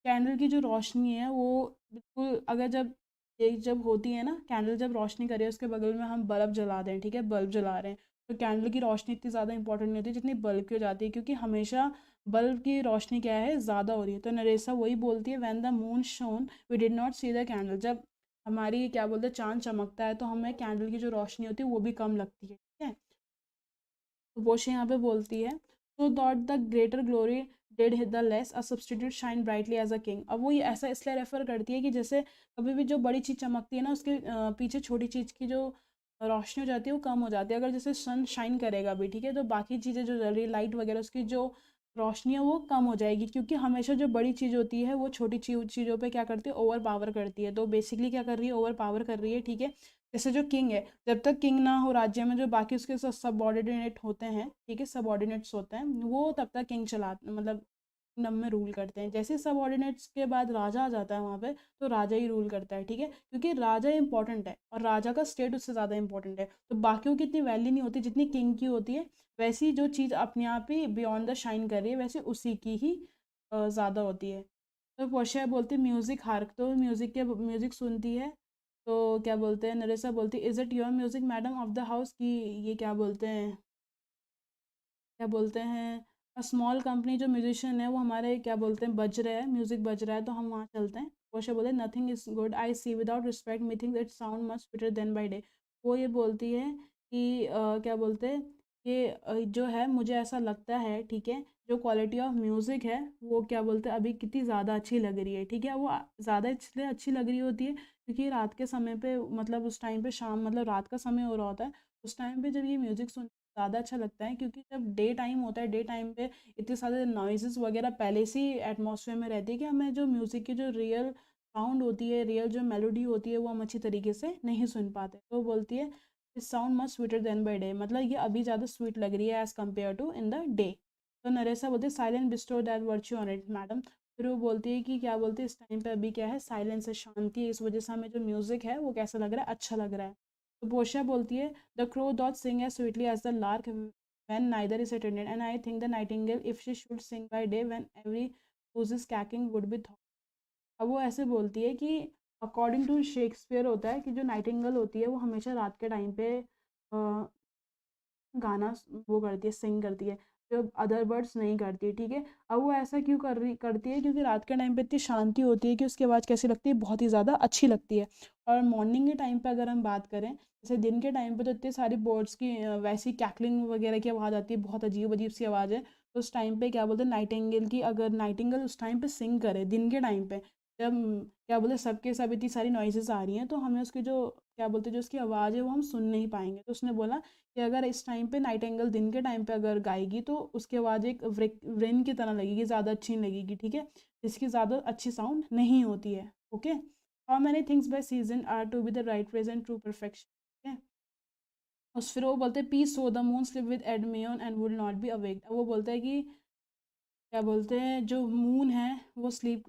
कैंडल की जो रोशनी है वो बिल्कुल, अगर जब एक जब होती है ना कैंडल, जब रोशनी करे उसके बगल में हम बल्ब जला दें, ठीक है, बल्ब जला रहे हैं, तो कैंडल की रोशनी इतनी ज़्यादा इंपॉर्टेंट नहीं होती जितनी बल्ब की हो जाती है, क्योंकि हमेशा बल्ब की रोशनी क्या है, ज़्यादा हो रही है। तो नरेसा वही बोलती है, when the moon shone we did not see the candle. जब हमारी क्या बोलते हैं चाँद चमकता है तो हमें कैंडल की जो रोशनी होती है वो भी कम लगती है, ठीक है। तो पोर्शिया यहाँ पे बोलती है so doth the greater glory did hit the less a substitute shine brightly as a king. अब वो ये ऐसा इसलिए रेफर करती है कि जैसे कभी भी जो बड़ी चीज़ चमकती है ना उसके पीछे छोटी चीज़ की जो रोशनी हो जाती है वो कम हो जाती है। अगर जैसे सन शाइन करेगा भी, ठीक है, तो बाकी चीज़ें जो जल रही लाइट वगैरह उसकी जो रोशनी है वो कम हो जाएगी, क्योंकि हमेशा जो बड़ी चीज़ होती है वो छोटी चीज़ों पे क्या करती है, ओवर पावर करती है। तो बेसिकली क्या कर रही है, ओवर पावर कर रही है, ठीक है। जैसे जो किंग है, जब तक किंग ना हो राज्य में, जो बाकी उसके सबऑर्डिनेट होते हैं, ठीक है, सबऑर्डिनेट्स होते हैं, वो तब तक किंग चला मतलब किंगडम में रूल करते हैं। जैसे सबऑर्डिनेट्स के बाद राजा आ जाता है वहाँ पे, तो राजा ही रूल करता है, ठीक है, क्योंकि राजा इंपॉर्टेंट है और राजा का स्टेट उससे ज़्यादा इंपॉर्टेंट है। तो बाकियों की इतनी वैल्यू नहीं होती जितनी किंग की होती है। वैसी जो चीज़ अपने आप ही बियॉन्ड द शाइन कर रही है, वैसे उसी की ही ज़्यादा होती है। तो पोर्शिया बोलती है म्यूज़िक हार्क, तो म्यूज़िक सुनती है। तो क्या बोलते हैं, नरेसा बोलती है is it your music madam of the house, की ये क्या बोलते हैं, अ स्मॉल कंपनी, जो म्यूजिशियन है वो हमारे क्या बोलते हैं बज रहे हैं, म्यूजिक बज रहा है तो हम वहाँ चलते हैं। पोर्शिया बोलते हैं nothing is good I C without respect me think it sound much better than by day. वो ये बोलती है कि क्या बोलते हैं कि जो है मुझे ऐसा लगता है, ठीक है, जो क्वालिटी ऑफ म्यूज़िक है वो क्या बोलते हैं अभी कितनी ज़्यादा अच्छी लग रही है, ठीक है। वो ज़्यादा इसलिए अच्छी लग रही होती है क्योंकि रात के समय पे, मतलब उस टाइम पे शाम, मतलब रात का समय हो रहा होता है, उस टाइम पे जब ये म्यूज़िक सुन ज़्यादा अच्छा लगता है, क्योंकि जब डे टाइम होता है, डे टाइम पे इतने सारे नॉइज़ेस वगैरह पहले से ही एटमॉस्फेयर में रहती है कि हमें जो म्यूज़िक की जो रियल साउंड होती है, रियल जो मेलोडी होती है वो हम अच्छी तरीके से नहीं सुन पाते। तो वो बोलती है it sound much sweeter than by day, मतलब ये अभी ज़्यादा स्वीट लग रही है as compare to in the day. तो नरेसा बोलती है silent bestows that virtue on it madam. फिर वो बोलती है कि क्या बोलती है इस टाइम पे अभी क्या है, साइलेंस है, शांति है, इस वजह से हमें जो म्यूज़िक है वो कैसा लग रहा है, अच्छा लग रहा है। तो पोर्शिया बोलती है the crow doth sing as sweetly as the lark when neither is attended, and I think the nightingale, if she should sing by day when every whose is cackling would be thought। अब वो ऐसे बोलती है कि according to Shakespeare होता है कि जो नाइटिंगेल होती है वो हमेशा रात के टाइम पे गाना वो करती है, सिंग करती है, जो अदर बर्ड्स नहीं करती, ठीक है। अब वो ऐसा क्यों करती है, क्योंकि रात के टाइम पे इतनी शांति होती है कि उसकी आवाज़ कैसी लगती है, बहुत ही ज़्यादा अच्छी लगती है। और मॉर्निंग के टाइम पे अगर हम बात करें, जैसे दिन के टाइम पे तो इतनी सारी बर्ड्स की वैसी कैकलिंग वगैरह की आवाज़ आती है, बहुत अजीब अजीब सी आवाज़ है। तो उस टाइम पे क्या बोलते हैं नाइटिंगेल की, अगर नाइटिंगेल उस टाइम पे सिंग करे दिन के टाइम पे, जब क्या बोलते हैं सबके सब इतनी सारी नॉइजेस आ रही हैं, तो हमें उसकी जो क्या बोलते हैं जो उसकी आवाज़ है वो हम सुन नहीं पाएंगे। तो उसने बोला कि अगर इस टाइम पे नाइटिंगेल दिन के टाइम पे अगर गाएगी तो उसकी आवाज़ एक व्रेन की तरह लगेगी, ज़्यादा अच्छी नहीं लगेगी, ठीक है, जिसकी ज़्यादा अच्छी साउंड नहीं होती है। Okay, how many things by season are to be the right present true perfection, ठीक है। उस फिर वो बोलते हैं peace so the moon slip with Endymion and would not be awake. वो बोलता है कि क्या बोलते हैं जो मून है वो स्लीप,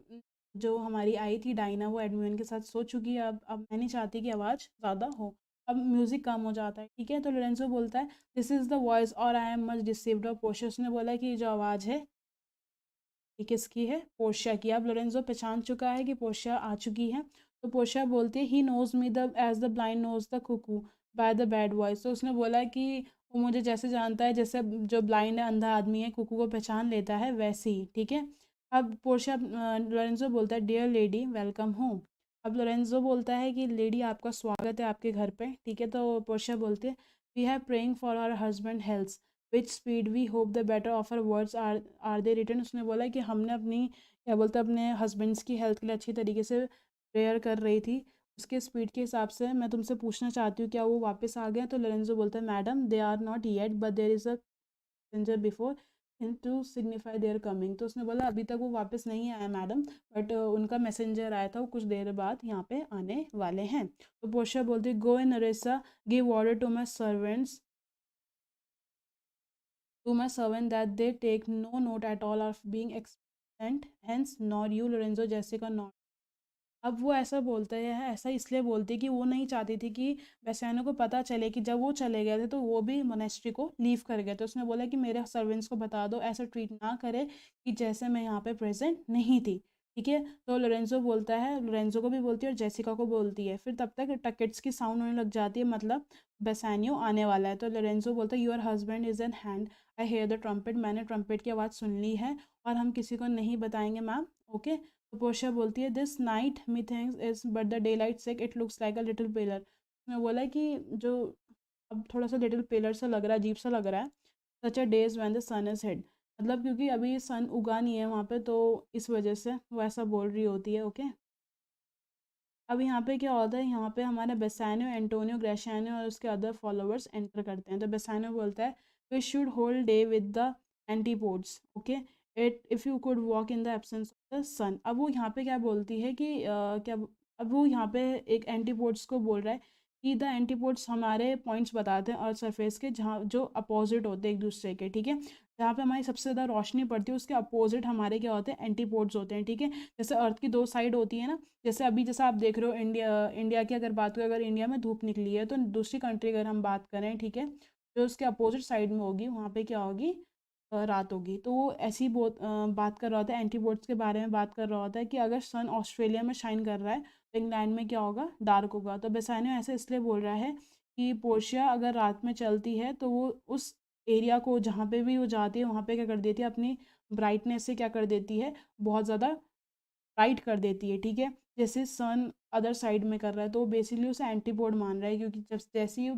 जो हमारी आई थी डाइना, वो एडमियन के साथ सो चुकी है। अब मैं नहीं चाहती कि आवाज़ ज़्यादा हो, अब म्यूज़िक कम हो जाता है, ठीक है। तो लोरेंसो बोलता है दिस इज़ द वॉइस और आई एम मच डिसीव्ड। और पोर्शिया ने बोला कि जो आवाज़ है ये किसकी है, पोर्शिया की। अब लोरेंजो पहचान चुका है कि पोर्शिया आ चुकी है। तो पोर्शिया बोलती है he knows me the age the blind knows the Kuku by the bad voice. तो उसने बोला कि वो मुझे जैसे जानता है, जैसे जो ब्लाइंड है, अंधा आदमी है, कुकू को पहचान लेता है, वैसे ही, ठीक है। अब पोर्शिया लोरेंजो बोलता है डियर लेडी वेलकम होम। अब लोरेंजो बोलता है कि लेडी आपका स्वागत है आपके घर पे, ठीक है। तो पोर्शिया बोलते हैं we have praying for our husband health which speed we hope the better of our words are they return. उसने बोला कि हमने अपनी क्या बोलते अपने हस्बैंड्स की हेल्थ के लिए अच्छी तरीके से प्रेयर कर रही थी, उसके स्पीड के हिसाब से मैं तुमसे पूछना चाहती हूँ क्या वो वापस आ गए। तो लोरेंजो बोलता है madam they are not yet but there is a messenger before in to signify their coming. तो उसने बोला अभी तक वो वापस नहीं आया मैडम, बट उनका मैसेंजर आया था, वो कुछ देर बाद यहाँ पे आने वाले हैं। तो पोर्शिया बोलती है गो इन नरेसा give order to my servants to my servant that they take no note at all of being extant, hence nor you Lorenzo Jessica nor। अब वो ऐसा बोलते हैं, ऐसा इसलिए बोलती है कि वो नहीं चाहती थी कि बेसानियो को पता चले कि जब वो चले गए थे तो वो भी मोनेस्ट्री को लीव कर गए। तो उसने बोला कि मेरे सर्वेंट्स को बता दो, ऐसा ट्रीट ना करे कि जैसे मैं यहाँ पे प्रेजेंट नहीं थी, ठीक है। तो लोरेंजो बोलता है, लोरेंजो को भी बोलती है और जेसिका को बोलती है। फिर तब तक टकेट्स की साउंड होने लग जाती है, मतलब बेसानियो आने वाला है। तो लोरेंजो बोलता है your husband is an hand I hear the trumpet, मैंने ट्रम्पेट की आवाज़ सुन ली है और हम किसी को नहीं बताएंगे मैम, ओके। तो तो पोर्शिया बोलती है this night me thinks is but the day light sick it looks like a little पेलर। उसने बोला कि जो अब थोड़ा सा लिटिल पेलर सा लग रहा है, अजीब सा लग रहा है, such a days when the sun is hid, मतलब क्योंकि अभी सन उगा नहीं है वहाँ पे, तो इस वजह से वो ऐसा बोल रही होती है। ओके, अब यहाँ पे क्या होता है, यहाँ पे हमारे बेसानियो, एंटोनियो, ग्रेशियानो और उसके अदर फॉलोअर्स एंटर करते हैं। तो बेसानियो बोलता है we should hold day with the antipodes, okay, it if you could walk in the absence of the sun. अब वो यहाँ पे क्या बोलती है कि क्या, अब वो यहाँ पे एक एंटीपोड्स को बोल रहा है कि द एंटीपोड्स हमारे पॉइंट्स बताते हैं अर्थ सरफेस के, जहाँ जो अपोजिट होते हैं एक दूसरे के, ठीक है, जहाँ पे हमारी सबसे ज़्यादा रोशनी पड़ती है उसके अपोजिट हमारे क्या होते हैं, एंटीपोड्स होते हैं, ठीक है। जैसे अर्थ की दो साइड होती है ना, जैसे अभी जैसा आप देख रहे हो इंडिया की अगर बात करें, अगर इंडिया में धूप निकली है तो दूसरी कंट्री अगर हम बात करें, ठीक है, जो उसके अपोजिट साइड में होगी वहाँ पे क्या होगी, रात होगी। तो वो ऐसी बहुत बात कर रहा होता है, एंटीपोड्स के बारे में बात कर रहा होता है कि अगर सन ऑस्ट्रेलिया में शाइन कर रहा है तो इंग्लैंड में क्या होगा, डार्क होगा। तो बेसानियो ऐसे इसलिए बोल रहा है कि पोर्शिया अगर रात में चलती है तो वो उस एरिया को जहाँ पे भी वो जाती है वहाँ पे क्या कर देती है, अपनी ब्राइटनेस से क्या कर देती है, बहुत ज़्यादा ब्राइट कर देती है, ठीक है, जैसे सन अदर साइड में कर रहा है। तो वो बेसिकली उसे एंटीपोड मान रहा है, क्योंकि जब जैसे ही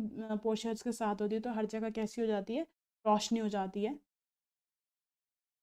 पोर्शिया के साथ होती है तो हर जगह कैसी हो जाती है, रोशनी हो जाती है।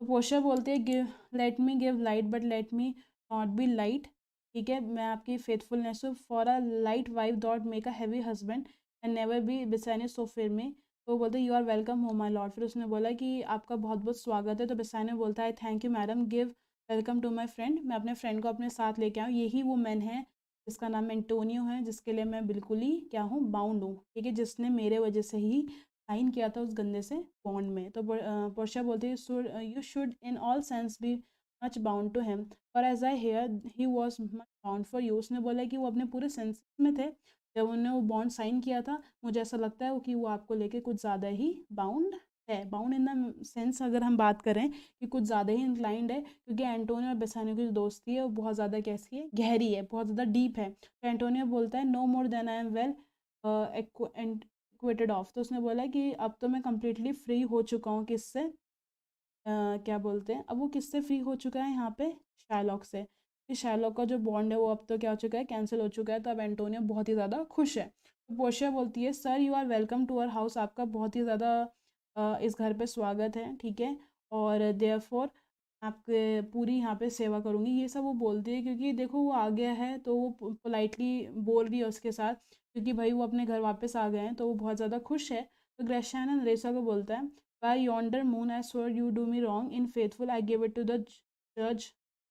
तो पोर्शिया बोलते हैं give let me give light but let me not be light, ठीक है, मैं आपकी faithfulness for a light wife dot make a heavy husband and never be बिसानियो सो फिर मी। तो बोलते यू आर वेलकम हो माई लॉर्ड। फिर उसने बोला कि आपका बहुत बहुत स्वागत है। तो बिसानियो बोलता है thank you madam, give welcome to my friend, मैं अपने फ्रेंड को अपने साथ लेके आऊँ, यही वो मैन है जिसका नाम एंटोनियो है, जिसके लिए मैं बिल्कुल ही क्या हूँ, बाउंड हूँ, ठीक है, जिसने मेरे वजह से ही साइन किया था उस गंदे से बॉन्ड में। तो पोर्शिया बोलती है you should in all sense be much bound to him और as I hair he was much bound for you. उसने बोला कि वो अपने पूरे सेंस में थे जब उन्होंने वो बॉन्ड साइन किया था, मुझे ऐसा लगता है कि वो आपको लेके कुछ ज़्यादा ही बाउंड है, बाउंड इन द सेंस अगर हम बात करें कि कुछ ज़्यादा ही इंक्लाइंड है, क्योंकि एंटोनियो और बेसानियो की जो दोस्ती है वो बहुत ज़्यादा कैसी है, गहरी है, बहुत ज़्यादा डीप है। तो एंटोनियो बोलता है no more than I am well quitted of. तो उसने बोला कि अब तो मैं कम्प्लीटली फ्री हो चुका हूँ किससे, क्या बोलते हैं, अब वो किससे फ्री हो चुका है यहाँ पे, शायलॉक से, कि शायलॉक का जो बॉन्ड है वो अब तो क्या हो चुका है, कैंसिल हो चुका है। तो अब एंटोनियो बहुत ही ज़्यादा खुश है। तो पोर्शिया बोलती है sir you are welcome to our house, आपका बहुत ही ज़्यादा इस घर पे स्वागत है, ठीक है, और देयरफॉर आपके पूरी यहाँ पे सेवा करूँगी। ये सब वो बोलती है क्योंकि देखो वो आ गया है तो वो पोलाइटली बोल रही है उसके साथ, क्योंकि भाई वो अपने घर वापस आ गए हैं तो वो बहुत ज़्यादा खुश है। तो ग्रेशियाना नरेसा को बोलता है bye yonder moon I swear you do me wrong in faithful I give it to the जज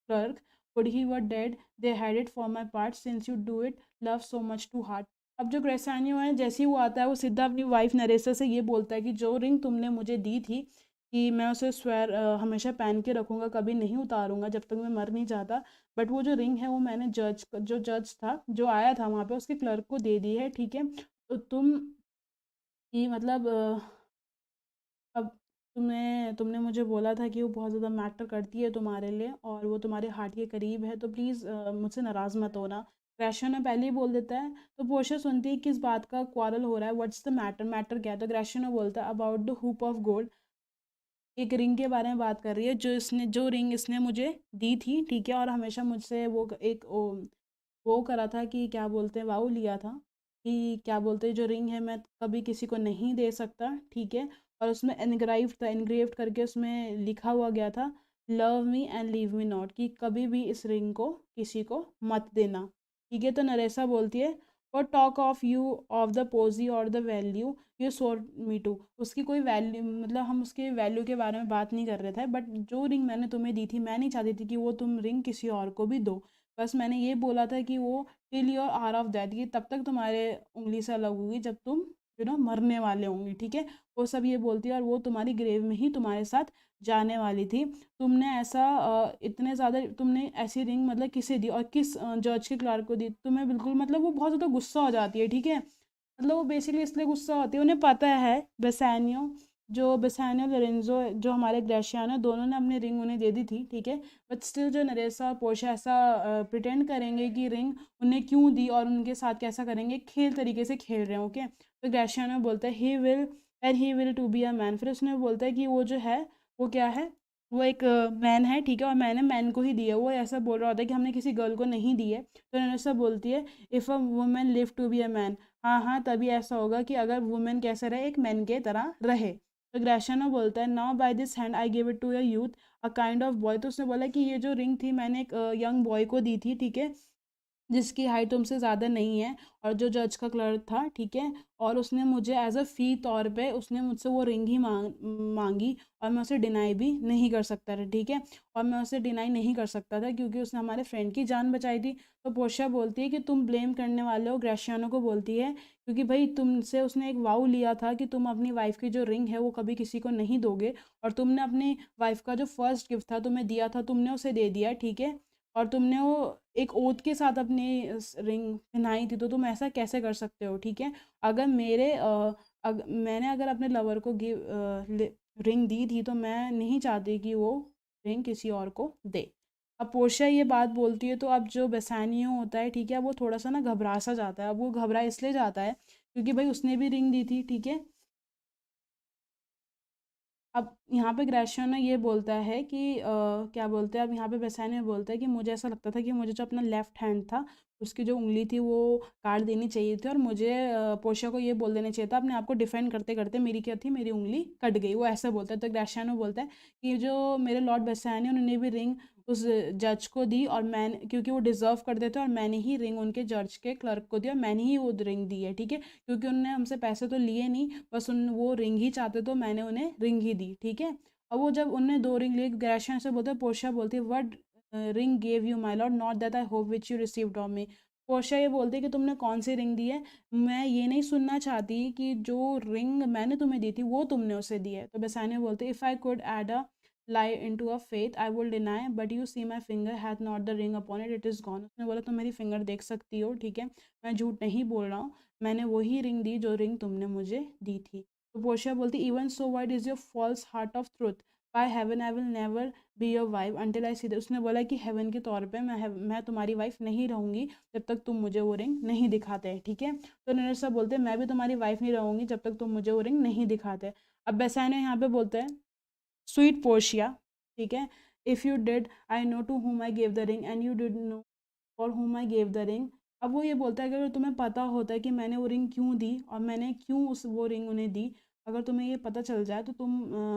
clerk would he were dead they had it for my part since you do it love so much to heart. अब जो ग्रेसानियो है जैसे ही वो आता है वो सीधा अपनी वाइफ नरेसा से ये बोलता है कि जो रिंग तुमने मुझे दी थी कि मैं उसे स्वेर हमेशा पहन के रखूँगा, कभी नहीं उतारूँगा जब तक मैं मर नहीं जाता, बट वो जो रिंग है वो मैंने जो जज था जो आया था वहाँ पे उसके क्लर्क को दे दी है, ठीक है। तो तुम कि मतलब अब तुमने मुझे बोला था कि वो बहुत ज़्यादा मैटर करती है तुम्हारे लिए और वो तुम्हारे हार्ट के करीब है, तो प्लीज़ मुझसे नाराज़ मत होना। ग्रेशियो ने पहले ही बोल देता है। तो पोर्शिया सुनती है किस बात का क्वारल हो रहा है, व्हाट्स द मैटर, मैटर क्या है। तो ग्रेशियो ने बोलता है about the hoop of gold, एक रिंग के बारे में बात कर रही है जो रिंग इसने मुझे दी थी, ठीक है, और हमेशा मुझसे वो करा था कि क्या बोलते हैं, वाउ लिया था कि क्या बोलते हैं जो रिंग है मैं कभी किसी को नहीं दे सकता, ठीक है, और उसमें एनग्रेव्ड करके उसमें लिखा हुआ गया था love me and leave me not, कि कभी भी इस रिंग को किसी को मत देना, ठीक है। तो नरेसा बोलती है और talk of you of the posy or the value you सोर मी टू, उसकी कोई वैल्यू मतलब हम उसके वैल्यू के बारे में बात नहीं कर रहे थे, बट जो रिंग मैंने तुम्हें दी थी मैं नहीं चाहती थी कि वो तुम रिंग किसी और को भी दो, बस मैंने ये बोला था कि वो till your hour of death, ये तब तक तुम्हारे उंगली से अलग होगी जब तुम मरने वाले होंगे, ठीक है। वो सब ये बोलती है और वो तुम्हारी ग्रेव में ही तुम्हारे साथ जाने वाली थी। तुमने ऐसा इतने ज़्यादा तुमने ऐसी रिंग मतलब किसे दी और किस जज के क्लार्क को दी, तुम्हें बिल्कुल मतलब वो बहुत ज़्यादा गुस्सा हो जाती है, ठीक है, मतलब वो बेसिकली इसलिए गुस्सा होती है, उन्हें पता है बेसानियो लोरेंजो जो हमारे ग्रेशियानो दोनों ने अपनी रिंग उन्हें दे दी थी, ठीक है, बट स्टिल जो नरेसा और पोर्शिया ऐसा प्रिटेंड करेंगे कि रिंग उन्हें क्यों दी और उनके साथ कैसा करेंगे, खेल तरीके से खेल रहे हैं, ओके। तो ग्रेशियानो बोलता है he will to be a man, फिर उसने बोलता है कि वो जो है वो क्या है, वो एक मैन है, ठीक है, और मैंने मैन को ही दी है। वो ऐसा बोल रहा होता है कि हमने किसी गर्ल को नहीं दी है। तो नरेसा बोलती है, if a woman live to be a man, हाँ हाँ तभी ऐसा होगा कि अगर वुमेन कैसे रहे, एक मैन के तरह रहे। तो ग्रेशियानो बोलता है, now by this hand I give it to a youth, a kind of boy. तो उसने बोला कि ये जो रिंग थी मैंने एक यंग बॉय को दी थी, ठीक है, जिसकी हाइट तुमसे ज़्यादा नहीं है, और जो जज का क्लर्क था, ठीक है, और उसने मुझे एज अ फ़ी तौर पे उसने मुझसे वो रिंग ही मांगी, और मैं उसे डिनाई भी नहीं कर सकता था, ठीक है, और मैं उसे डिनाई नहीं कर सकता था क्योंकि उसने हमारे फ्रेंड की जान बचाई थी। तो पोर्शिया बोलती है कि तुम ब्लेम करने वाले हो, ग्रेशियानो को बोलती है, क्योंकि भाई तुमसे उसने एक वाउ लिया था कि तुम अपनी वाइफ की जो रिंग है वो कभी किसी को नहीं दोगे, और तुमने अपनी वाइफ का जो फर्स्ट गिफ्ट था तुम्हें दिया था, तुमने उसे दे दिया, ठीक है, और तुमने वो एक ओथ के साथ अपनी रिंग पहनाई थी, तो तुम ऐसा कैसे कर सकते हो, ठीक है। अगर मैंने अगर अपने लवर को रिंग दी थी तो मैं नहीं चाहती कि वो रिंग किसी और को दे। अब पोर्शिया ये बात बोलती है तो अब जो बेसानियो होता है, ठीक है, वो थोड़ा सा ना घबरा सा जाता है। अब वो घबरा इसलिए जाता है क्योंकि भाई उसने भी रिंग दी थी, ठीक है। अब यहाँ पे ग्रेशियनो ये बोलता है कि क्या बोलते हैं, अब यहाँ पे बेसानियो बोलता है कि मुझे ऐसा लगता था कि मुझे जो अपना लेफ्ट हैंड था उसकी जो उंगली थी वो काट देनी चाहिए थी, और मुझे पोर्शिया को ये बोल देना चाहिए था, अपने आप को डिफेंड करते करते मेरी क्या थी, मेरी उंगली कट गई। वो ऐसा बोलता है। तो ग्रेशियनो बोलता है कि जो मेरे लॉर्ड बेसानियो उन्होंने भी रिंग उस जज को दी, और मैंने क्योंकि वो डिजर्व करते थे, और मैंने ही रिंग उनके जज के क्लर्क को दी, और मैंने ही वो रिंग दी है, ठीक है, क्योंकि उन्होंने हमसे पैसे तो लिए नहीं, बस उन वो रिंग ही चाहते तो मैंने उन्हें रिंग ही दी, ठीक है। और वो जब उनने दो रिंग ली, ग्रेशियन से बोलते, पोर्शिया बोलती है, what ring gave you my Lord, not that I hope which you received of me. Portia ये बोलती है कि तुमने कौन सी रिंग दी है, मैं ये नहीं सुनना चाहती कि जो रिंग मैंने तुम्हें दी थी वो तुमने उसे दी है। तो बेसानिया बोलते, if I could add a lie into a faith I will deny, but you see my finger hath not the ring upon it, it is gone। उसने बोला तुम मेरी फिंगर देख सकती हो, ठीक है, मैं झूठ नहीं बोल रहा हूँ, मैंने वही रिंग दी जो रिंग तुमने मुझे दी थी। तो पोर्शिया बोलती, even so white is your false heart of truth, bye haven I will never be your wife until I see that. उसने बोला कि हेवन के तौर पे मैं तुम्हारी वाइफ नहीं रहूंगी जब तक तुम मुझे वो रिंग नहीं दिखाते, ठीक है। तो नरसा बोलते, मैं भी तुम्हारी वाइफ नहीं रहूंगी जब तक तुम मुझे वो रिंग नहीं दिखाते। अब बेसानियो यहाँ पे बोलते हैं, स्वीट पोर्शिया, ठीक है, if you did I know to whom I gave the ring and you did know for whom I gave the ring. अब वो ये बोलता है कि अगर तुम्हें पता होता है कि मैंने वो रिंग क्यों दी और मैंने क्यों उस वो रिंग उन्हें दी, अगर तुम्हें ये पता चल जाए तो तुम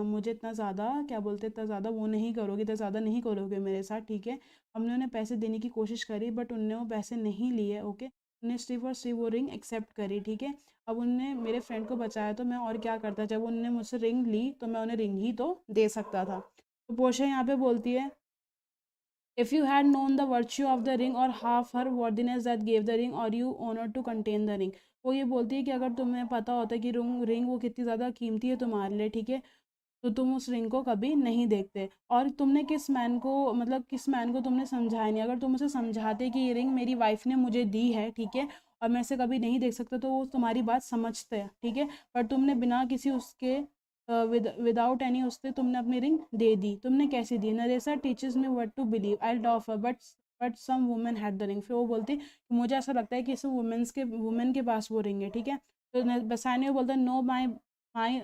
मुझे इतना ज़्यादा क्या बोलते, इतना ज़्यादा वो नहीं करोगे, इतना ज़्यादा नहीं करोगे मेरे साथ, ठीक है। हमने उन्हें पैसे देने की कोशिश करी बट उनने वो पैसे नहीं लिए, ओके, उन्हें सिर्फ और सिर्फ वो रिंग एक्सेप्ट करी, ठीक है। अब उनने मेरे फ्रेंड को बचाया तो मैं और क्या करता, जब उन्होंने मुझसे रिंग ली तो मैं उन्हें रिंग ही तो दे सकता था। तो पोर्शिया यहाँ पे बोलती है, if you had known the virtue of the ring or half her worthiness that gave the ring or you honour to contain the ring. वो ये बोलती है कि अगर तुम्हें पता होता कि रिंग रिंग वो कितनी ज़्यादा कीमती है तुम्हारे लिए, ठीक है, तो तुम उस रिंग को कभी नहीं देखते। और तुमने किस मैन को, मतलब किस मैन को तुमने समझाया नहीं। अगर तुम उसे समझाते कि ये रिंग मेरी वाइफ ने मुझे दी है, ठीक है, और मैं इसे कभी नहीं देख सकता, तो वो तुम्हारी बात समझते हैं, ठीक है, पर तुमने बिना किसी उसके विदाउट एनी उससे तुमने अपनी रिंग दे दी। तुमने कैसे दी? Nerissa teaches me what to believe I of but some women had the ring. फिर वो बोलती कि मुझे ऐसा लगता है कि इस वुमेन के पास वो रिंग है, ठीक है। तो बसानियो बोलता है, no my my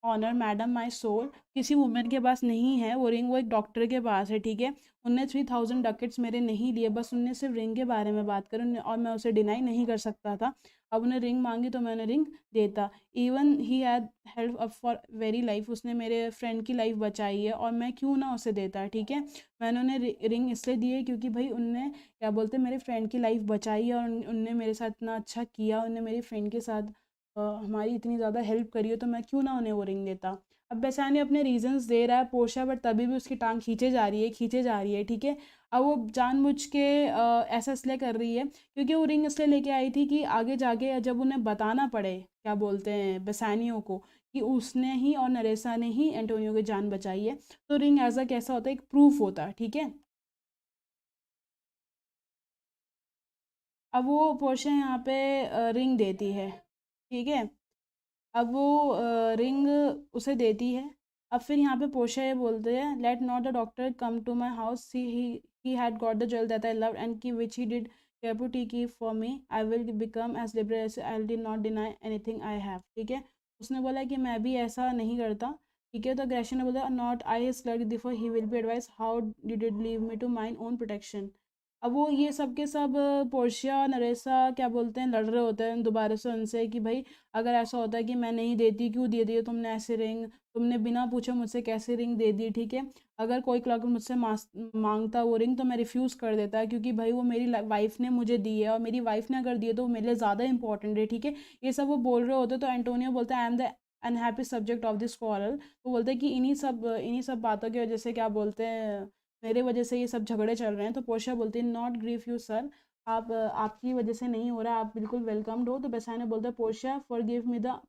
honour madam my soul, किसी वुमेन के पास नहीं है वो रिंग, वो एक डॉक्टर के पास है, ठीक है। उनने 3000 डकेट्स मेरे नहीं लिए, बस उनने सिर्फ रिंग के बारे में बात करी और मैं उसे डिनाई नहीं कर सकता था। अब उन्हें रिंग मांगी तो मैंने रिंग देता। Even he had help up for very life, उसने मेरे फ्रेंड की लाइफ बचाई है और मैं क्यों ना उसे देता, ठीक है। मैंने उन्हें रिंग इसलिए दी है क्योंकि भाई उनने क्या बोलते मेरे फ्रेंड की लाइफ बचाई है और उनने मेरे साथ इतना अच्छा किया, उनने मेरी फ्रेंड के साथ हमारी इतनी ज़्यादा हेल्प करी हो, तो मैं क्यों ना उन्हें वो रिंग देता। अब बेसानी अपने रीजंस दे रहा है पोर्शिया, बट तभी भी उसकी टांग खींचे जा रही है, खींचे जा रही है, ठीक है। अब वो जानबूझ के ऐसा इसलिए कर रही है क्योंकि वो रिंग इसलिए लेके आई थी कि आगे जाके जब उन्हें बताना पड़े क्या बोलते हैं बेसानियों को कि उसने ही और नरेसा ने ही एंटोनियो की जान बचाई है, तो रिंग एज अ कैसा होता है, एक प्रूफ होता है, ठीक है। अब वो पोर्शिया यहाँ पे रिंग देती है, ठीक है। अब वो रिंग उसे देती है। अब फिर यहाँ पे पोर्शिया ये बोलते हैं, let not the doctor come to my house, he had got the jewel that I love and key which he did careful key for me, I will become as liberal as I did not deny anything I have, ठीक है। उसने बोला कि मैं भी ऐसा नहीं करता, ठीक है। तो ग्रेशिया ने बोला not I his clerk therefore he will be advise how you did leave me to mine own protection. अब वो ये सब के सब पोर्शिया और नरेसा क्या बोलते हैं, लड़ रहे होते हैं दोबारा से उनसे कि भाई अगर ऐसा होता है कि मैं नहीं देती, क्यों दे दी तुमने ऐसे रिंग, तुमने बिना पूछे मुझसे कैसे रिंग दे दी, ठीक है। अगर कोई क्लर्क मुझसे मांगता वो रिंग तो मैं रिफ्यूज़ कर देता, क्योंकि भाई वो मेरी वाइफ ने मुझे दी है और मेरी वाइफ ने अगर दी है तो वो मेरे लिए ज़्यादा इंपॉर्टेंट है, ठीक है। ये सब वो बोल रहे होते तो एंटोनियो बोलता है I am the unhappy subject of this quarrel. तो बोलते हैं कि इन्हीं सब बातों की वजह से क्या बोलते हैं, मेरे वजह से ये सब झगड़े चल रहे हैं। तो पोर्शिया बोलती है नॉट ग्रीफ यू सर, आपकी वजह से नहीं हो रहा, आप बिल्कुल वेलकम्ड हो। तो बेसानियो बोलता है Portia for give me the,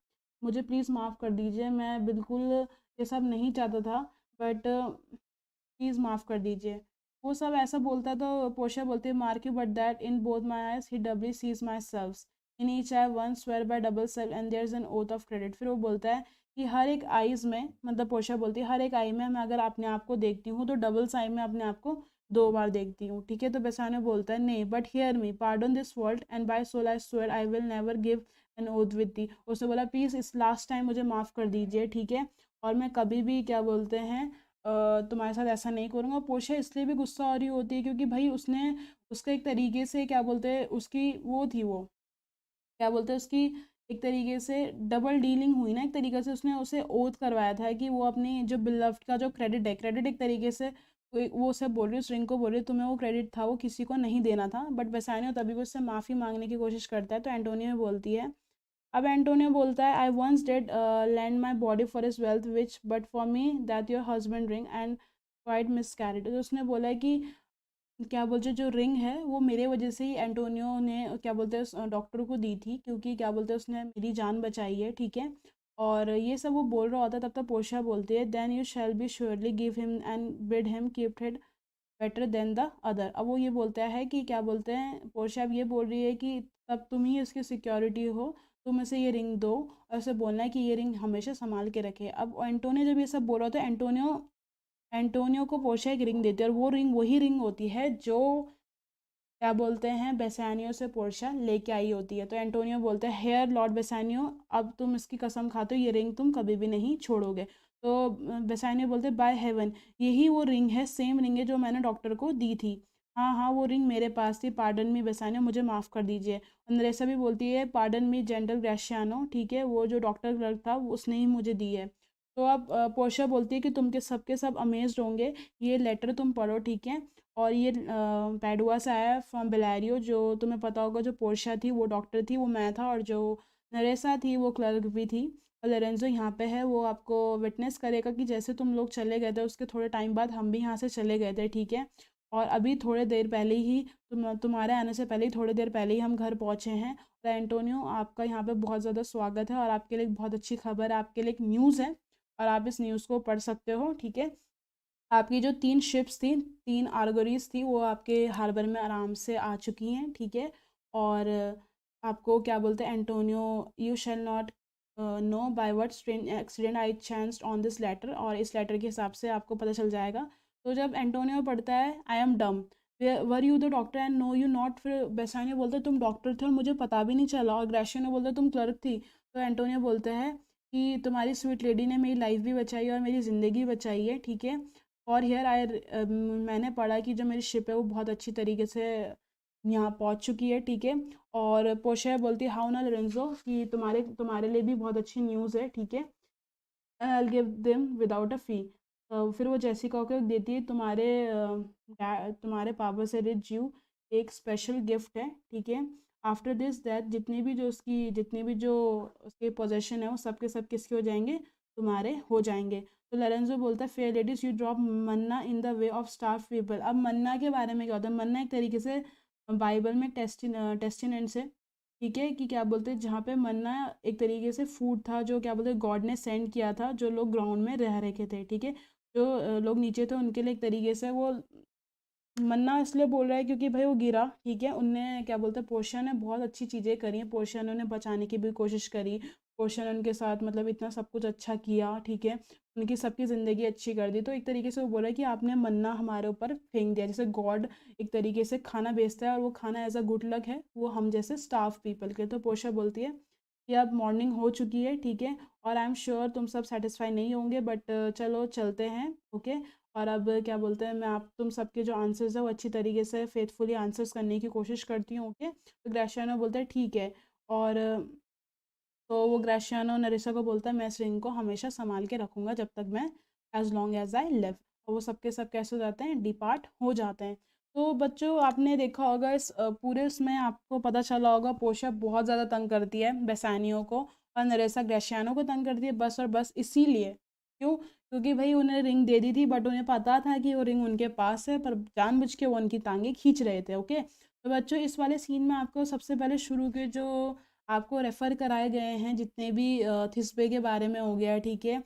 मुझे प्लीज़ माफ़ कर दीजिए, मैं बिल्कुल ये सब नहीं चाहता था, बट प्लीज़ माफ़ कर दीजिए। वो सब ऐसा बोलता है तो पोर्शिया बोलती है mark you but that in both my eyes he Dabali seize my self in each I one swear by double self and there is an oath of credit. फिर वो बोलता है कि हर एक आइज़ में, मतलब पोर्शिया बोलती है हर एक आई में मैं अगर अपने आप को देखती हूँ तो डबल साई में अपने आप को 2 बार देखती हूँ, ठीक है। तो बेसानियो बोलता है नहीं but hear me pardon this fault and by soul I swear I will never give an oath with thee. उसने बोला प्लीज़ इस लास्ट टाइम मुझे माफ़ कर दीजिए, ठीक है, और मैं कभी भी क्या बोलते हैं तुम्हारे साथ ऐसा नहीं करूँगा। पोर्शिया इसलिए भी गुस्सा हो रही होती है क्योंकि भाई उसने उसका एक तरीके से क्या बोलते हैं उसकी वो थी, वो क्या बोलते हैं उसकी एक तरीके से डबल डीलिंग हुई ना, एक तरीके से उसने उसे ओथ करवाया था कि वो अपनी जो बिलव्ड का जो क्रेडिट है, क्रेडिट एक तरीके से वो उसे बोल रही है, उस रिंग को बोल रही है तुम्हें वो क्रेडिट था वो किसी को नहीं देना था। बट बेसानियो तभी भी उससे माफ़ी मांगने की कोशिश करता है। तो एंटोनियो बोलती है, अब एंटोनियो बोलता है I once did land my body for his wealth which but for me that your husband ring and quite miss carried. तो उसने बोला है कि क्या बोलते हैं जो रिंग है वो मेरे वजह से ही एंटोनियो ने क्या बोलते हैं डॉक्टर को दी थी, क्योंकि क्या बोलते हैं उसने मेरी जान बचाई है, ठीक है। और ये सब वो बोल रहा होता है तब तक पोर्शिया बोलती है then you shall be surely give him and bid him keep it better than the other. अब वो ये बोलता है कि क्या बोलते हैं पोर्शिया अब ये बोल रही है कि तब तुम ही इसकी सिक्योरिटी हो, तुम इसे ये रिंग दो और उसे बोलना है कि ये रिंग हमेशा संभाल के रखे। अब एंटोनियो जब ये सब बोल रहा था एंटोनियो को पोर्शिया एक रिंग देती है और वो रिंग वही रिंग होती है जो क्या बोलते हैं बेसानियो से पोर्शिया लेके आई होती है। तो एंटोनियो बोलते हैं हेयर लॉर्ड बेसानियो, अब तुम इसकी कसम खाते हो ये रिंग तुम कभी भी नहीं छोड़ोगे। तो बेसानियो बोलते हैं बाय हेवन यही वो रिंग है, सेम रिंग है जो मैंने डॉक्टर को दी थी, हाँ हाँ वो रिंग मेरे पास थी, पार्डन मी बेसानियो, मुझे माफ़ कर दीजिए। और नरेसा भी बोलती है पार्डन मी जेंटल ग्रेशियानो, ठीक है, वो जो डॉक्टर क्लर्क था उसने ही मुझे दी है। तो अब पोर्शिया बोलती है कि तुम के सब अमेज्ड होंगे, ये लेटर तुम पढ़ो, ठीक है। और ये पैडुआ से आया फ्रॉम बेलारियो, जो तुम्हें पता होगा जो पोर्शिया थी वो डॉक्टर थी, वो मैं था, और जो नरेसा थी वो क्लर्क भी थी। और लोरेंजो यहाँ पे है, वो आपको विटनेस करेगा कि जैसे तुम लोग चले गए थे उसके थोड़े टाइम बाद हम भी यहाँ से चले गए थे, ठीक है। और अभी थोड़े देर पहले ही तुम्हारे आने से पहले ही थोड़ी देर पहले ही हम घर पहुँचे हैं। तो एंटोनियो आपका यहाँ पे बहुत ज़्यादा स्वागत है और आपके लिए एक बहुत अच्छी खबर है, आपके लिए एक न्यूज़ है और आप इस न्यूज़ को पढ़ सकते हो, ठीक है। आपकी जो 3 शिप्स थी, 3 आर्गोरीज थी, वो आपके हार्बर में आराम से आ चुकी हैं, ठीक है। और आपको क्या बोलते हैं Antonio you shall not know by what strange accident I chanced on this letter, और इस लेटर के हिसाब से आपको पता चल जाएगा। तो जब एंटोनियो पढ़ता है I am dumb were you the doctor and know you not, फिर बेसानियो बोलते तुम डॉक्टर थे और मुझे पता भी नहीं चला, और ग्रेशियो ने बोलता तुम क्लर्क थी। तो एंटोनियो बोलता है कि तुम्हारी स्वीट लेडी ने मेरी लाइफ भी बचाई और मेरी ज़िंदगी बचाई है, ठीक है। और हेयर मैंने पढ़ा कि जो मेरी शिप है वो बहुत अच्छी तरीके से यहाँ पहुँच चुकी है, ठीक है। और पोर्शिया बोलती है हाउ ना लोरेंजो कि तुम्हारे लिए भी बहुत अच्छी न्यूज़ है, ठीक है, I give them without a fee. फिर वो जेसिका को देती है तुम्हारे पापा से रिच यू एक स्पेशल गिफ्ट है, ठीक है। आफ्टर दिस दैट जितने भी जो उसके पोजेशन है वो सब के सब किसके हो जाएंगे, तुम्हारे हो जाएंगे। तो लोरेंजो बोलता है fair ladies you drop Manna in the way of starve people. अब मन्ना के बारे में क्या होता है, मन्ना एक तरीके से बाइबल में टेस्टिनेंट्स है, ठीक है, कि क्या बोलते हैं जहाँ पे मन्ना एक तरीके से फूड था जो क्या बोलते हैं गॉड ने सेंड किया था जो लोग ग्राउंड में रह रखे थे, ठीक है। जो लोग नीचे थे उनके लिए एक तरीके से वो मन्ना इसलिए बोल रहा है क्योंकि भाई वो गिरा, ठीक है। उनने क्या बोलते हैं पोर्शिया ने बहुत अच्छी चीज़ें करी हैं, पोर्शिया ने उन्हें बचाने की भी कोशिश करी, पोर्शिया ने उनके साथ मतलब इतना सब कुछ अच्छा किया, ठीक है, उनकी सबकी ज़िंदगी अच्छी कर दी। तो एक तरीके से वो बोला कि आपने मन्ना हमारे ऊपर फेंक दिया, जैसे गॉड एक तरीके से खाना बेचता है और वो खाना एज अ गुड लक है वो हम जैसे स्टाफ पीपल के। तो पोर्शिया बोलती है कि अब मॉर्निंग हो चुकी है, ठीक है, और आई एम श्योर तुम सब सेटिस्फाई नहीं होंगे, बट चलो चलते हैं, ओके। और अब क्या बोलते हैं, मैं आप तुम सबके जो आंसर्स है वो अच्छी तरीके से फेथफुली आंसर्स करने की कोशिश करती हूँ, ओके। तो ग्रेशियानो बोलता है ठीक है, और तो वो ग्रेशियानो नरिसा को बोलता है मैं इस रिंग को हमेशा संभाल के रखूँगा जब तक मैं as long as I live. और वो सबके सब कैसे हो जाते हैं, डिपार्ट हो जाते हैं। तो बच्चों आपने देखा होगा इस पूरे उसमें आपको पता चला होगा पोर्शिया बहुत ज़्यादा तंग करती है बेसानियो को, और नरेसा ग्रेशियानो को तंग करती है, बस और बस इसीलिए। क्यों? क्योंकि भाई उन्हें रिंग दे दी थी, बट उन्हें पता था कि वो रिंग उनके पास है, पर जानबूझ के वो उनकी टांगे खींच रहे थे, ओके। तो बच्चों इस वाले सीन में आपको सबसे पहले शुरू के जो आपको रेफ़र कराए गए हैं जितने भी थिस्बे के बारे में हो गया, ठीक है,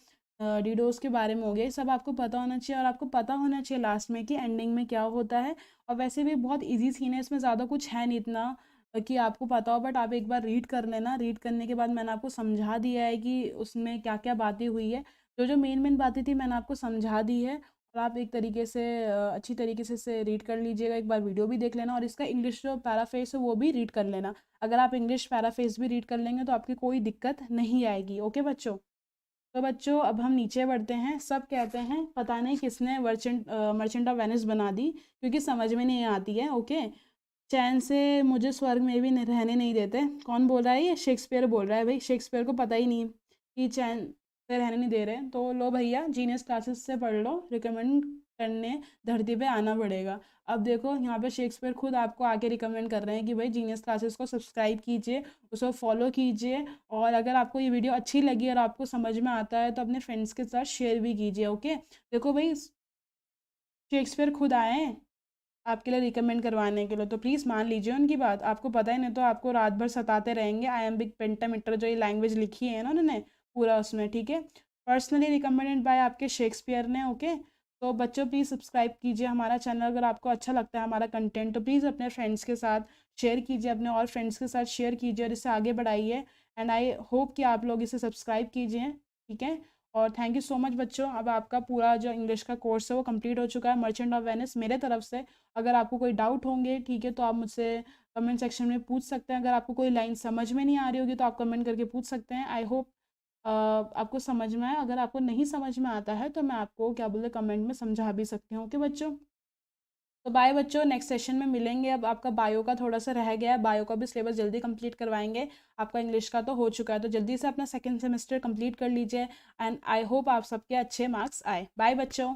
डिडोस के बारे में हो गया, ये सब आपको पता होना चाहिए, और आपको पता होना चाहिए लास्ट में कि एंडिंग में क्या होता है। और वैसे भी बहुत इजी सीन है, इसमें ज़्यादा कुछ है नहीं इतना कि आपको पता हो, बट आप एक बार रीड कर लेना। रीड करने के बाद मैंने आपको समझा दिया है कि उसमें क्या क्या बातें हुई है, जो जो मेन मेन बातें थी मैंने आपको समझा दी है। और आप एक तरीके से अच्छी तरीके से रीड कर लीजिएगा, एक बार वीडियो भी देख लेना, और इसका इंग्लिश जो पैराफ्रेज है वो भी रीड कर लेना। अगर आप इंग्लिश पैराफ्रेज भी रीड कर लेंगे तो आपकी कोई दिक्कत नहीं आएगी, ओके बच्चों। तो बच्चों अब हम नीचे बढ़ते हैं। सब कहते हैं पता नहीं किसने मर्चेंट ऑफ वेनिस बना दी, क्योंकि समझ में नहीं आती है, ओके। चैन से मुझे स्वर्ग में भी रहने नहीं देते, कौन बोल रहा है? ये शेक्सपियर बोल रहा है। भाई शेक्सपियर को पता ही नहीं कि चैन से रहने नहीं दे रहे, तो लो भैया जीनियस क्लासेस से पढ़ लो, रिकमेंड करने धरती पे आना पड़ेगा। अब देखो यहाँ पे शेक्सपियर खुद आपको आके रिकमेंड कर रहे हैं कि भाई जीनियस क्लासेस को सब्सक्राइब कीजिए, उसको फॉलो कीजिए, और अगर आपको ये वीडियो अच्छी लगी और आपको समझ में आता है तो अपने फ्रेंड्स के साथ शेयर भी कीजिए, ओके। देखो भाई शेक्सपियर खुद आए हैं आपके लिए रिकमेंड करवाने के लिए, तो प्लीज़ मान लीजिए उनकी बात। आपको पता ही नहीं तो आपको रात भर सताते रहेंगे। आयम्बिक पेंटामीटर जो ये लैंग्वेज लिखी है ना उन्होंने पूरा उसमें, ठीक है, पर्सनली रिकमेंडेड बाय आपके शेक्सपियर ने, ओके। तो बच्चों प्लीज़ सब्सक्राइब कीजिए हमारा चैनल, अगर आपको अच्छा लगता है हमारा कंटेंट तो प्लीज़ अपने फ्रेंड्स के साथ शेयर कीजिए, अपने और फ्रेंड्स के साथ शेयर कीजिए, और इसे आगे बढ़ाइए। एंड आई होप कि आप लोग इसे सब्सक्राइब कीजिए, ठीक है। और थैंक यू सो मच बच्चों, अब आपका पूरा जो इंग्लिश का कोर्स है वो कंप्लीट हो चुका है मर्चेंट ऑफ वेनिस मेरे तरफ से। अगर आपको कोई डाउट होंगे, ठीक है, तो आप मुझसे कमेंट सेक्शन में पूछ सकते हैं। अगर आपको कोई लाइन समझ में नहीं आ रही होगी तो आप कमेंट करके पूछ सकते हैं। आई होप आपको समझ में आए। अगर आपको नहीं समझ में आता है तो मैं आपको क्या बोलते कमेंट में समझा भी सकती हूँ, ओके बच्चों। तो बाय बच्चों, नेक्स्ट सेशन में मिलेंगे। अब आपका बायो का थोड़ा सा रह गया है, बायो का भी सिलेबस जल्दी कंप्लीट करवाएंगे। आपका इंग्लिश का तो हो चुका है, तो जल्दी से अपना सेकंड सेमेस्टर कंप्लीट कर लीजिए, एंड आई होप आप सबके अच्छे मार्क्स आए। बाय बच्चों।